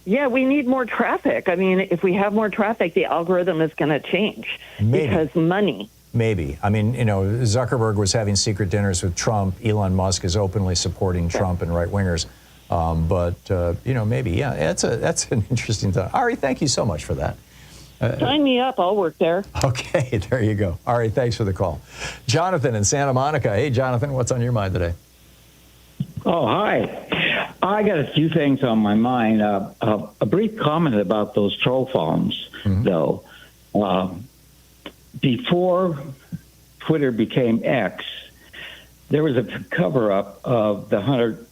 Yeah, we need more traffic. I mean, if we have more traffic, the algorithm is going to change. Because money. Maybe. I mean, Zuckerberg was having secret dinners with Trump. Elon Musk is openly supporting Trump and right-wingers. Maybe, that's an interesting thought. Ari, thank you so much for that. Sign me up. I'll work there. Okay, there you go. Ari, thanks for the call. Jonathan in Santa Monica. Hey, Jonathan, what's on your mind today? Oh, hi. I got a few things on my mind. A brief comment about those troll farms, though. Before Twitter became X, there was a cover-up of the Hunter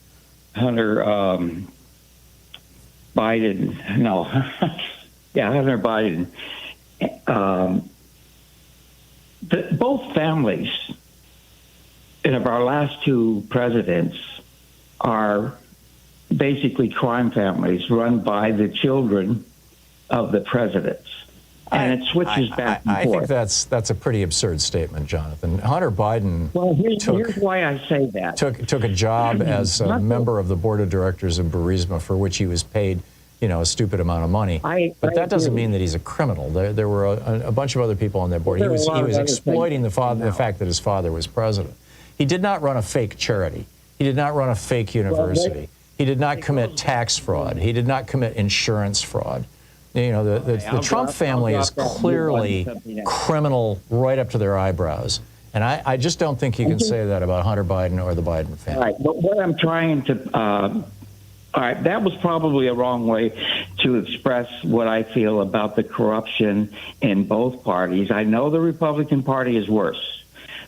Biden. No, Hunter Biden. Both families of our last two presidents are basically crime families run by the children of the presidents. And it switches back and forth. I think that's a pretty absurd statement, Jonathan. Hunter Biden here's why I say that. Took a job as a member of the board of directors of Burisma for which he was paid, a stupid amount of money. But that doesn't mean that he's a criminal. There were a bunch of other people on that board. He was exploiting the fact that his father was president. He did not run a fake charity. He did not run a fake university. He did not commit tax fraud. He did not commit insurance fraud. The Trump family is clearly criminal right up to their eyebrows. And I just don't think you can say that about Hunter Biden or the Biden family. All right, but what I'm trying to... all right, that was probably a wrong way to express what I feel about the corruption in both parties. I know the Republican Party is worse,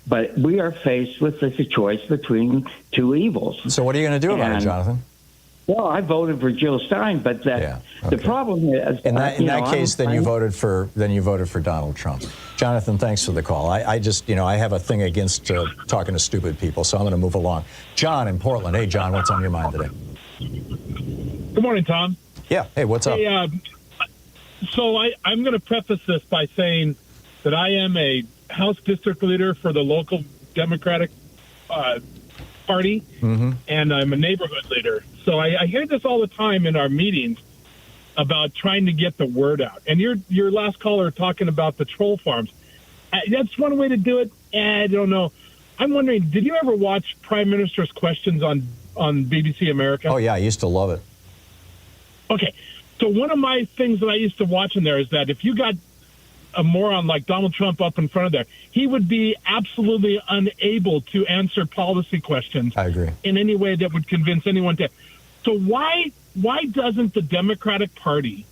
but we are faced with a choice between two evils. So what are you going to do about it, Jonathan? Well, I voted for Jill Stein, but the problem is in that case, then you voted for Donald Trump. Jonathan, thanks for the call. I just I have a thing against talking to stupid people, so I'm going to move along. John in Portland. Hey, John, what's on your mind today? Good morning, Tom. Yeah. Hey, what's up? So I'm going to preface this by saying that I am a House district leader for the local Democratic Party, and I'm a neighborhood leader. So I hear this all the time in our meetings about trying to get the word out. And your last caller talking about the troll farms. That's one way to do it. I don't know. I'm wondering, did you ever watch Prime Minister's Questions on BBC America? Oh, yeah, I used to love it. Okay. So one of my things that I used to watch in there is that if you got a moron like Donald Trump up in front of there, he would be absolutely unable to answer policy questions. I agree. In any way that would convince anyone to. So why doesn't the Democratic Party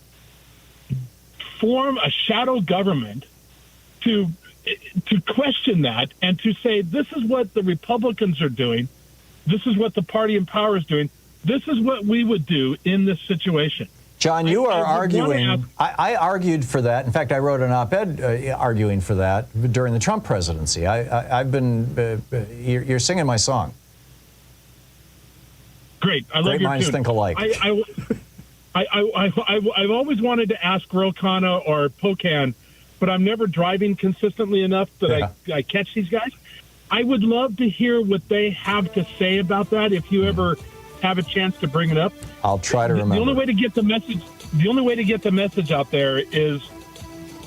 form a shadow government to question that and to say, this is what the Republicans are doing, this is what the party in power is doing, this is what we would do in this situation? John, you are arguing. I argued for that. In fact, I wrote an op-ed arguing for that during the Trump presidency. I've been. You're singing my song. Great, I love Great your minds tune. think alike. I've always wanted to ask Rokana or Pocan, but I'm never driving consistently enough that I catch these guys. I would love to hear what they have to say about that. If you ever have a chance to bring it up, I'll try to remember. The only way to get the message. The only way to get the message out there is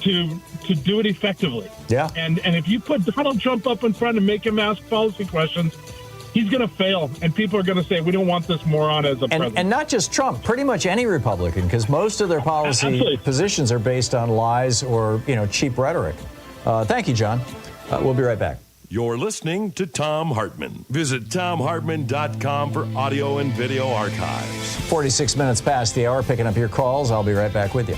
to do it effectively. Yeah. And if you put Donald Trump up in front and make him ask policy questions, he's going to fail, and people are going to say, we don't want this moron as a president. And not just Trump, pretty much any Republican, because most of their policy positions are based on lies or cheap rhetoric. Thank you, John. We'll be right back. You're listening to Thom Hartmann. Visit thomhartmann.com for audio and video archives. 46 minutes past the hour, picking up your calls. I'll be right back with you.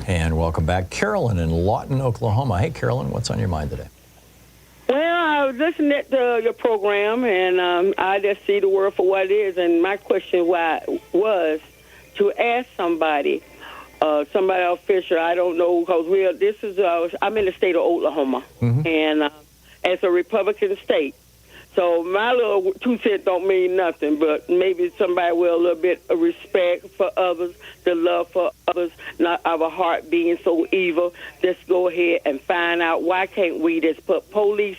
And welcome back. Carolyn in Lawton, Oklahoma. Hey, Carolyn, what's on your mind today? Well, I was listening to your program, and I just see the world for what it is. And my question was to ask somebody official, I don't know, because I'm in the state of Oklahoma, and it's a Republican state. So my little 2 cents don't mean nothing, but maybe somebody with a little bit of respect for others, the love for others, not our heart being so evil. Just go ahead and find out why can't we just put police,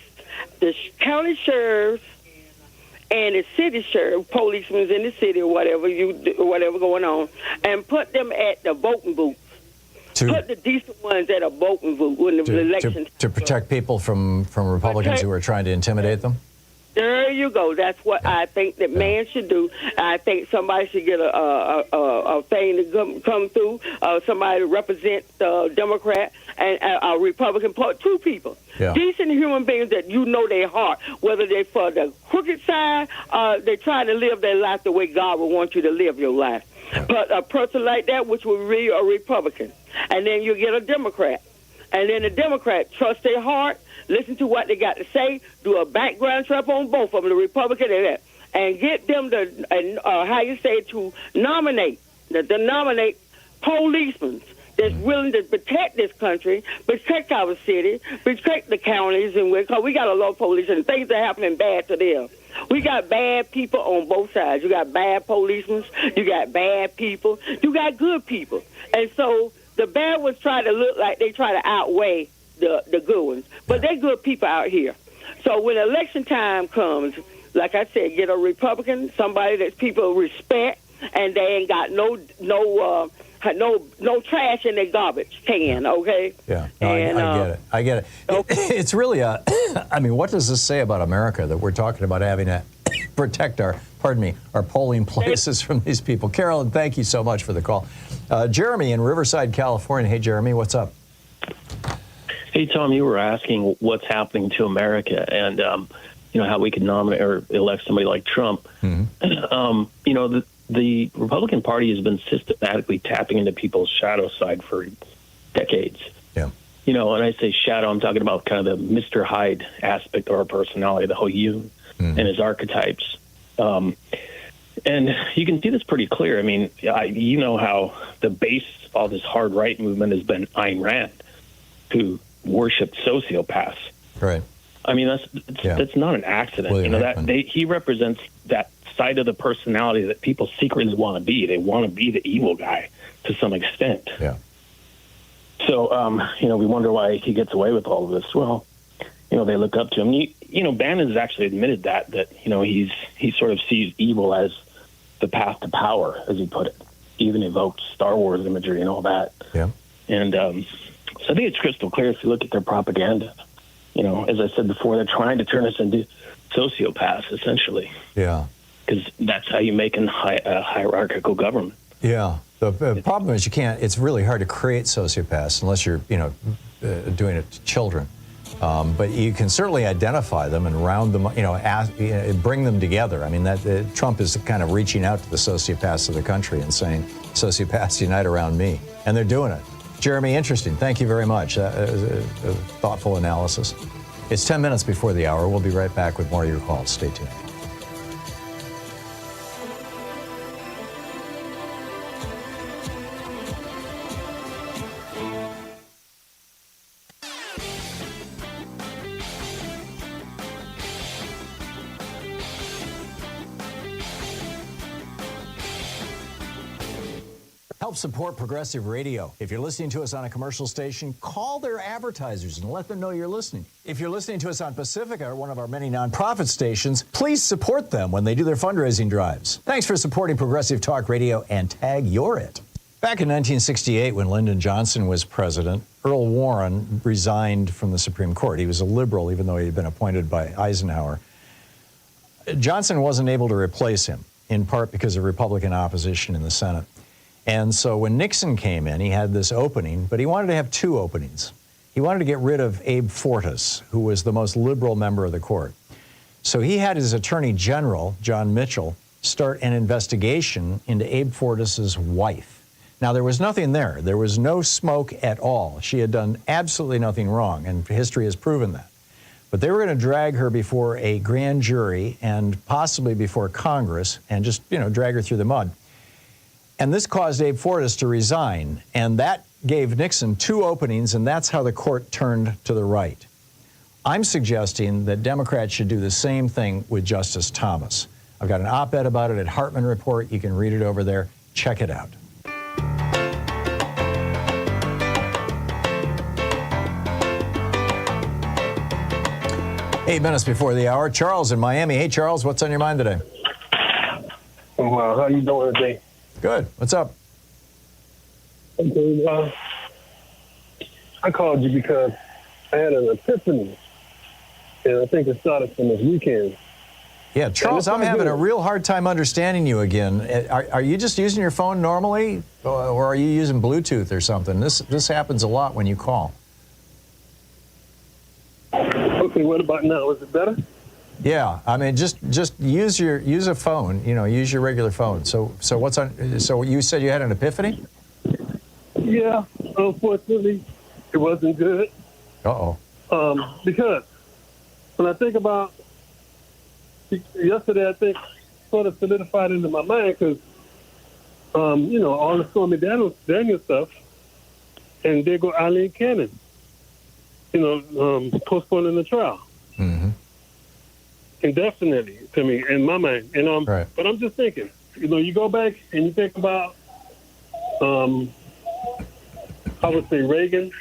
the county sheriffs, and the city sheriff, policemen in the city or whatever going on, and put them at the voting booths. Put the decent ones at a voting booth when the election to protect people from Republicans who are trying to intimidate them. There you go. That's what I think that man should do. I think somebody should get a thing to come through. Somebody to represent the Democrat and a Republican. Two people, decent human beings that their heart, whether they're for the crooked side, they're trying to live their life the way God would want you to live your life. But a person like that, which would be a Republican, and then you get a Democrat, and then the Democrat trust their heart. Listen to what they got to say. Do a background check on both of them, the Republican and get them to nominate policemen that's willing to protect this country, protect our city, protect the counties, and because we got a lot of police and things are happening bad to them. We got bad people on both sides. You got bad policemen, you got bad people, you got good people, and so the bad ones try to look like they try to outweigh the good ones, but they're good people out here. So when election time comes, like I said, get a Republican, somebody that people respect, and they ain't got no trash in their garbage can. Okay. Yeah, no, I get it. It's really what does this say about America that we're talking about having to protect our polling places from these people? Carolyn, thank you so much for the call. Jeremy in Riverside, California. Hey, Jeremy, what's up? Hey, Tom, you were asking what's happening to America and, how we could nominate or elect somebody like Trump. The Republican Party has been systematically tapping into people's shadow side for decades. Yeah. When I say shadow, I'm talking about kind of the Mr. Hyde aspect of our personality, the whole you and his archetypes. And you can see this pretty clear. I mean, you know how the base of all this hard right movement has been Ayn Rand, who worshipped sociopaths. Right. I mean, that's not an accident. William Hickman. He represents that side of the personality that people secretly want to be. They want to be the evil guy to some extent. Yeah. So, we wonder why he gets away with all of this. Well, they look up to him. Bannon has actually admitted that he sort of sees evil as the path to power, as he put it. Even evoked Star Wars imagery and all that. Yeah. And so I think it's crystal clear if you look at their propaganda. As I said before, they're trying to turn us into sociopaths, essentially. Yeah. Because that's how you make a hierarchical government. Yeah. The problem is it's really hard to create sociopaths unless you're, doing it to children. But you can certainly identify them and round them, bring them together. I mean, Trump is kind of reaching out to the sociopaths of the country and saying, sociopaths unite around me. And they're doing it. Jeremy, interesting. Thank you very much. A thoughtful analysis. It's 10 minutes before the hour. We'll be right back with more of your calls. Stay tuned. Help support progressive radio. If you're listening to us on a commercial station, call their advertisers and let them know you're listening. If you're listening to us on Pacifica, or one of our many nonprofit stations, please support them when they do their fundraising drives. Thanks for supporting Progressive Talk Radio and tag you're it. Back in 1968, when Lyndon Johnson was president, Earl Warren resigned from the Supreme Court. He was a liberal, even though he had been appointed by Eisenhower. Johnson wasn't able to replace him, in part because of Republican opposition in the Senate. And so when Nixon came in, he had this opening, but he wanted to have two openings. He wanted to get rid of Abe Fortas, who was the most liberal member of the court. So he had his Attorney General, John Mitchell, start an investigation into Abe Fortas's wife. Now, there was nothing there. There was no smoke at all. She had done absolutely nothing wrong, and history has proven that. But they were going to drag her before a grand jury and possibly before Congress and just, drag her through the mud. And this caused Abe Fortas to resign, and that gave Nixon two openings, and that's how the court turned to the right. I'm suggesting that Democrats should do the same thing with Justice Thomas. I've got an op-ed about it at Hartmann Report. You can read it over there. Check it out. 8 minutes before the hour. Charles in Miami. Hey, Charles, what's on your mind today? Oh, wow. How you doing today? Good. What's up? Okay, I called you because I had an epiphany, and I think it started from this weekend. Yeah, Charles, I'm having a real hard time understanding you again. Are you just using your phone normally, or are you using Bluetooth or something? This happens a lot when you call. Okay, what about now? Is it better? Yeah, I mean, just use a phone. Use your regular phone. So what's on? So you said you had an epiphany? Yeah, unfortunately, it wasn't good. Uh-oh. Because when I think about yesterday, I think sort of solidified into my mind because, all the Stormy Daniels stuff, and there go Eileen Cannon, postponing the trial. Mm-hmm. Indefinitely to me, in my mind. And right. But I'm just thinking, you go back and you think about, I would say Reagan,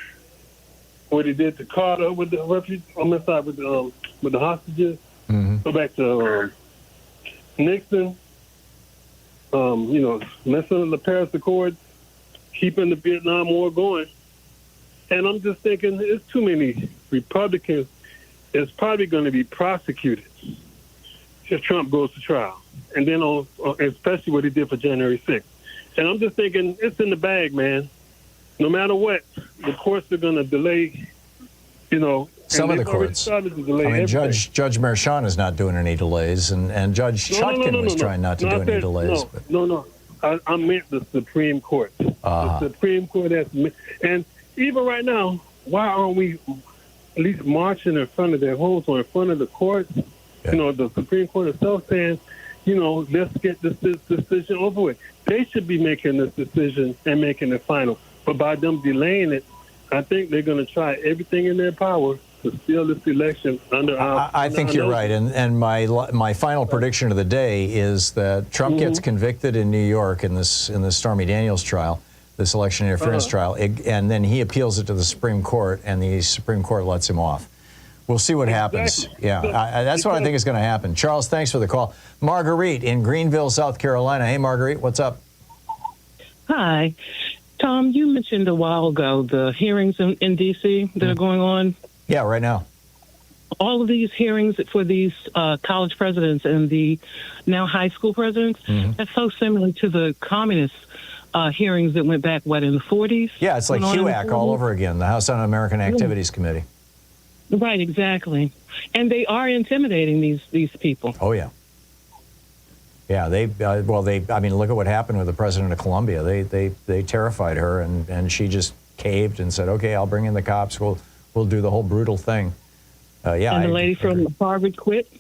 what he did to Carter with the refugees, with the hostages. Mm-hmm. Go back to Nixon, messing with the Paris Accords, keeping the Vietnam War going. And I'm just thinking, there's too many Republicans that's probably going to be prosecuted if Trump goes to trial. And then especially what he did for January 6th. And I'm just thinking, it's in the bag, man. No matter what, the courts are going to delay, Some of the courts. I mean, Judge Merchan is not doing any delays, and Judge Chutkan was trying not to do any delays. No. I meant the Supreme Court. The Supreme Court and even right now, why aren't we at least marching in front of their homes or in front of the courts? Yeah. The Supreme Court itself saying, let's get this decision over with. They should be making this decision and making it final. But by them delaying it, I think they're going to try everything in their power to steal this election under our. I think you're right, and my final prediction of the day is that Trump gets convicted in New York in this Stormy Daniels trial, this election interference trial, and then he appeals it to the Supreme Court, and the Supreme Court lets him off. We'll see what happens. Yeah, that's what I think is going to happen. Charles, thanks for the call. Marguerite in Greenville, South Carolina. Hey, Marguerite, what's up? Hi. Tom, you mentioned a while ago the hearings in D.C. that are going on. Yeah, right now. All of these hearings for these college presidents and the now high school presidents, that's so similar to the communist hearings that went back, in the 40s? Yeah, it's like HUAC all over again, the House Un-American Activities Committee. Right, exactly. And they are intimidating these people. Oh, yeah. Yeah, I mean, look at what happened with the president of Colombia. They terrified her, and she just caved and said, okay, I'll bring in the cops. We'll do the whole brutal thing. Yeah. And the lady from Harvard quit.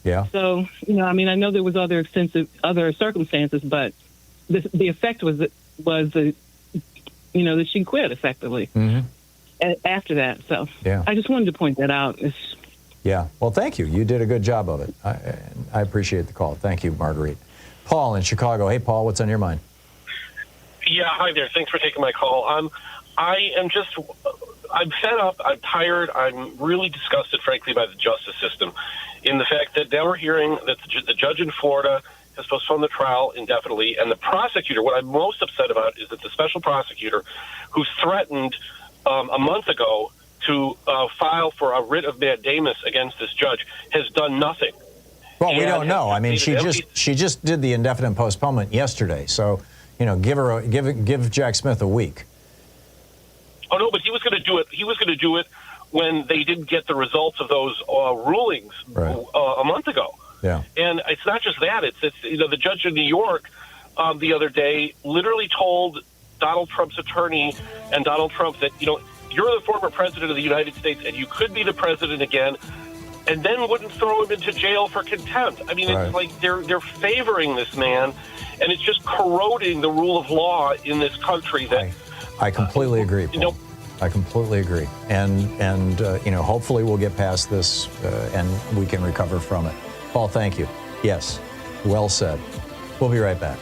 Yeah. So, I mean, I know there was other circumstances, but the effect was that she quit effectively. After that. So yeah. I just wanted to point that out. Yeah. Well, thank you. You did a good job of it. I appreciate the call. Thank you, Marguerite. Paul in Chicago. Hey, Paul, what's on your mind? Yeah, hi there. Thanks for taking my call. I'm fed up. I'm tired. I'm really disgusted, frankly, by the justice system in the fact that now we're hearing that the judge in Florida has postponed the trial indefinitely, and the prosecutor, what I'm most upset about is that the special prosecutor who threatened a month ago to file for a writ of mandamus against this judge has done nothing. Well, we don't know. I mean, she just did the indefinite postponement yesterday. So, give Jack Smith a week. Oh no, but he was going to do it. He was going to do it when they didn't get the results of those rulings a month ago. Yeah. And it's not just that. It's the judge in New York the other day literally told Donald Trump's attorney and Donald Trump that, you're the former president of the United States and you could be the president again, and then wouldn't throw him into jail for contempt. I mean, it's like they're favoring this man, and it's just corroding the rule of law in this country. That I completely agree, Paul. I completely agree. And hopefully we'll get past this and we can recover from it. Paul, thank you. Yes, well said. We'll be right back.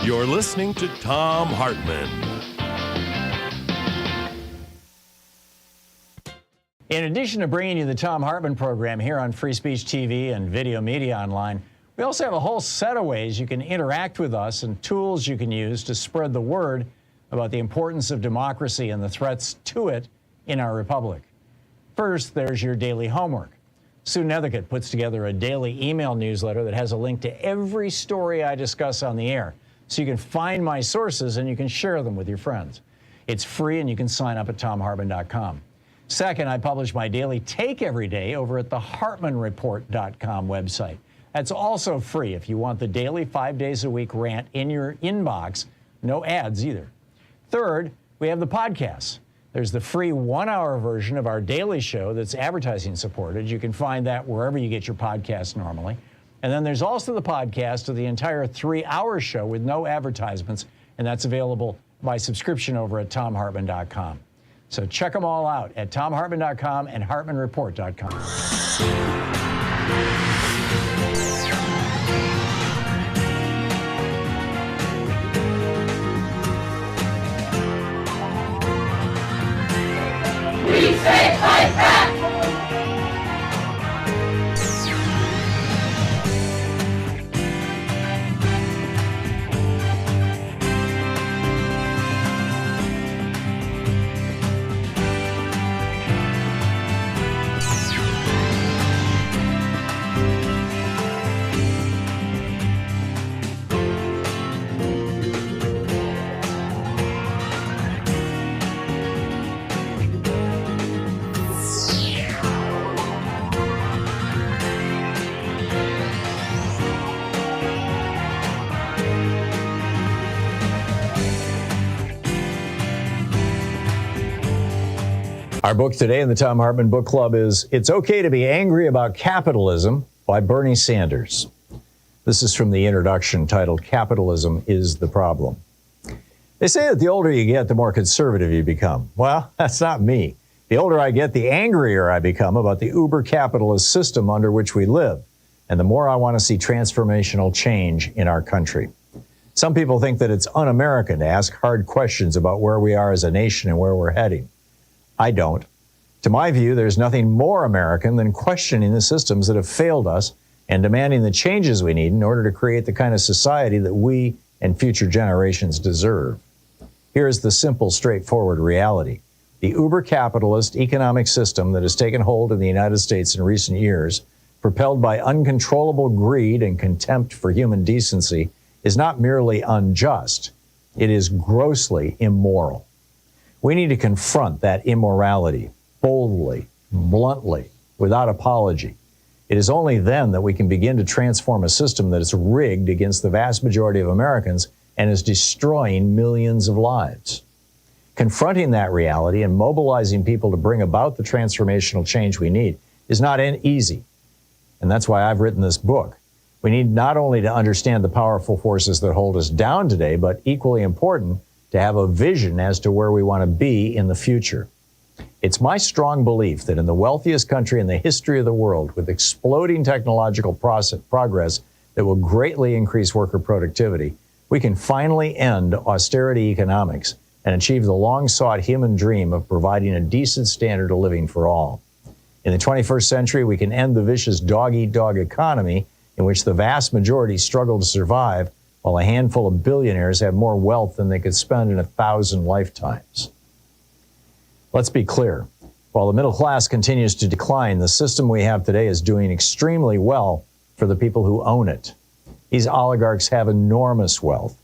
You're listening to Thom Hartmann. In addition to bringing you the Thom Hartmann Program here on Free Speech TV and Video Media Online, we also have a whole set of ways you can interact with us and tools you can use to spread the word about the importance of democracy and the threats to it in our republic. First, there's your daily homework. Sue Nethercutt puts together a daily email newsletter that has a link to every story I discuss on the air, so you can find my sources and you can share them with your friends. It's free and you can sign up at ThomHartmann.com. Second, I publish my daily take every day over at the HartmannReport.com website. That's also free if you want the daily 5 days a week rant in your inbox. No ads either. Third, we have the podcasts. There's the free 1-hour version of our daily show that's advertising supported. You can find that wherever you get your podcasts normally. And then there's also the podcast of the entire 3-hour show with no advertisements, and that's available by subscription over at ThomHartmann.com. So check them all out at ThomHartmann.com and HartmannReport.com. We say fight back! Our book today in the Thom Hartmann Book Club is It's Okay to Be Angry About Capitalism by Bernie Sanders. This is from the introduction titled Capitalism is the Problem. They say that the older you get, the more conservative you become. Well, that's not me. The older I get, the angrier I become about the uber-capitalist system under which we live, and the more I want to see transformational change in our country. Some people think that it's un-American to ask hard questions about where we are as a nation and where we're heading. I don't. To my view, there's nothing more American than questioning the systems that have failed us and demanding the changes we need in order to create the kind of society that we and future generations deserve. Here is the simple, straightforward reality. The uber-capitalist economic system that has taken hold in the United States in recent years, propelled by uncontrollable greed and contempt for human decency, is not merely unjust, it is grossly immoral. We need to confront that immorality boldly, bluntly, without apology. It is only then that we can begin to transform a system that is rigged against the vast majority of Americans and is destroying millions of lives. Confronting that reality and mobilizing people to bring about the transformational change we need is not easy. And that's why I've written this book. We need not only to understand the powerful forces that hold us down today, but equally important, to have a vision as to where we want to be in the future. It's my strong belief that in the wealthiest country in the history of the world, with exploding technological progress that will greatly increase worker productivity, we can finally end austerity economics and achieve the long-sought human dream of providing a decent standard of living for all. In the 21st century, we can end the vicious dog-eat-dog economy in which the vast majority struggle to survive, while a handful of billionaires have more wealth than they could spend in 1,000 lifetimes. Let's be clear. While the middle class continues to decline, the system we have today is doing extremely well for the people who own it. These oligarchs have enormous wealth.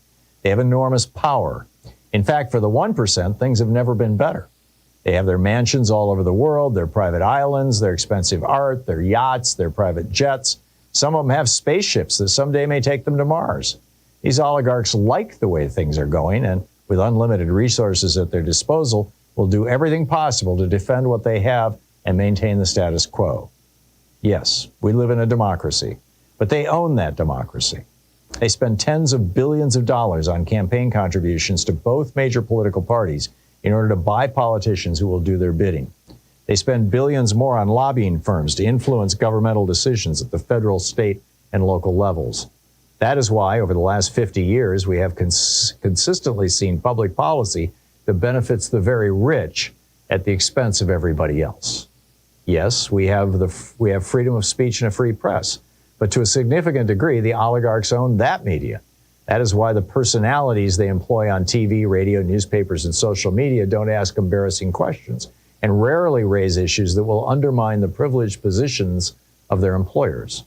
They have enormous power. In fact, for the 1%, things have never been better. They have their mansions all over the world, their private islands, their expensive art, their yachts, their private jets. Some of them have spaceships that someday may take them to Mars. These oligarchs like the way things are going, and with unlimited resources at their disposal, will do everything possible to defend what they have and maintain the status quo. Yes, we live in a democracy, but they own that democracy. They spend tens of billions of dollars on campaign contributions to both major political parties in order to buy politicians who will do their bidding. They spend billions more on lobbying firms to influence governmental decisions at the federal, state, and local levels. That is why, over the last 50 years, we have consistently seen public policy that benefits the very rich at the expense of everybody else. Yes, we have freedom of speech and a free press, but to a significant degree, the oligarchs own that media. That is why the personalities they employ on TV, radio, newspapers, and social media don't ask embarrassing questions and rarely raise issues that will undermine the privileged positions of their employers.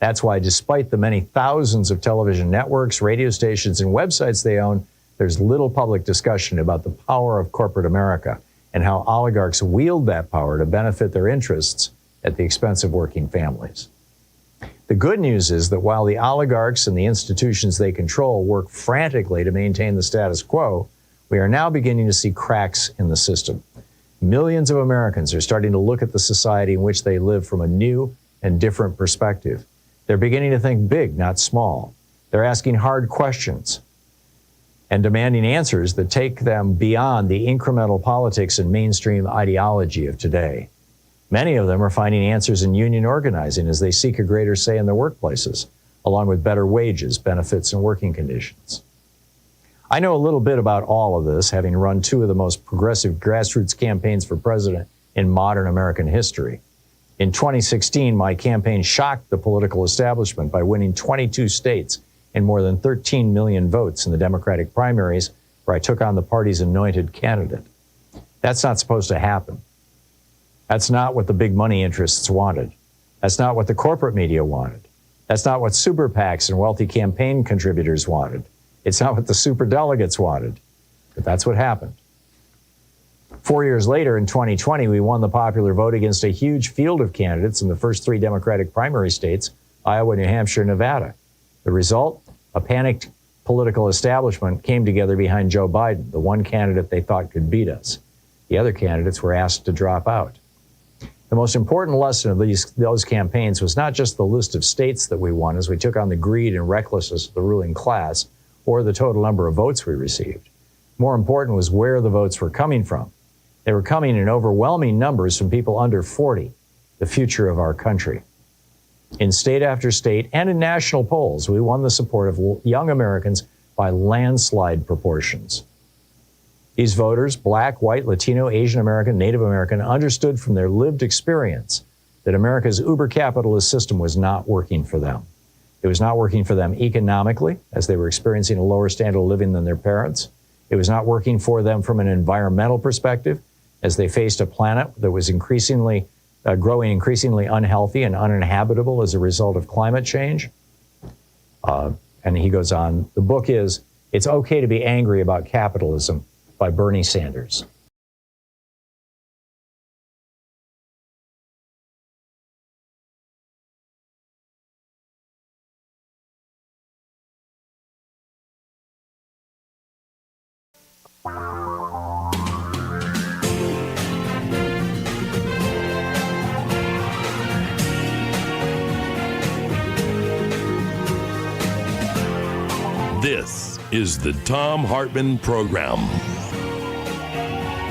That's why, despite the many thousands of television networks, radio stations, and websites they own, there's little public discussion about the power of corporate America and how oligarchs wield that power to benefit their interests at the expense of working families. The good news is that while the oligarchs and the institutions they control work frantically to maintain the status quo, we are now beginning to see cracks in the system. Millions of Americans are starting to look at the society in which they live from a new and different perspective. They're beginning to think big, not small. They're asking hard questions and demanding answers that take them beyond the incremental politics and mainstream ideology of today. Many of them are finding answers in union organizing as they seek a greater say in their workplaces, along with better wages, benefits, and working conditions. I know a little bit about all of this, having run two of the most progressive grassroots campaigns for president in modern American history. In 2016, my campaign shocked the political establishment by winning 22 states and more than 13 million votes in the Democratic primaries, where I took on the party's anointed candidate. That's not supposed to happen. That's not what the big money interests wanted. That's not what the corporate media wanted. That's not what super PACs and wealthy campaign contributors wanted. It's not what the superdelegates wanted. But that's what happened. 4 years later, in 2020, we won the popular vote against a huge field of candidates in the first three Democratic primary states, Iowa, New Hampshire, and Nevada. The result? A panicked political establishment came together behind Joe Biden, the one candidate they thought could beat us. The other candidates were asked to drop out. The most important lesson of those campaigns was not just the list of states that we won as we took on the greed and recklessness of the ruling class or the total number of votes we received. More important was where the votes were coming from. They were coming in overwhelming numbers from people under 40, the future of our country. In state after state and in national polls, we won the support of young Americans by landslide proportions. These voters, Black, white, Latino, Asian American, Native American, understood from their lived experience that America's uber-capitalist system was not working for them. It was not working for them economically, as they were experiencing a lower standard of living than their parents. It was not working for them from an environmental perspective, as they faced a planet that was growing increasingly unhealthy and uninhabitable as a result of climate change. And he goes on, the book is, It's Okay to Be Angry About Capitalism, by Bernie Sanders. This is the Thom Hartmann Program.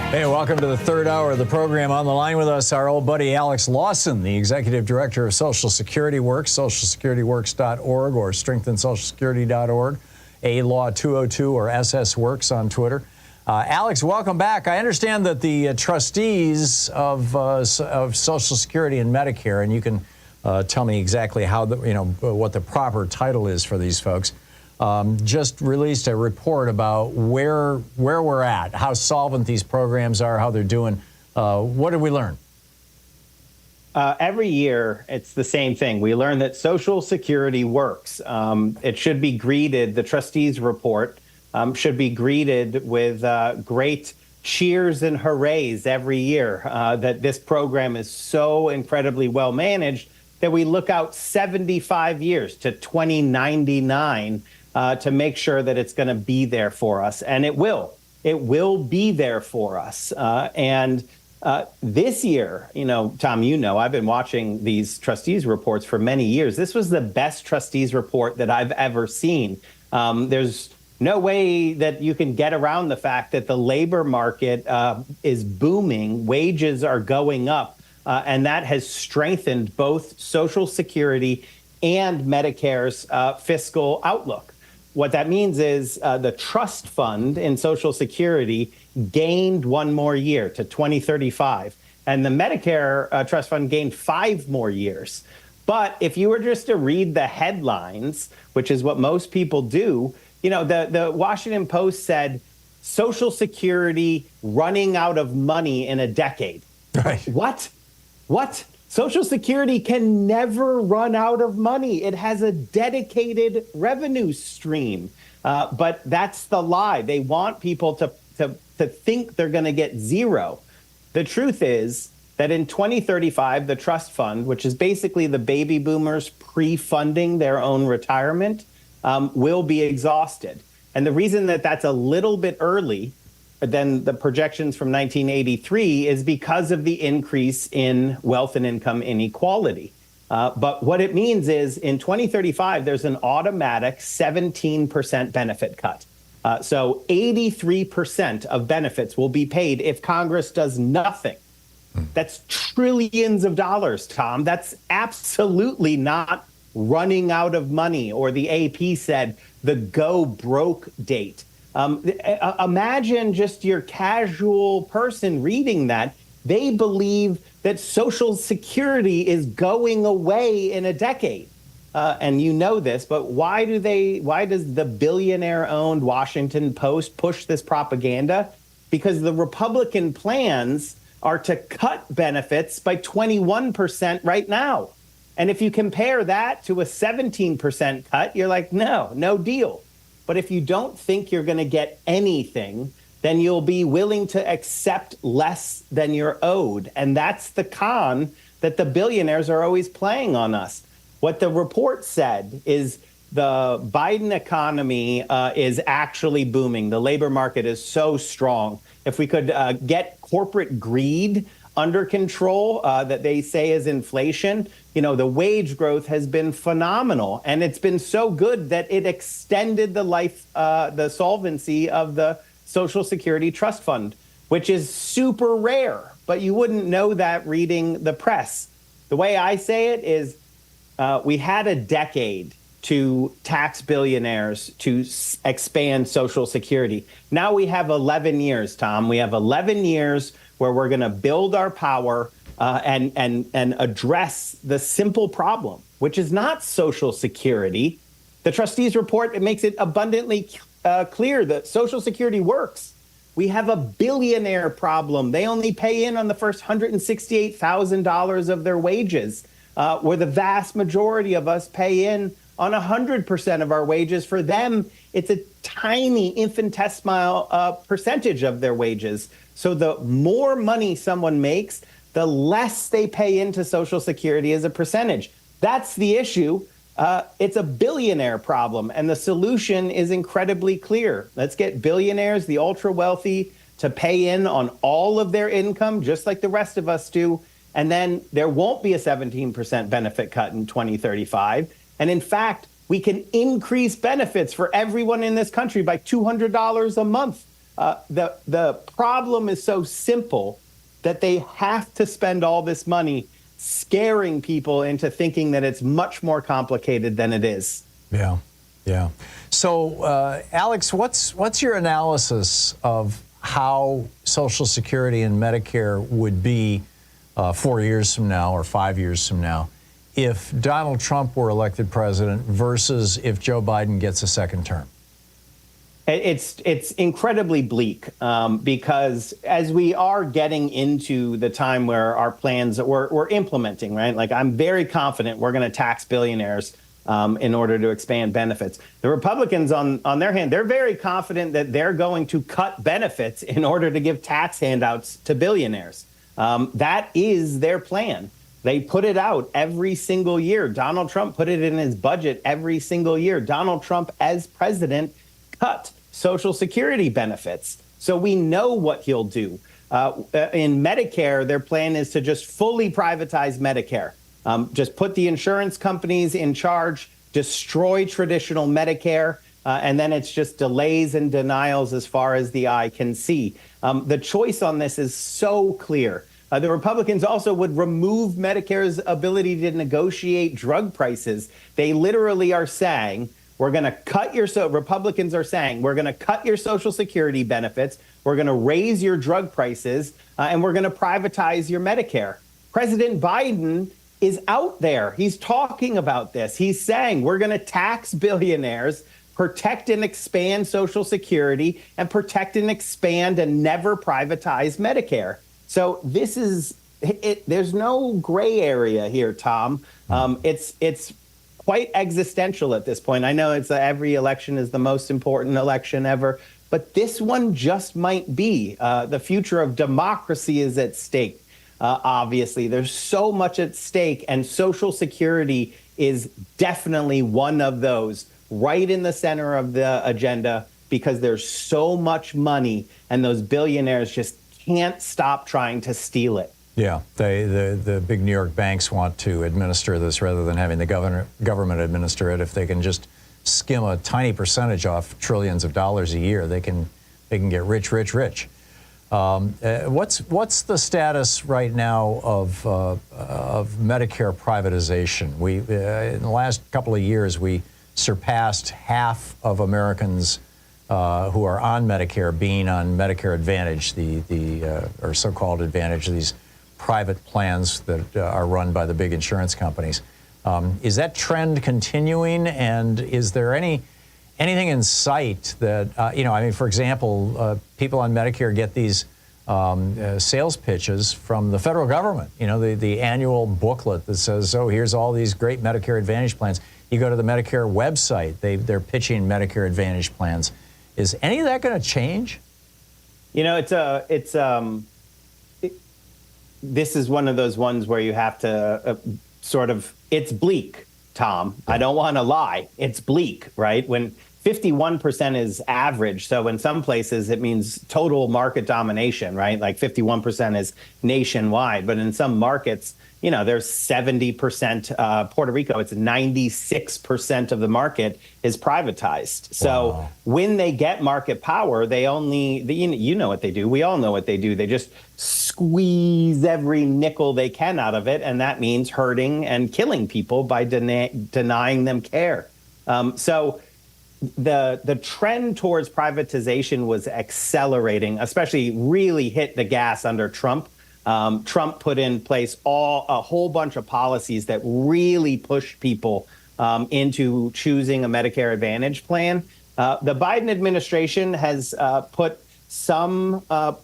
Hey, welcome to the third hour of the program. On the line with us, our old buddy Alex Lawson, the Executive Director of Social Security Works, socialsecurityworks.org or strengthensocialsecurity.org, ALaw202 or SS Works on Twitter. Alex, welcome back. I understand that the trustees of Social Security and Medicare, and you can tell me exactly how what the proper title is for these folks, just released a report about where we're at, how solvent these programs are, how they're doing. What did we learn? Every year, it's the same thing. We learn that Social Security works. It should be greeted, the trustees' report should be greeted with great cheers and hoorays every year that this program is so incredibly well managed that we look out 75 years to 2099 to make sure that it's going to be there for us. And it will. It will be there for us. This year, Tom, I've been watching these trustees reports for many years. This was the best trustees report that I've ever seen. There's no way that you can get around the fact that the labor market is booming. Wages are going up. And that has strengthened both Social Security and Medicare's fiscal outlook. What that means is the trust fund in Social Security gained one more year to 2035, and the Medicare trust fund gained 5 more years. But if you were just to read the headlines, which is what most people do, the Washington Post said Social Security running out of money in a decade. Right. What? Social Security can never run out of money. It has a dedicated revenue stream. But that's the lie. They want people to think they're going to get zero. The truth is that in 2035, the trust fund, which is basically the baby boomers pre-funding their own retirement, will be exhausted. And the reason that that's a little bit early than the projections from 1983 is because of the increase in wealth and income inequality. But what it means is in 2035, there's an automatic 17% benefit cut. So 83% of benefits will be paid if Congress does nothing. That's trillions of dollars, Tom. That's absolutely not running out of money, or the AP said the go broke date. Imagine just your casual person reading that. They believe that Social Security is going away in a decade. And you know this, but why does the billionaire-owned Washington Post push this propaganda? Because the Republican plans are to cut benefits by 21% right now. And if you compare that to a 17% cut, you're like, no deal. But if you don't think you're going to get anything, then you'll be willing to accept less than you're owed. And that's the con that the billionaires are always playing on us. What the report said is the Biden economy is actually booming. The labor market is so strong. If we could get corporate greed under control that they say is inflation, the wage growth has been phenomenal. And it's been so good that it extended the solvency of the Social Security Trust Fund, which is super rare. But you wouldn't know that reading the press. The way I say it is we had a decade to tax billionaires to expand Social Security. Now we have 11 years, Tom. We have 11 years where we're going to build our power and address the simple problem, which is not Social Security. The trustees report, it makes it abundantly clear that Social Security works. We have a billionaire problem. They only pay in on the first $168,000 of their wages, where the vast majority of us pay in on 100% of our wages. For them, it's a tiny infinitesimal percentage of their wages. So the more money someone makes, the less they pay into Social Security as a percentage. That's the issue. It's a billionaire problem, and the solution is incredibly clear. Let's get billionaires, the ultra wealthy, to pay in on all of their income, just like the rest of us do, and then there won't be a 17% benefit cut in 2035. And in fact, we can increase benefits for everyone in this country by $200 a month. The problem is so simple that they have to spend all this money scaring people into thinking that it's much more complicated than it is. Yeah. So, Alex, what's your analysis of how Social Security and Medicare would be 4 years from now or 5 years from now if Donald Trump were elected president versus if Joe Biden gets a second term? It's incredibly bleak because as we are getting into the time where our plans we're implementing, right? Like, I'm very confident we're going to tax billionaires in order to expand benefits. The Republicans, on their hand, they're very confident that they're going to cut benefits in order to give tax handouts to billionaires. That is their plan. They put it out every single year. Donald Trump put it in his budget every single year. Donald Trump, as president, cut Social Security benefits. So we know what he'll do. In Medicare, their plan is to just fully privatize Medicare. Just put the insurance companies in charge, destroy traditional Medicare, and then it's just delays and denials as far as the eye can see. The choice on this is so clear. The Republicans also would remove Medicare's ability to negotiate drug prices. They literally are saying, we're going to cut Republicans are saying, we're going to cut your Social Security benefits, we're going to raise your drug prices, and we're going to privatize your Medicare. President Biden is out there. He's talking about this. He's saying we're going to tax billionaires, protect and expand Social Security, and protect and expand and never privatize Medicare. So this is it. There's no gray area here, Tom. It's quite existential at this point. I know every election is the most important election ever, but this one just might be. The future of democracy is at stake. Obviously, there's so much at stake, and Social Security is definitely one of those, right in the center of the agenda, because there's so much money, and those billionaires just can't stop trying to steal it. Yeah, the big New York banks want to administer this rather than having the government administer it. If they can just skim a tiny percentage off trillions of dollars a year, they can get rich. What's the status right now of Medicare privatization? We in the last couple of years we surpassed half of Americans who are on Medicare being on Medicare Advantage, or so-called Advantage, these private plans that are run by the big insurance companies. Is that trend continuing, and is there anything in sight that, for example, people on Medicare get these sales pitches from the federal government, the annual booklet that says, oh, here's all these great Medicare Advantage plans. You go to the Medicare website, they're pitching Medicare Advantage plans. Is any of that going to change? This is one of those ones where you have to it's bleak, Tom. I don't want to lie. It's bleak, right? When 51% is average. So in some places, it means total market domination, right? Like 51% is nationwide. But in some markets, you know, there's 70%. Puerto Rico, it's 96% of the market is privatized. So when they get market power, they only, you know what they do. We all know what they do. They just squeeze every nickel they can out of it. And that means hurting and killing people by denying them care. So the trend towards privatization was accelerating, especially really hit the gas under Trump. Trump put in place a whole bunch of policies that really pushed people into choosing a Medicare Advantage plan. The Biden administration has put some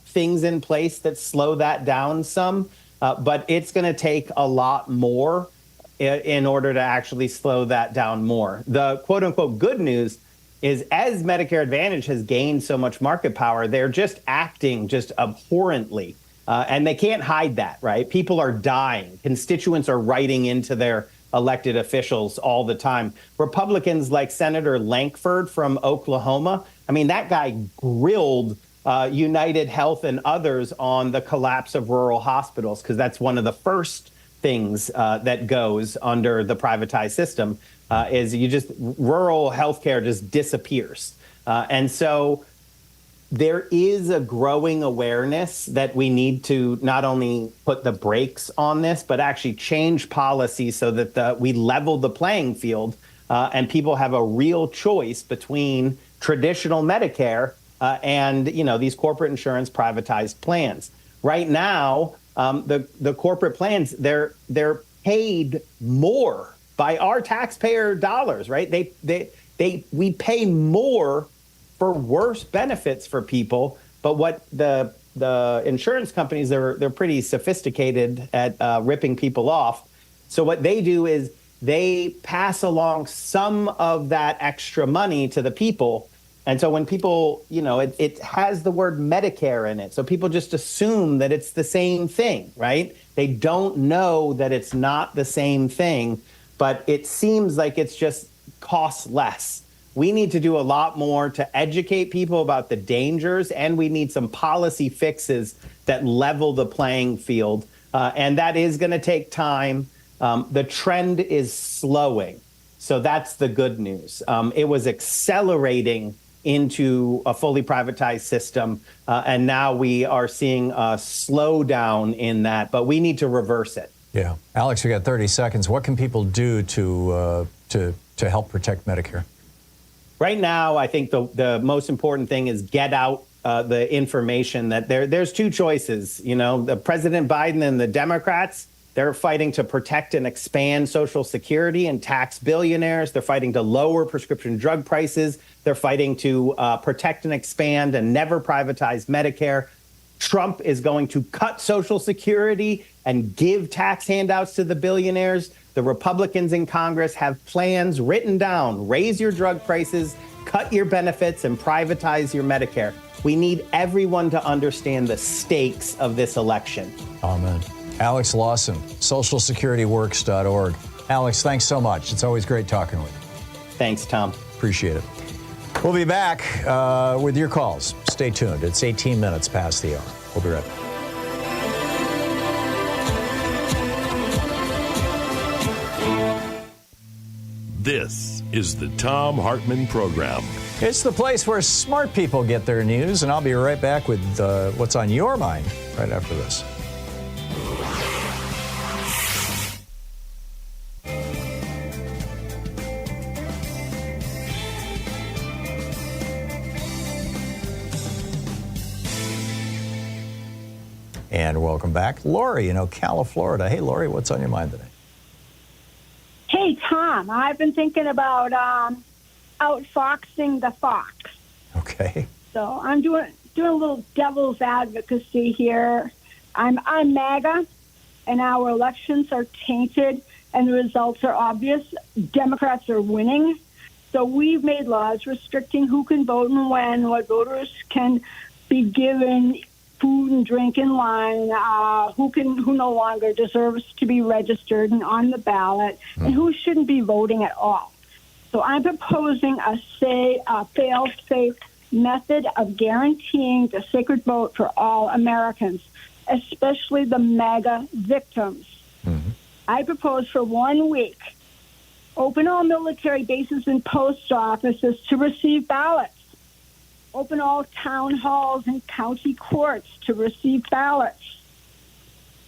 things in place that slow that down some, but it's going to take a lot more in order to actually slow that down more. The quote unquote good news is as Medicare Advantage has gained so much market power, they're just acting just abhorrently. And they can't hide that, right? People are dying. Constituents are writing into their elected officials all the time. Republicans like Senator Lankford from Oklahoma, I mean, that guy grilled United Health and others on the collapse of rural hospitals, because that's one of the first things that goes under the privatized system is rural healthcare just disappears. And so there is a growing awareness that we need to not only put the brakes on this, but actually change policy so that we level the playing field and people have a real choice between traditional Medicare and these corporate insurance privatized plans. Right now, the corporate plans, they're paid more by our taxpayer dollars, right? We pay more for worse benefits for people, but what the insurance companies, they're pretty sophisticated at ripping people off. So what they do is they pass along some of that extra money to the people. And so when people, it has the word Medicare in it. So people just assume that it's the same thing, right? They don't know that it's not the same thing, but it seems like it's just costs less. We need to do a lot more to educate people about the dangers, and we need some policy fixes that level the playing field. And that is going to take time. The trend is slowing. So that's the good news. It was accelerating into a fully privatized system. And now we are seeing a slowdown in that, but we need to reverse it. Yeah. Alex, we got 30 seconds. What can people do to help protect Medicare? Right now, I think the most important thing is get out the information that there's two choices. The President Biden and the Democrats, they're fighting to protect and expand Social Security and tax billionaires. They're fighting to lower prescription drug prices. They're fighting to protect and expand and never privatize Medicare. Trump is going to cut Social Security and give tax handouts to the billionaires. The Republicans in Congress have plans written down: raise your drug prices, cut your benefits, and privatize your Medicare. We need everyone to understand the stakes of this election. Amen. Alex Lawson, SocialSecurityWorks.org. Alex, thanks so much. It's always great talking with you. Thanks, Tom. Appreciate it. We'll be back with your calls. Stay tuned. It's 18 minutes past the hour. We'll be right back. This is the Thom Hartmann Program. It's the place where smart people get their news, and I'll be right back with what's on your mind right after this. And welcome back. Lori in Ocala, Florida. Hey, Lori, what's on your mind today? Hey, Tom, I've been thinking about outfoxing the fox. Okay. So I'm doing a little devil's advocacy here. I'm MAGA, and our elections are tainted, and the results are obvious. Democrats are winning. So we've made laws restricting who can vote and when, what voters can be given food and drink in line, who no longer deserves to be registered and on the ballot, and who shouldn't be voting at all. So I'm proposing a fail-safe method of guaranteeing the sacred vote for all Americans, especially the MAGA victims. I propose for 1 week, open all military bases and post offices to receive ballots. Open all town halls and county courts to receive ballots.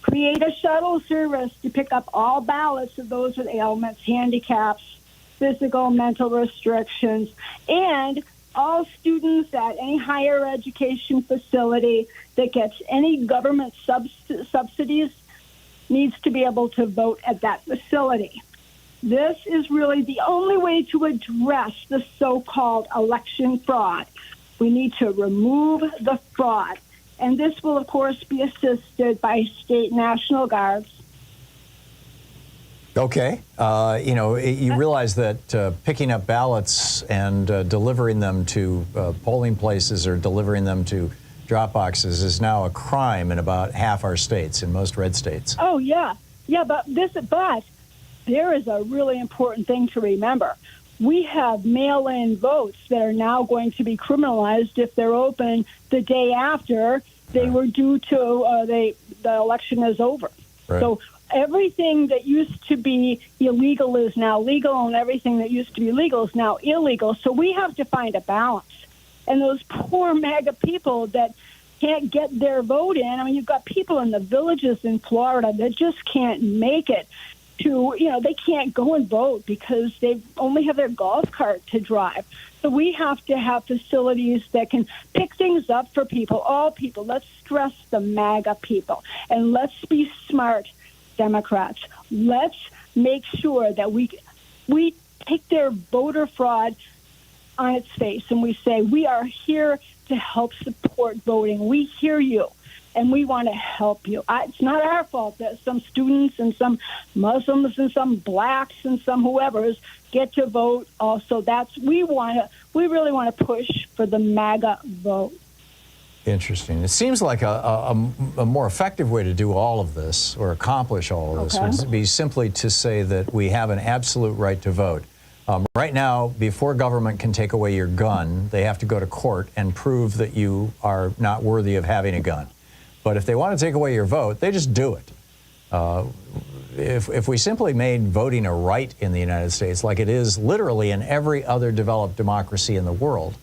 Create a shuttle service to pick up all ballots of those with ailments, handicaps, physical, mental restrictions, and all students at any higher education facility that gets any government subsidies needs to be able to vote at that facility. This is really the only way to address the so-called election fraud. We need to remove the fraud. And this will, of course, be assisted by state National Guards. Okay. You realize that picking up ballots and delivering them to polling places or delivering them to drop boxes is now a crime in about half our states, in most red states. Oh, yeah. Yeah, but there is a really important thing to remember. We have mail-in votes that are now going to be criminalized if they're open the day after they were due to the election is over. Right. So everything that used to be illegal is now legal, and everything that used to be legal is now illegal. So we have to find a balance. And those poor MAGA people that can't get their vote in, I mean, you've got people in the villages in Florida that just can't make it to, they can't go and vote because they only have their golf cart to drive. So we have to have facilities that can pick things up for people, all people. Let's stress the MAGA people, and let's be smart Democrats. Let's make sure that we take their voter fraud on its face and we say, we are here to help support voting. We hear you, and we want to help you. It's not our fault that some students and some Muslims and some blacks and some whoever's get to vote. Also, we really want to push for the MAGA vote. Interesting. It seems like a more effective way to do all of this or accomplish all of this would be simply to say that we have an absolute right to vote. Right now, before government can take away your gun, they have to go to court and prove that you are not worthy of having a gun. But if they want to take away your vote, they just do it. If we simply made voting a right in the United States, like it is literally in every other developed democracy in the world,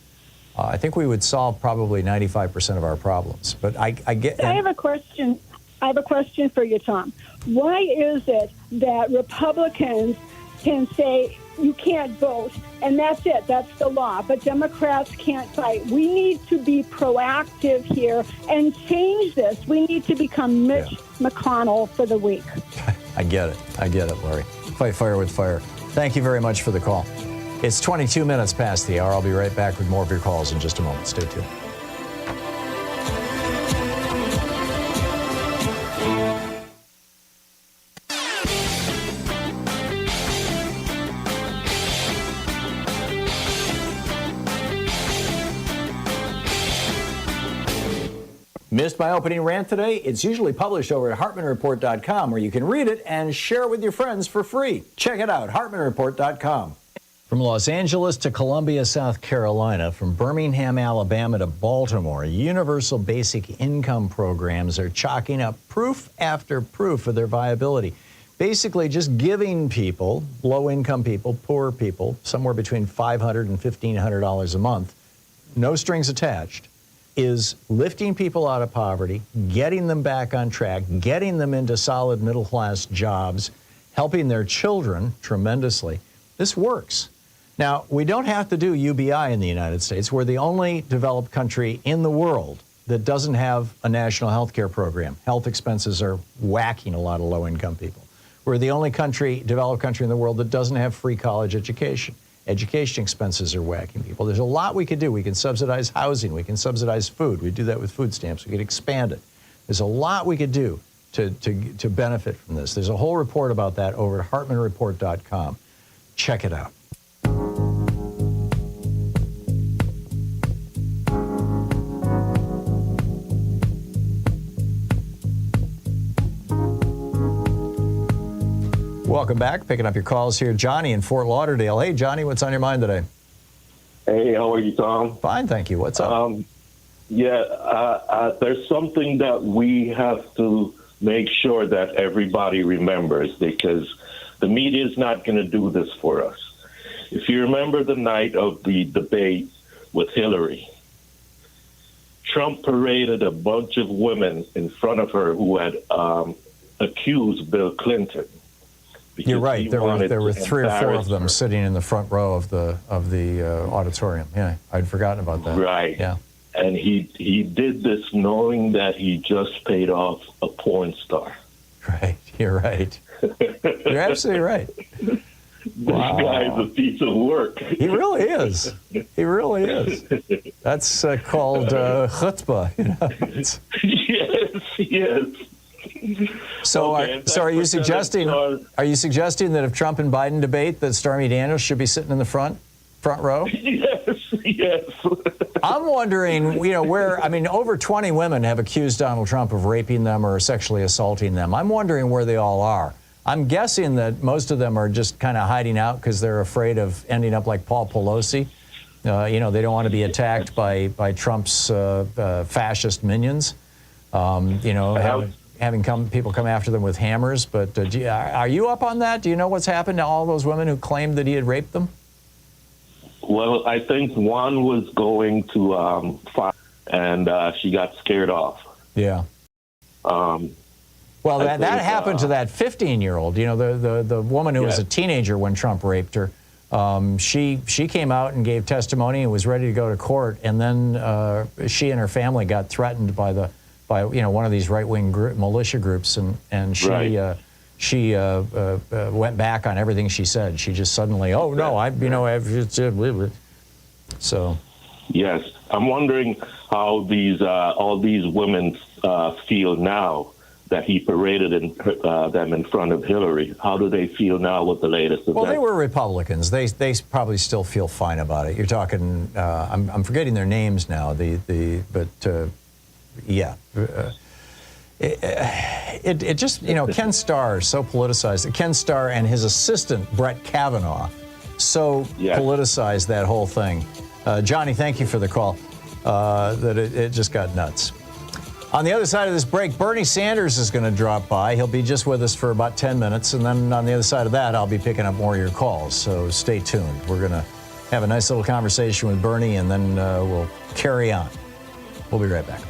I think we would solve probably 95% of our problems. But I have a question. I have a question for you, Tom. Why is it that Republicans can say you can't vote, and that's it, that's the law, but Democrats can't fight? We need to be proactive here and change this. We need to become Mitch McConnell for the week. I get it, Lori. Fight fire with fire. Thank you very much for the call. It's 22 minutes past the hour. I'll be right back with more of your calls in just a moment. Stay tuned. Missed my opening rant today? It's usually published over at HartmannReport.com, where you can read it and share it with your friends for free. Check it out, HartmannReport.com. From Los Angeles to Columbia, South Carolina, from Birmingham, Alabama to Baltimore, universal basic income programs are chalking up proof after proof of their viability. Basically just giving people, low-income people, poor people, somewhere between $500 and $1,500 a month, no strings attached, is lifting people out of poverty, getting them back on track, getting them into solid middle-class jobs, helping their children tremendously. This works. Now, we don't have to do UBI in the United States. We're the only developed country in the world that doesn't have a national health care program. Health expenses are whacking a lot of low-income people. We're the only developed country in the world that doesn't have free college education. Education expenses are whacking people. There's a lot we could do. We can subsidize housing. We can subsidize food. We do that with food stamps. We could expand it. There's a lot we could do to benefit from this. There's a whole report about that over at HartmannReport.com. Check it out. Welcome back. Picking up your calls here. Johnny in Fort Lauderdale. Hey, Johnny, what's on your mind today? Hey, how are you, Tom? Fine, thank you. What's up? There's something that we have to make sure that everybody remembers, because the media is not going to do this for us. If you remember the night of the debate with Hillary, Trump paraded a bunch of women in front of her who had accused Bill Clinton. You're right. There were 3 or 4 of them sitting in the front row of the auditorium. Yeah, I'd forgotten about that. Right. Yeah. And he did this knowing that he just paid off a porn star. Right. You're right. You're absolutely right. This guy's a piece of work. He really is. He really is. That's called chutzpah. You know? Yes. So, are you suggesting that if Trump and Biden debate, that Stormy Daniels should be sitting in the front row? Yes. I'm wondering, over 20 women have accused Donald Trump of raping them or sexually assaulting them. I'm wondering where they all are. I'm guessing that most of them are just kind of hiding out because they're afraid of ending up like Paul Pelosi. They don't want to be attacked by Trump's fascist minions. Having people come after them with hammers. But are you up on that? Do you know what's happened to all those women who claimed that he had raped them? Well, I think one was going to fight, and she got scared off. Yeah. Well, that happened to that 15-year-old. The woman who was a teenager when Trump raped her. She came out and gave testimony and was ready to go to court, and then she and her family got threatened by one of these right-wing militia groups, and she went back on everything she said. She just suddenly, so. Yes, I'm wondering how all these women feel now that he paraded them in front of Hillary. How do they feel now with the latest event? Well, they were Republicans. They probably still feel fine about it. You're talking. I'm forgetting their names now. It just, Ken Starr is so politicized. Ken Starr and his assistant, Brett Kavanaugh, so politicized that whole thing. Johnny, thank you for the call. That it just got nuts. On the other side of this break, Bernie Sanders is going to drop by. He'll be just with us for about 10 minutes. And then on the other side of that, I'll be picking up more of your calls. So stay tuned. We're going to have a nice little conversation with Bernie, and then we'll carry on. We'll be right back.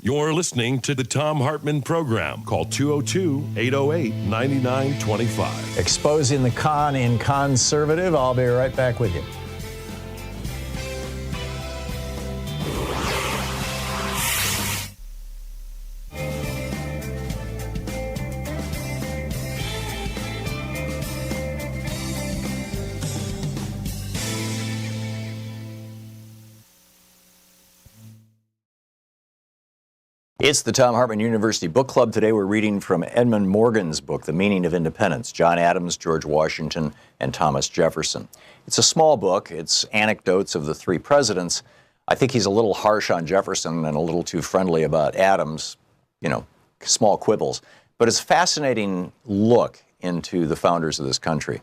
You're listening to the Thom Hartmann Program. Call 202-808-9925. Exposing the con in conservative. I'll be right back with you. It's the Thom Hartmann University Book Club. Today we're reading from Edmund Morgan's book, The Meaning of Independence, John Adams, George Washington, and Thomas Jefferson. It's a small book. It's anecdotes of the 3 presidents. I think he's a little harsh on Jefferson and a little too friendly about Adams, small quibbles. But it's a fascinating look into the founders of this country.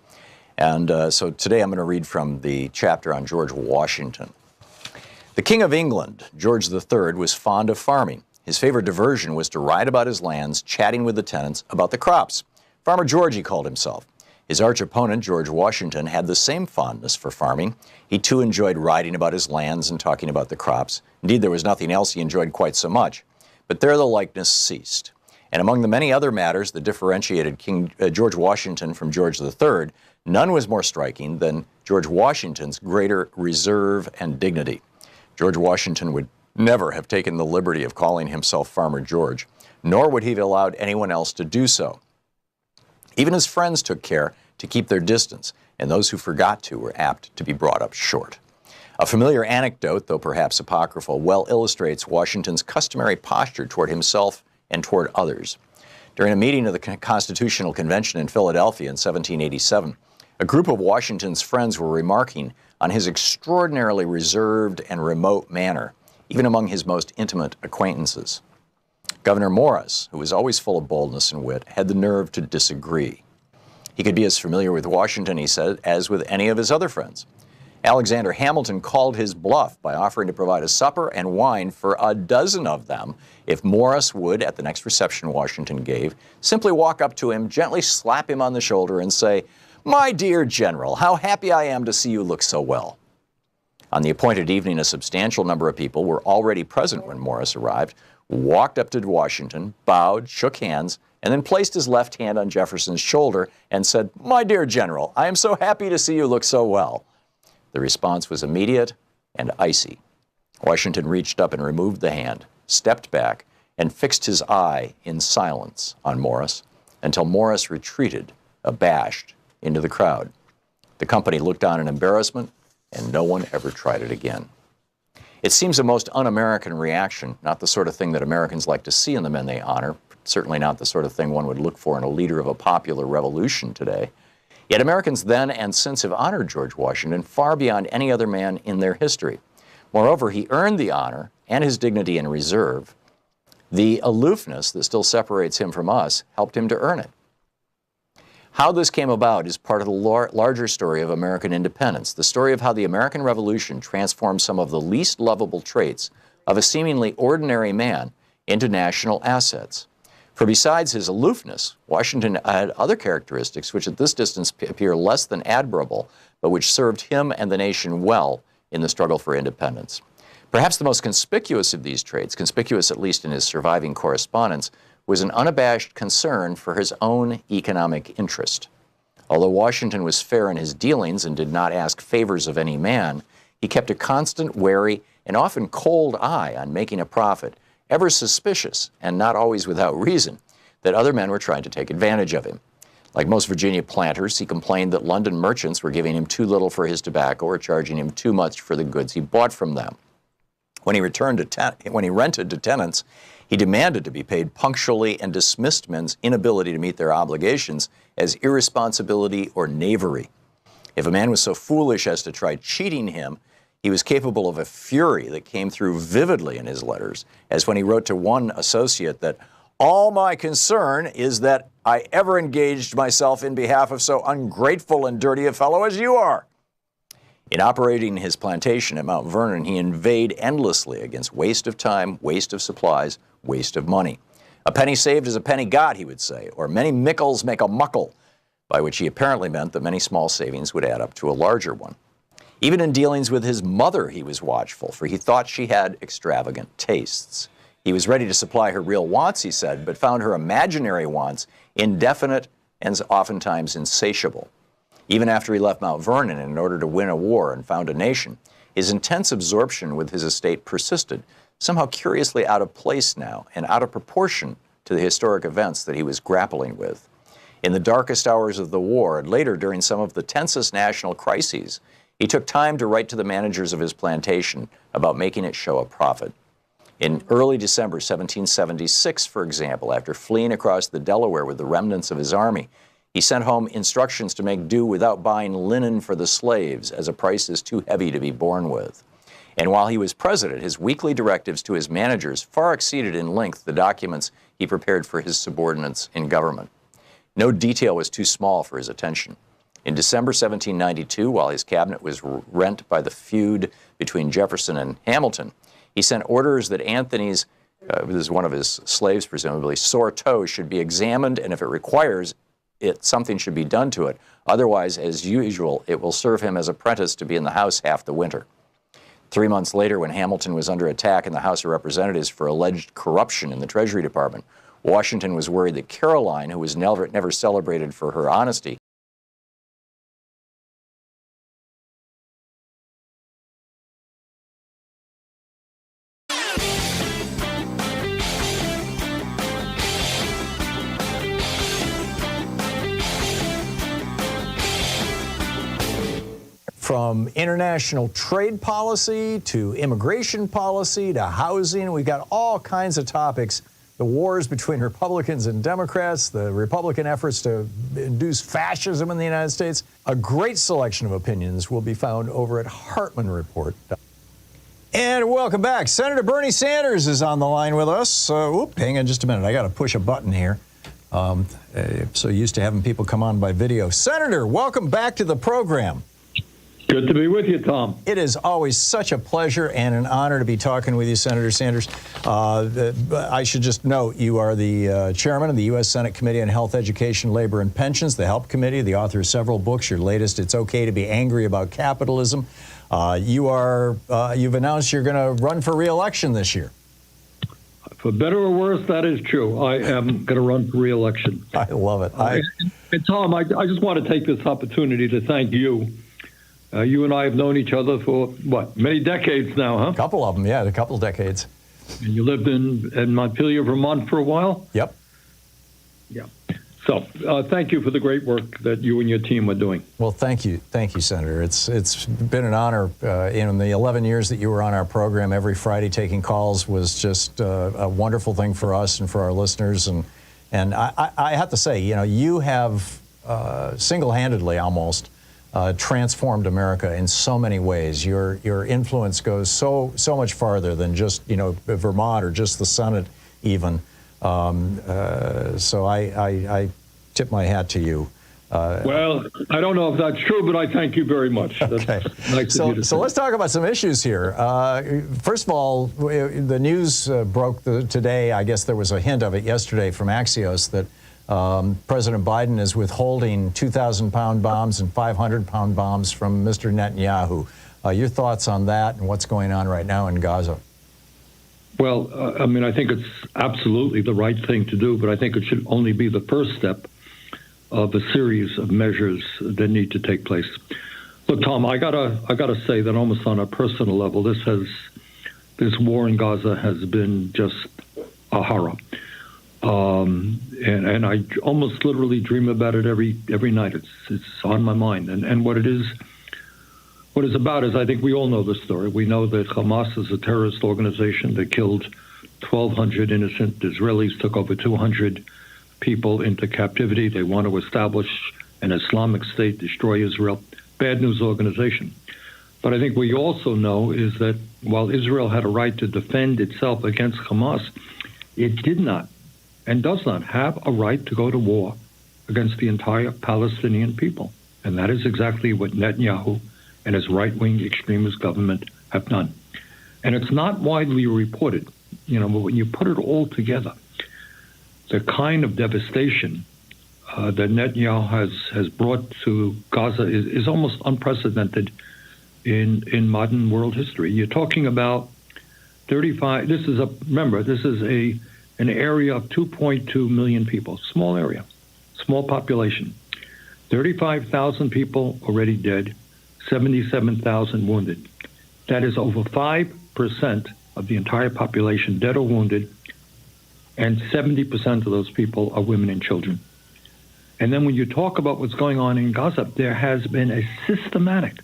And so today I'm going to read from the chapter on George Washington. The King of England, George III, was fond of farming. His favorite diversion was to ride about his lands, chatting with the tenants about the crops. Farmer George, he called himself. His arch opponent, George Washington, had the same fondness for farming. He too enjoyed riding about his lands and talking about the crops. Indeed, there was nothing else he enjoyed quite so much. But there the likeness ceased. And among the many other matters that differentiated King George Washington from George III, none was more striking than George Washington's greater reserve and dignity. George Washington would never have taken the liberty of calling himself Farmer George, nor would he have allowed anyone else to do so. Even his friends took care to keep their distance, and those who forgot to were apt to be brought up short. A familiar anecdote, though perhaps apocryphal, well illustrates Washington's customary posture toward himself and toward others. During a meeting of the Constitutional Convention in Philadelphia in 1787, a group of Washington's friends were remarking on his extraordinarily reserved and remote manner, even among his most intimate acquaintances. Governor Morris, who was always full of boldness and wit, had the nerve to disagree. He could be as familiar with Washington, he said, as with any of his other friends. Alexander Hamilton called his bluff by offering to provide a supper and wine for a dozen of them if Morris would, at the next reception Washington gave, simply walk up to him, gently slap him on the shoulder and say, "My dear General, how happy I am to see you look so well." On the appointed evening, a substantial number of people were already present when Morris arrived, walked up to Washington, bowed, shook hands, and then placed his left hand on Jefferson's shoulder and said, "My dear General, I am so happy to see you look so well." The response was immediate and icy. Washington reached up and removed the hand, stepped back, and fixed his eye in silence on Morris until Morris retreated, abashed, into the crowd. The company looked on in embarrassment, and no one ever tried it again. It seems a most un-American reaction, not the sort of thing that Americans like to see in the men they honor, certainly not the sort of thing one would look for in a leader of a popular revolution today. Yet Americans then and since have honored George Washington far beyond any other man in their history. Moreover, he earned the honor and his dignity in reserve. The aloofness that still separates him from us helped him to earn it. How this came about is part of the larger story of American independence, the story of how the American Revolution transformed some of the least lovable traits of a seemingly ordinary man into national assets. For besides his aloofness, Washington had other characteristics which at this distance appear less than admirable, but which served him and the nation well in the struggle for independence. Perhaps the most conspicuous of these traits, conspicuous at least in his surviving correspondence, was an unabashed concern for his own economic interest. Although Washington was fair in his dealings and did not ask favors of any man, he kept a constant, wary, and often cold eye on making a profit, ever suspicious, and not always without reason, that other men were trying to take advantage of him. Like most Virginia planters, he complained that London merchants were giving him too little for his tobacco or charging him too much for the goods he bought from them. When he rented to tenants, he demanded to be paid punctually and dismissed men's inability to meet their obligations as irresponsibility or knavery. If a man was so foolish as to try cheating him, he was capable of a fury that came through vividly in his letters, as when he wrote to one associate that, "All my concern is that I ever engaged myself in behalf of so ungrateful and dirty a fellow as you are." In operating his plantation at Mount Vernon, he inveighed endlessly against waste of time, waste of supplies, waste of money. "A penny saved is a penny got," he would say, or "many mickles make a muckle," by which he apparently meant that many small savings would add up to a larger one. Even in dealings with his mother, he was watchful, for he thought she had extravagant tastes. He was ready to supply her real wants, he said, but found her imaginary wants indefinite and oftentimes insatiable. Even after he left Mount Vernon in order to win a war and found a nation, his intense absorption with his estate persisted, somehow curiously out of place now and out of proportion to the historic events that he was grappling with. In the darkest hours of the war, and later during some of the tensest national crises, he took time to write to the managers of his plantation about making it show a profit. In early December 1776, for example, after fleeing across the Delaware with the remnants of his army, he sent home instructions to make do without buying linen for the slaves, as a price is too heavy to be borne with. And while he was president, his weekly directives to his managers far exceeded in length the documents he prepared for his subordinates in government. No detail was too small for his attention. In December 1792, while his cabinet was rent by the feud between Jefferson and Hamilton, he sent orders that Anthony's, this is one of his slaves presumably, sore toe should be examined, and if it requires it, something should be done to it. Otherwise, as usual, it will serve him as apprentice to be in the house half the winter. 3 months later, when Hamilton was under attack in the House of Representatives for alleged corruption in the Treasury Department, Washington was worried that Caroline, who was never celebrated for her honesty, from international trade policy to immigration policy to housing, we've got all kinds of topics. The wars between Republicans and Democrats, the Republican efforts to induce fascism in the United States. A great selection of opinions will be found over at Hartmann Report. And welcome back. Senator Bernie Sanders is on the line with us. Hang on just a minute. I got to push a button here. So used to having people come on by video. Senator, welcome back to the program. Good to be with you, Tom. It is always such a pleasure and an honor to be talking with you, Senator Sanders. I should just note you are the chairman of the U.S. Senate Committee on Health, Education, Labor, and Pensions, the HELP Committee, the author of several books. Your latest, It's Okay to Be Angry About Capitalism. You've announced you're going to run for re-election this year. For better or worse, that is true. I am going to run for re-election. I love it. And Tom, I just want to take this opportunity to thank you. You and I have known each other for, many decades now, huh? A couple of them, yeah, a couple of decades. And you lived in Montpelier, Vermont for a while? Yep. Yeah. So thank you for the great work that you and your team are doing. Well, thank you, Senator. It's been an honor. In the 11 years that you were on our program, every Friday taking calls was just a wonderful thing for us and for our listeners. And I have to say, you have single-handedly almost transformed America in so many ways. Your influence goes so much farther than just Vermont or just the Senate even. So I tip my hat to you. Well, I don't know if that's true, but I thank you very much. Okay. So let's talk about some issues here. First of all, the news broke today. I guess there was a hint of it yesterday from Axios that President Biden is withholding 2,000-pound bombs and 500-pound bombs from Mr. Netanyahu. Your thoughts on that and what's going on right now in Gaza? Well, I think it's absolutely the right thing to do, but I think it should only be the first step of a series of measures that need to take place. Look, Tom, I gotta say that almost on a personal level, this war in Gaza has been just a horror. And I almost literally dream about it every night. It's on my mind. And what it's about is, I think we all know the story. We know that Hamas is a terrorist organization that killed 1,200 innocent Israelis, took over 200 people into captivity. They want to establish an Islamic State, destroy Israel. Bad news organization. But I think what you also know is that while Israel had a right to defend itself against Hamas, it did not and does not have a right to go to war against the entire Palestinian people. And that is exactly what Netanyahu and his right-wing extremist government have done. And it's not widely reported, but when you put it all together, the kind of devastation that Netanyahu has brought to Gaza is almost unprecedented in modern world history. You're talking about 35, this is an area of 2.2 million people, small area, small population, 35,000 people already dead, 77,000 wounded. That is over 5% of the entire population dead or wounded, and 70% of those people are women and children. And then when you talk about what's going on in Gaza, there has been a systematic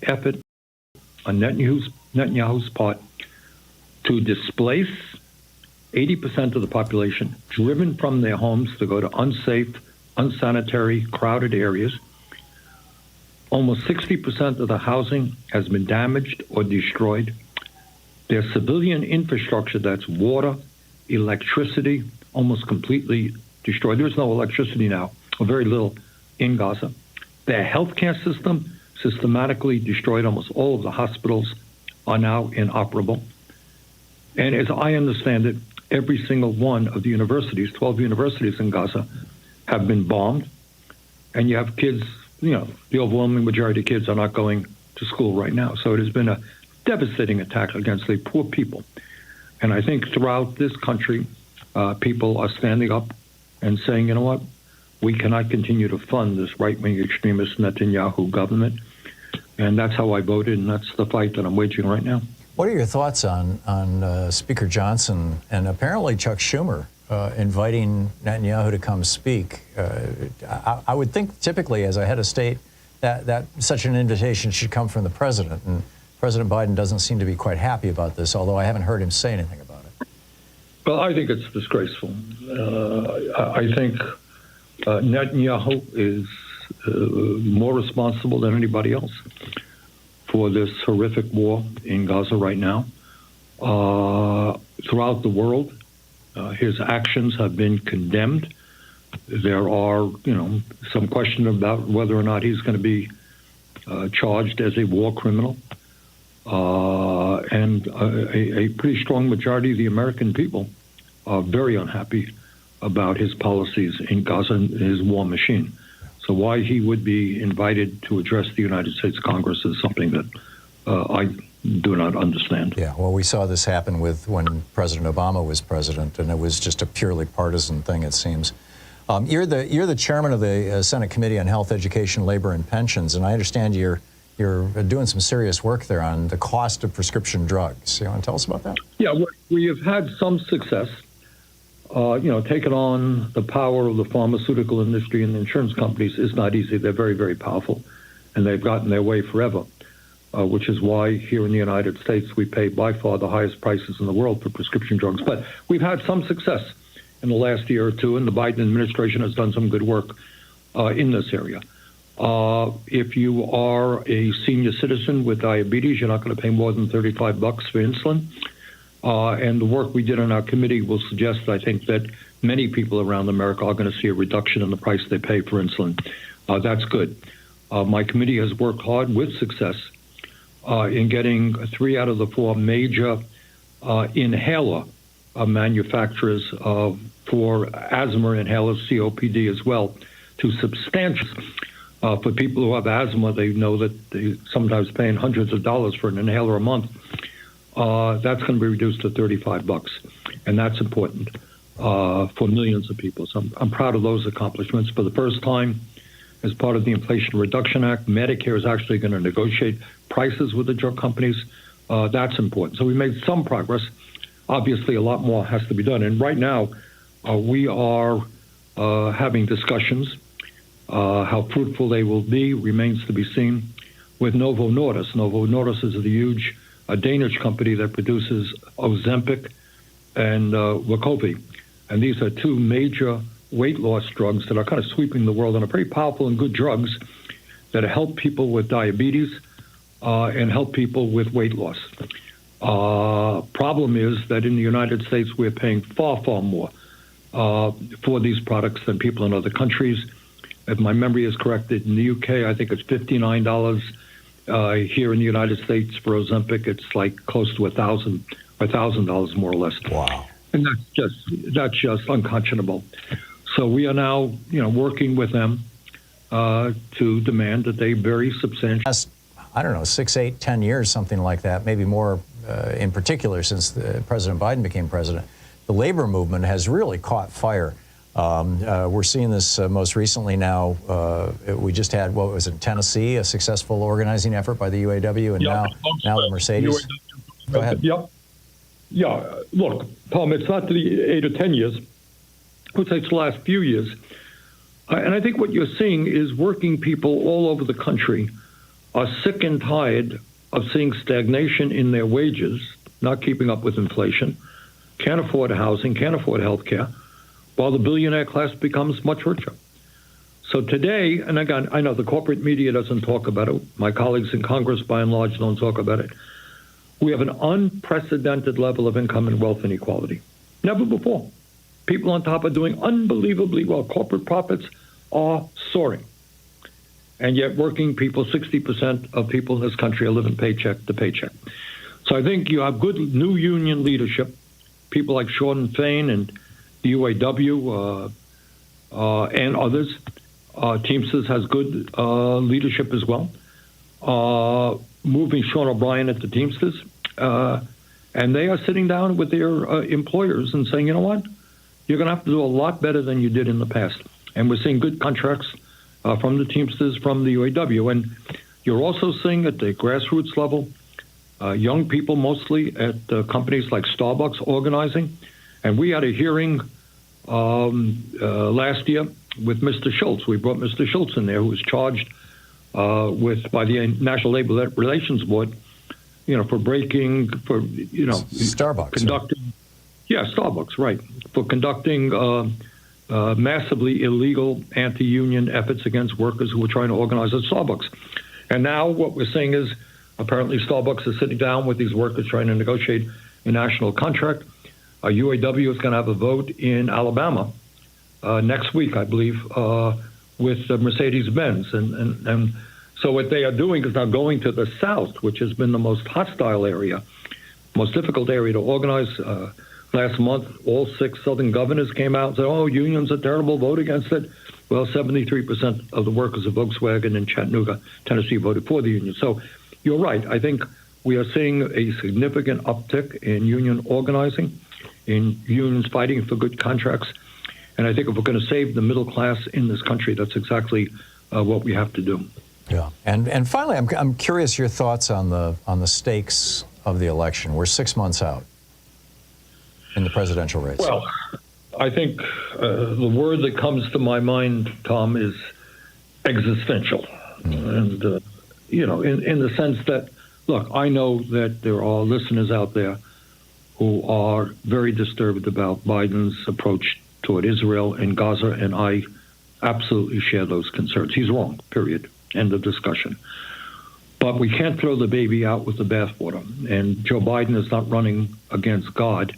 effort on Netanyahu's part to displace 80% of the population, driven from their homes to go to unsafe, unsanitary, crowded areas. Almost 60% of the housing has been damaged or destroyed. Their civilian infrastructure, that's water, electricity, almost completely destroyed. There's no electricity now, or very little, in Gaza. Their healthcare system, systematically destroyed. Almost all of the hospitals are now inoperable. And as I understand it, every single one of the universities, 12 universities in Gaza, have been bombed. And you have kids, the overwhelming majority of kids are not going to school right now. So it has been a devastating attack against the poor people. And I think throughout this country, people are standing up and saying, you know what, we cannot continue to fund this right-wing extremist Netanyahu government. And that's how I voted, and that's the fight that I'm waging right now. What are your thoughts on Speaker Johnson and apparently Chuck Schumer inviting Netanyahu to come speak? I would think typically as a head of state that such an invitation should come from the president. And President Biden doesn't seem to be quite happy about this, although I haven't heard him say anything about it. Well, I think it's disgraceful. I think Netanyahu is more responsible than anybody else for this horrific war in Gaza right now. Throughout the world, his actions have been condemned. There are, some question about whether or not he's going to be charged as a war criminal. And a pretty strong majority of the American people are very unhappy about his policies in Gaza and his war machine. So why he would be invited to address the United States Congress is something that I do not understand. Yeah, well, we saw this happen when President Obama was president, and it was just a purely partisan thing, it seems. You're the chairman of the Senate Committee on Health, Education, Labor, and Pensions, and I understand you're doing some serious work there on the cost of prescription drugs. You want to tell us about that? Yeah, we have had some success. Taking on the power of the pharmaceutical industry and the insurance companies is not easy. They're very, very powerful, and they've gotten their way forever, which is why here in the United States we pay by far the highest prices in the world for prescription drugs. But we've had some success in the last year or two, and the Biden administration has done some good work in this area. If you are a senior citizen with diabetes, you're not going to pay more than $35 for insulin. And the work we did on our committee will suggest, I think, that many people around America are going to see a reduction in the price they pay for insulin. That's good. My committee has worked hard with success in getting 3 out of the 4 major inhaler manufacturers for asthma inhalers, COPD as well, to substantially. For people who have asthma, they know that they sometimes paying hundreds of dollars for an inhaler a month. That's going to be reduced to $35, and that's important for millions of people. So I'm proud of those accomplishments. For the first time, as part of the Inflation Reduction Act, Medicare is actually going to negotiate prices with the drug companies. That's important. So we made some progress. Obviously, a lot more has to be done. And right now, we are having discussions. How fruitful they will be remains to be seen with Novo Nordisk. Novo Nordisk is the huge Danish company that produces Ozempic and Wegovy. And these are 2 major weight loss drugs that are kind of sweeping the world and are very powerful and good drugs that help people with diabetes and help people with weight loss. Problem is that in the United States, we're paying far, far more for these products than people in other countries. If my memory is correct, in the UK, I think it's $59. Here in the United States for Ozempic, it's like close to $1,000 more or less. Wow! And that's just unconscionable. So we are now, working with them to demand that they very substantially. I don't know, 6, 8, 10 years, something like that, maybe more in particular since President Biden became president. The labor movement has really caught fire. We're seeing this most recently now. We just had, what was it, Tennessee, a successful organizing effort by the UAW, and now the Mercedes. Go ahead. Yep. Yeah, look, Tom, it's not the 8 or 10 years. I would say it's the last few years. And I think what you're seeing is working people all over the country are sick and tired of seeing stagnation in their wages, not keeping up with inflation, can't afford housing, can't afford health care, while the billionaire class becomes much richer. So today, and again, I know the corporate media doesn't talk about it. My colleagues in Congress, by and large, don't talk about it. We have an unprecedented level of income and wealth inequality. Never before. People on top are doing unbelievably well. Corporate profits are soaring. And yet working people, 60% of people in this country are living paycheck to paycheck. So I think you have good new union leadership, people like Sean Fain and the UAW and others. Teamsters has good leadership as well. Moving Sean O'Brien at the Teamsters. And they are sitting down with their employers and saying, you know what? You're going to have to do a lot better than you did in the past. And we're seeing good contracts from the Teamsters, from the UAW. And you're also seeing at the grassroots level, young people mostly at companies like Starbucks organizing. And we had a hearing last year with Mr. Schultz. We brought Mr. Schultz in there, who was charged by the National Labor Relations Board, for breaking, Starbucks conducting, Starbucks, right, for conducting massively illegal anti-union efforts against workers who were trying to organize at Starbucks. And now what we're seeing is Apparently, Starbucks is sitting down with these workers trying to negotiate a national contract. UAW is going to have a vote in Alabama next week, I believe, with Mercedes-Benz. And so what they are doing is now going to the South, which has been the most hostile area, most difficult area to organize. Last month, all 6 Southern governors came out and said, oh, unions are terrible, vote against it. Well, 73% of the workers of Volkswagen in Chattanooga, Tennessee, voted for the union. So you're right. I think we are seeing a significant uptick in union organizing, in unions fighting for good contracts. And I think if we're going to save the middle class in this country, that's exactly what we have to do. Yeah. And finally, I'm curious your thoughts on the stakes of the election. We're 6 months out in the presidential race. Well, I think the word that comes to my mind, Tom, is existential. And, in the sense that, look, I know that there are listeners out there who are very disturbed about Biden's approach toward Israel and Gaza, and I absolutely share those concerns. He's wrong, period. End of discussion. But we can't throw the baby out with the bathwater. And Joe Biden is not running against God.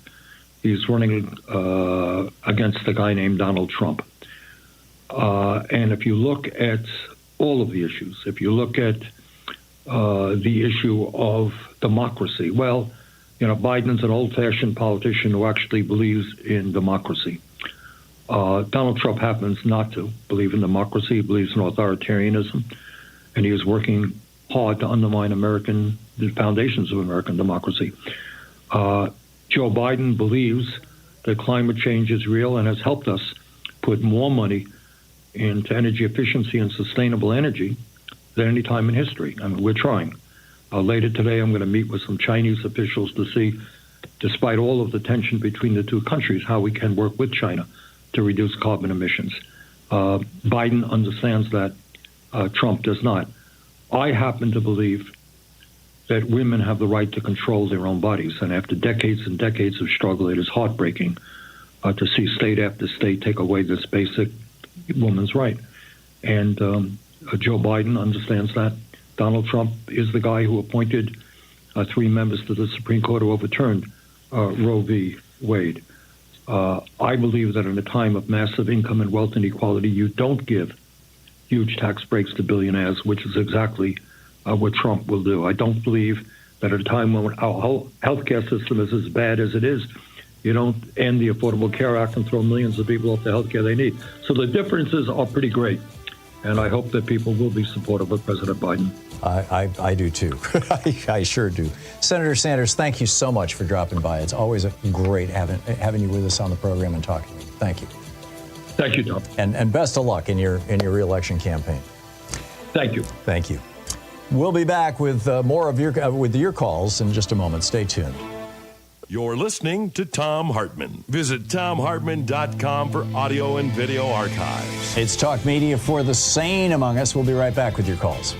He's running against a guy named Donald Trump. And if you look at all of the issues, if you look at the issue of democracy, well, Biden's an old-fashioned politician who actually believes in democracy. Donald Trump happens not to believe in democracy. He believes in authoritarianism, and he is working hard to undermine the foundations of American democracy. Joe Biden believes that climate change is real and has helped us put more money into energy efficiency and sustainable energy than any time in history. I mean, we're trying. Later today, I'm going to meet with some Chinese officials to see, despite all of the tension between the two countries, how we can work with China to reduce carbon emissions. Biden understands that. Trump does not. I happen to believe that women have the right to control their own bodies. And after decades and decades of struggle, it is heartbreaking to see state after state take away this basic woman's right. And Joe Biden understands that. Donald Trump is the guy who appointed 3 members to the Supreme Court who overturned Roe v. Wade. I believe that in a time of massive income and wealth inequality, you don't give huge tax breaks to billionaires, which is exactly what Trump will do. I don't believe that at a time when our whole healthcare system is as bad as it is, you don't end the Affordable Care Act and throw millions of people off the healthcare they need. So the differences are pretty great. And I hope that people will be supportive of President Biden. I do too. I sure do. Senator Sanders, thank you so much for dropping by. It's always great having you with us on the program and talking to you. Thank you. Thank you, Tom. And best of luck in your re-election campaign. Thank you. Thank you. We'll be back with more of your calls in just a moment. Stay tuned. You're listening to Thom Hartmann. Visit thomhartmann.com for audio and video archives. It's Talk Media for the sane among us. We'll be right back with your calls.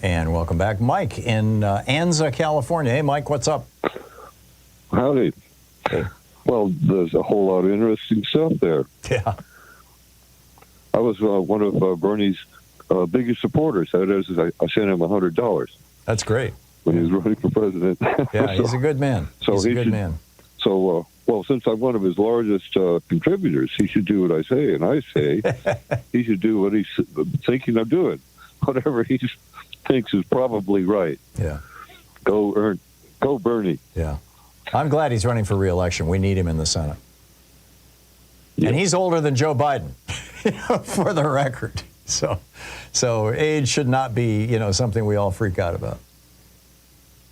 And welcome back. Mike in Anza, California. Hey, Mike, what's up? Howdy. Hey. Well, there's a whole lot of interesting stuff there. Yeah. I was one of Bernie's biggest supporters. That is, I sent him $100. That's great. When he was running for president. Yeah, he's a good man. He's a good man. So, since I'm one of his largest contributors, he should do what I say. And I say he should do what he's thinking of doing. Whatever he thinks is probably right. Yeah. Go Bernie. Yeah. I'm glad he's running for re-election. We need him in the Senate. Yeah. And he's older than Joe Biden, for the record. So age should not be, something we all freak out about.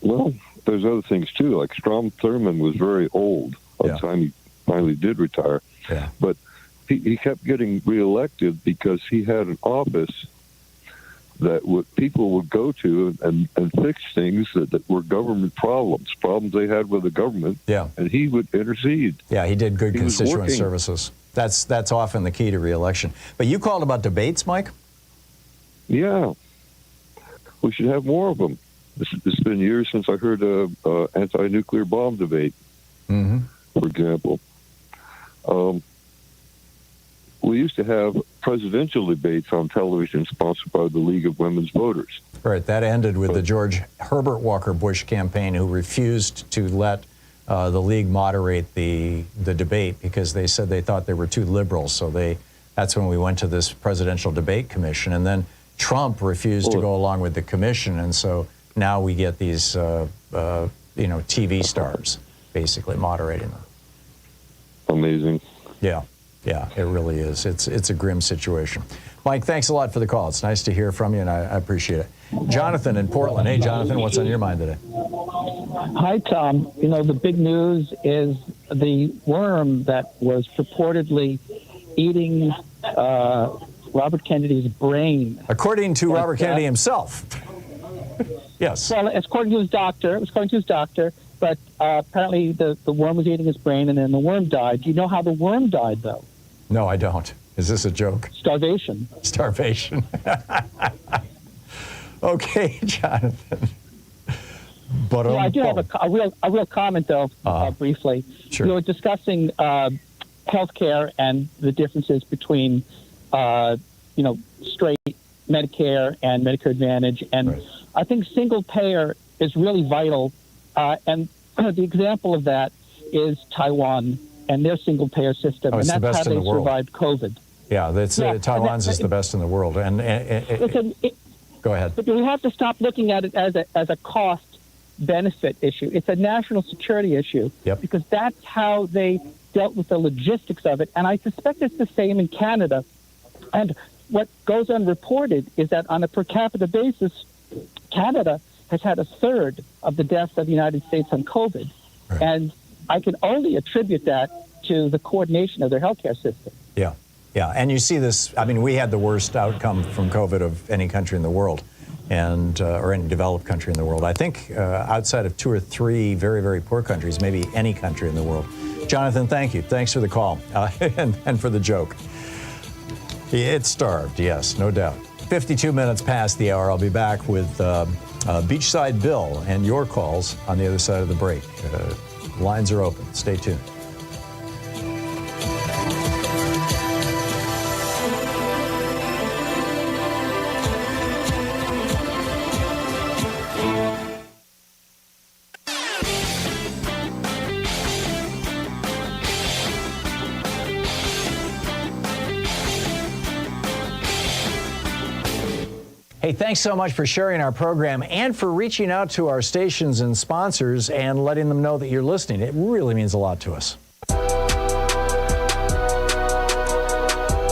Well, there's other things too. Like Strom Thurmond was very old by the time he finally did retire. Yeah. But he kept getting reelected because he had an office that people would go to and fix things that were government problems they had with the government. Yeah. And he would intercede. Yeah, he did good constituent services. That's often the key to re-election. But you called about debates, Mike? Yeah. We should have more of them. It's been years since I heard a anti-nuclear bomb debate, for example. We used to have presidential debates on television sponsored by the League of Women's Voters. Right, that ended with the George Herbert Walker Bush campaign, who refused to let the League moderate the debate because they said they thought they were too liberal. So that's when we went to this presidential debate commission. And then Trump refused to go along with the commission. And so now we get these, TV stars basically moderating them. Amazing. Yeah, it really is. It's a grim situation. Mike, thanks a lot for the call. It's nice to hear from you, and I appreciate it. Jonathan in Portland. Hey, Jonathan, what's on your mind today? Hi, Tom. The big news is the worm that was purportedly eating Robert Kennedy's brain. According to Robert Kennedy himself. Yes. Well, according to his doctor. It was according to his doctor. But apparently the worm was eating his brain, and then the worm died. Do you know how the worm died, though? No, I don't. Is this a joke? Starvation. Starvation. Okay, Jonathan. But I do have a real comment, though, briefly. Sure. We were discussing healthcare and the differences between, straight Medicare and Medicare Advantage. And I think single payer is really vital. And the example of that is Taiwan and their single payer system. And that's how they survived COVID. Yeah, Taiwan's is the best in the world. And go ahead. But we have to stop looking at it as a cost-benefit issue. It's a national security issue because that's how they dealt with the logistics of it. And I suspect it's the same in Canada. And what goes unreported is that on a per capita basis, Canada has had a third of the deaths of the United States on COVID. Right. And I can only attribute that to the coordination of their healthcare system. Yeah. And you see this, we had the worst outcome from COVID of any country in the world, and or any developed country in the world. I think outside of 2 or 3 very, very poor countries, maybe any country in the world. Jonathan, thank you. Thanks for the call and for the joke. It's starved, yes, no doubt. 52 minutes past the hour. I'll be back with Beachside Bill and your calls on the other side of the break. Lines are open. Stay tuned. Hey, thanks so much for sharing our program and for reaching out to our stations and sponsors and letting them know that you're listening. It really means a lot to us.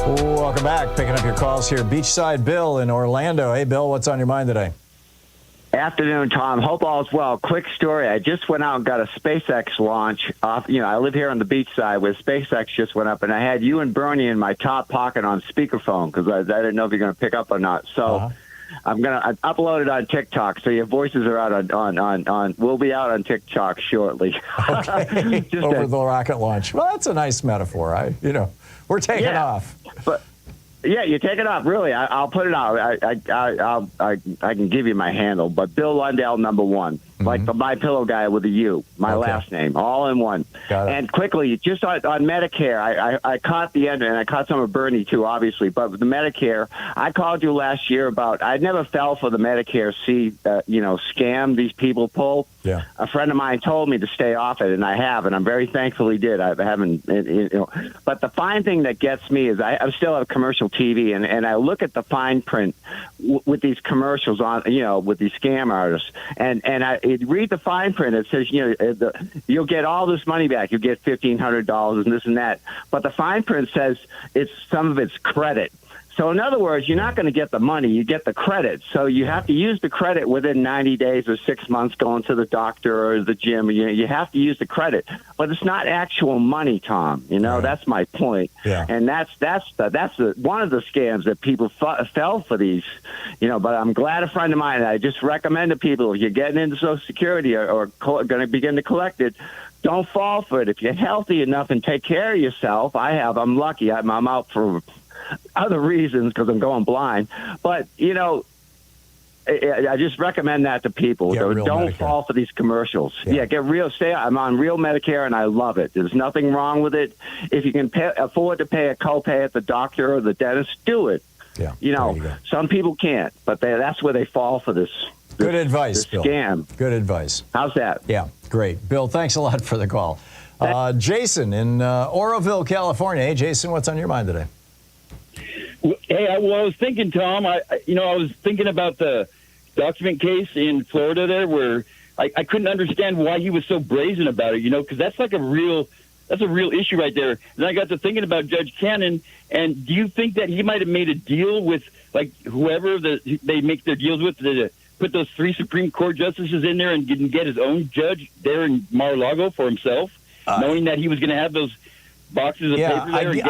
Welcome back. Picking up your calls here. Beachside Bill in Orlando. Hey, Bill, what's on your mind today? Afternoon, Tom. Hope all is well. Quick story. I just went out and got a SpaceX launch off. I live here on the beach side where SpaceX just went up, and I had you and Bernie in my top pocket on speakerphone because I didn't know if you're going to pick up or not. So I'm going to upload it on TikTok, so your voices are out on we'll be out on TikTok shortly. Okay. Over the rocket launch. Well, that's a nice metaphor. We're taking off. But yeah, you take it off. Really, I'll put it out. I can give you my handle, but Bill Lundell, #1, like the My Pillow guy with a U, my last name, all in one. And quickly, just on Medicare, I caught the end, and I caught some of Bernie too, obviously. But with the Medicare, I called you last year about. I never fell for the Medicare scam these people pull. Yeah. A friend of mine told me to stay off it, and I have, and I'm very thankful he did. I haven't, But the fine thing that gets me is I still have commercial TV, and I look at the fine print with these commercials on, with these scam artists, and I read the fine print. It says, you'll get all this money back. You'll get $1,500 and this and that. But the fine print says some of it's credit. So in other words, you're not going to get the money, you get the credit. So you have to use the credit within 90 days or 6 months going to the doctor or the gym. You have to use the credit. But it's not actual money, Tom. That's my point. Yeah. And that's one of the scams that people fell for these. But I'm glad a friend of mine, I just recommend to people, if you're getting into Social Security or going to begin to collect it, don't fall for it. If you're healthy enough and take care of yourself, I'm lucky. I'm out for other reasons because I'm going blind. But, I just recommend that to people. Don't fall for these commercials. Yeah, get real. I'm on real Medicare, and I love it. There's nothing wrong with it. If you can afford to pay a copay at the doctor or the dentist, do it. Yeah, you know, some people can't, but that's where they fall for this. Good advice, Bill. Scam. Good advice. How's that? Yeah, great. Bill, thanks a lot for the call. Jason in Oroville, California. Hey, Jason, what's on your mind today? Hey, I was thinking, Tom, I was thinking about the document case in Florida there where I couldn't understand why he was so brazen about it, because that's like a real issue right there. And I got to thinking about Judge Cannon, and do you think that he might have made a deal with, like, whoever they make their deals with to put those 3 Supreme Court justices in there and get his own judge there in Mar-a-Lago for himself, knowing that he was going to have those boxes of paper there?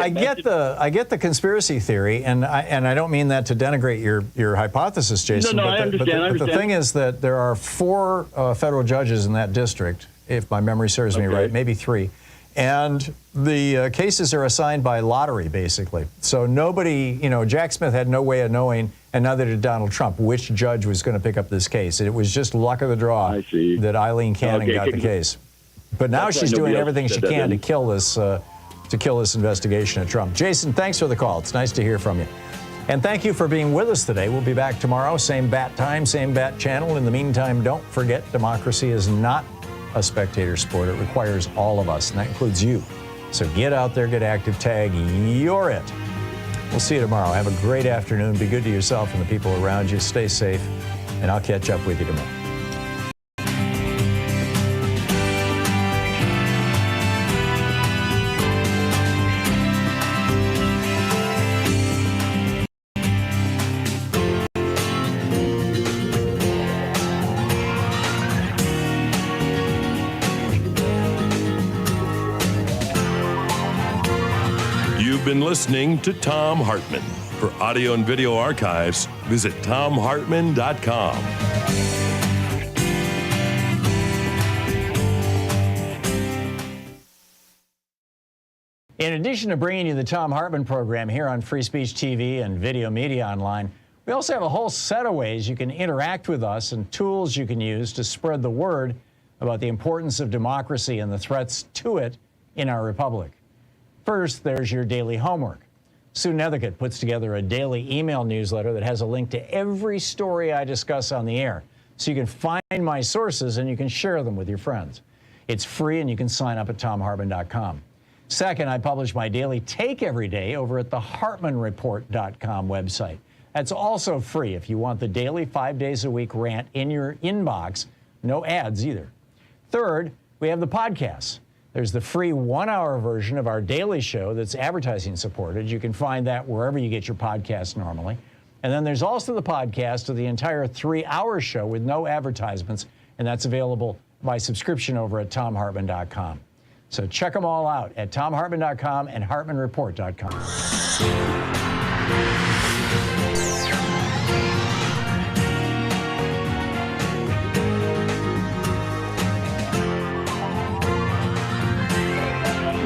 I get the conspiracy theory, and I don't mean that to denigrate your hypothesis, Jason. No, I understand. But the thing is that there are 4 federal judges in that district, if my memory serves me right, maybe 3. And the cases are assigned by lottery, basically. So nobody, Jack Smith had no way of knowing, and neither did Donald Trump, which judge was going to pick up this case. It was just luck of the draw that Eileen Cannon got the case. But now she's doing everything she can to kill this investigation of Trump. Jason, thanks for the call. It's nice to hear from you. And thank you for being with us today. We'll be back tomorrow, same bat time, same bat channel. In the meantime, don't forget, democracy is not a spectator sport. It requires all of us, and that includes you. So get out there, get active, tag, you're it. We'll see you tomorrow. Have a great afternoon. Be good to yourself and the people around you. Stay safe, and I'll catch up with you tomorrow. You've been listening to Thom Hartmann. For audio and video archives, visit thomhartmann.com. In addition to bringing you the Thom Hartmann Program here on Free Speech TV and Video Media Online, we also have a whole set of ways you can interact with us and tools you can use to spread the word about the importance of democracy and the threats to it in our republic. First, there's your daily homework. Sue Nethercutt puts together a daily email newsletter that has a link to every story I discuss on the air, so you can find my sources and you can share them with your friends. It's free, and you can sign up at thomhartmann.com. Second, I publish my daily take every day over at the hartmannreport.com website. That's also free if you want the daily 5 days a week rant in your inbox. No ads either. Third, we have the podcasts. There's the free 1-hour version of our daily show that's advertising supported. You can find that wherever you get your podcasts normally. And then there's also the podcast of the entire 3-hour show with no advertisements, and that's available by subscription over at thomhartmann.com. So check them all out at thomhartmann.com and hartmannreport.com.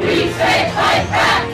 We say fight back!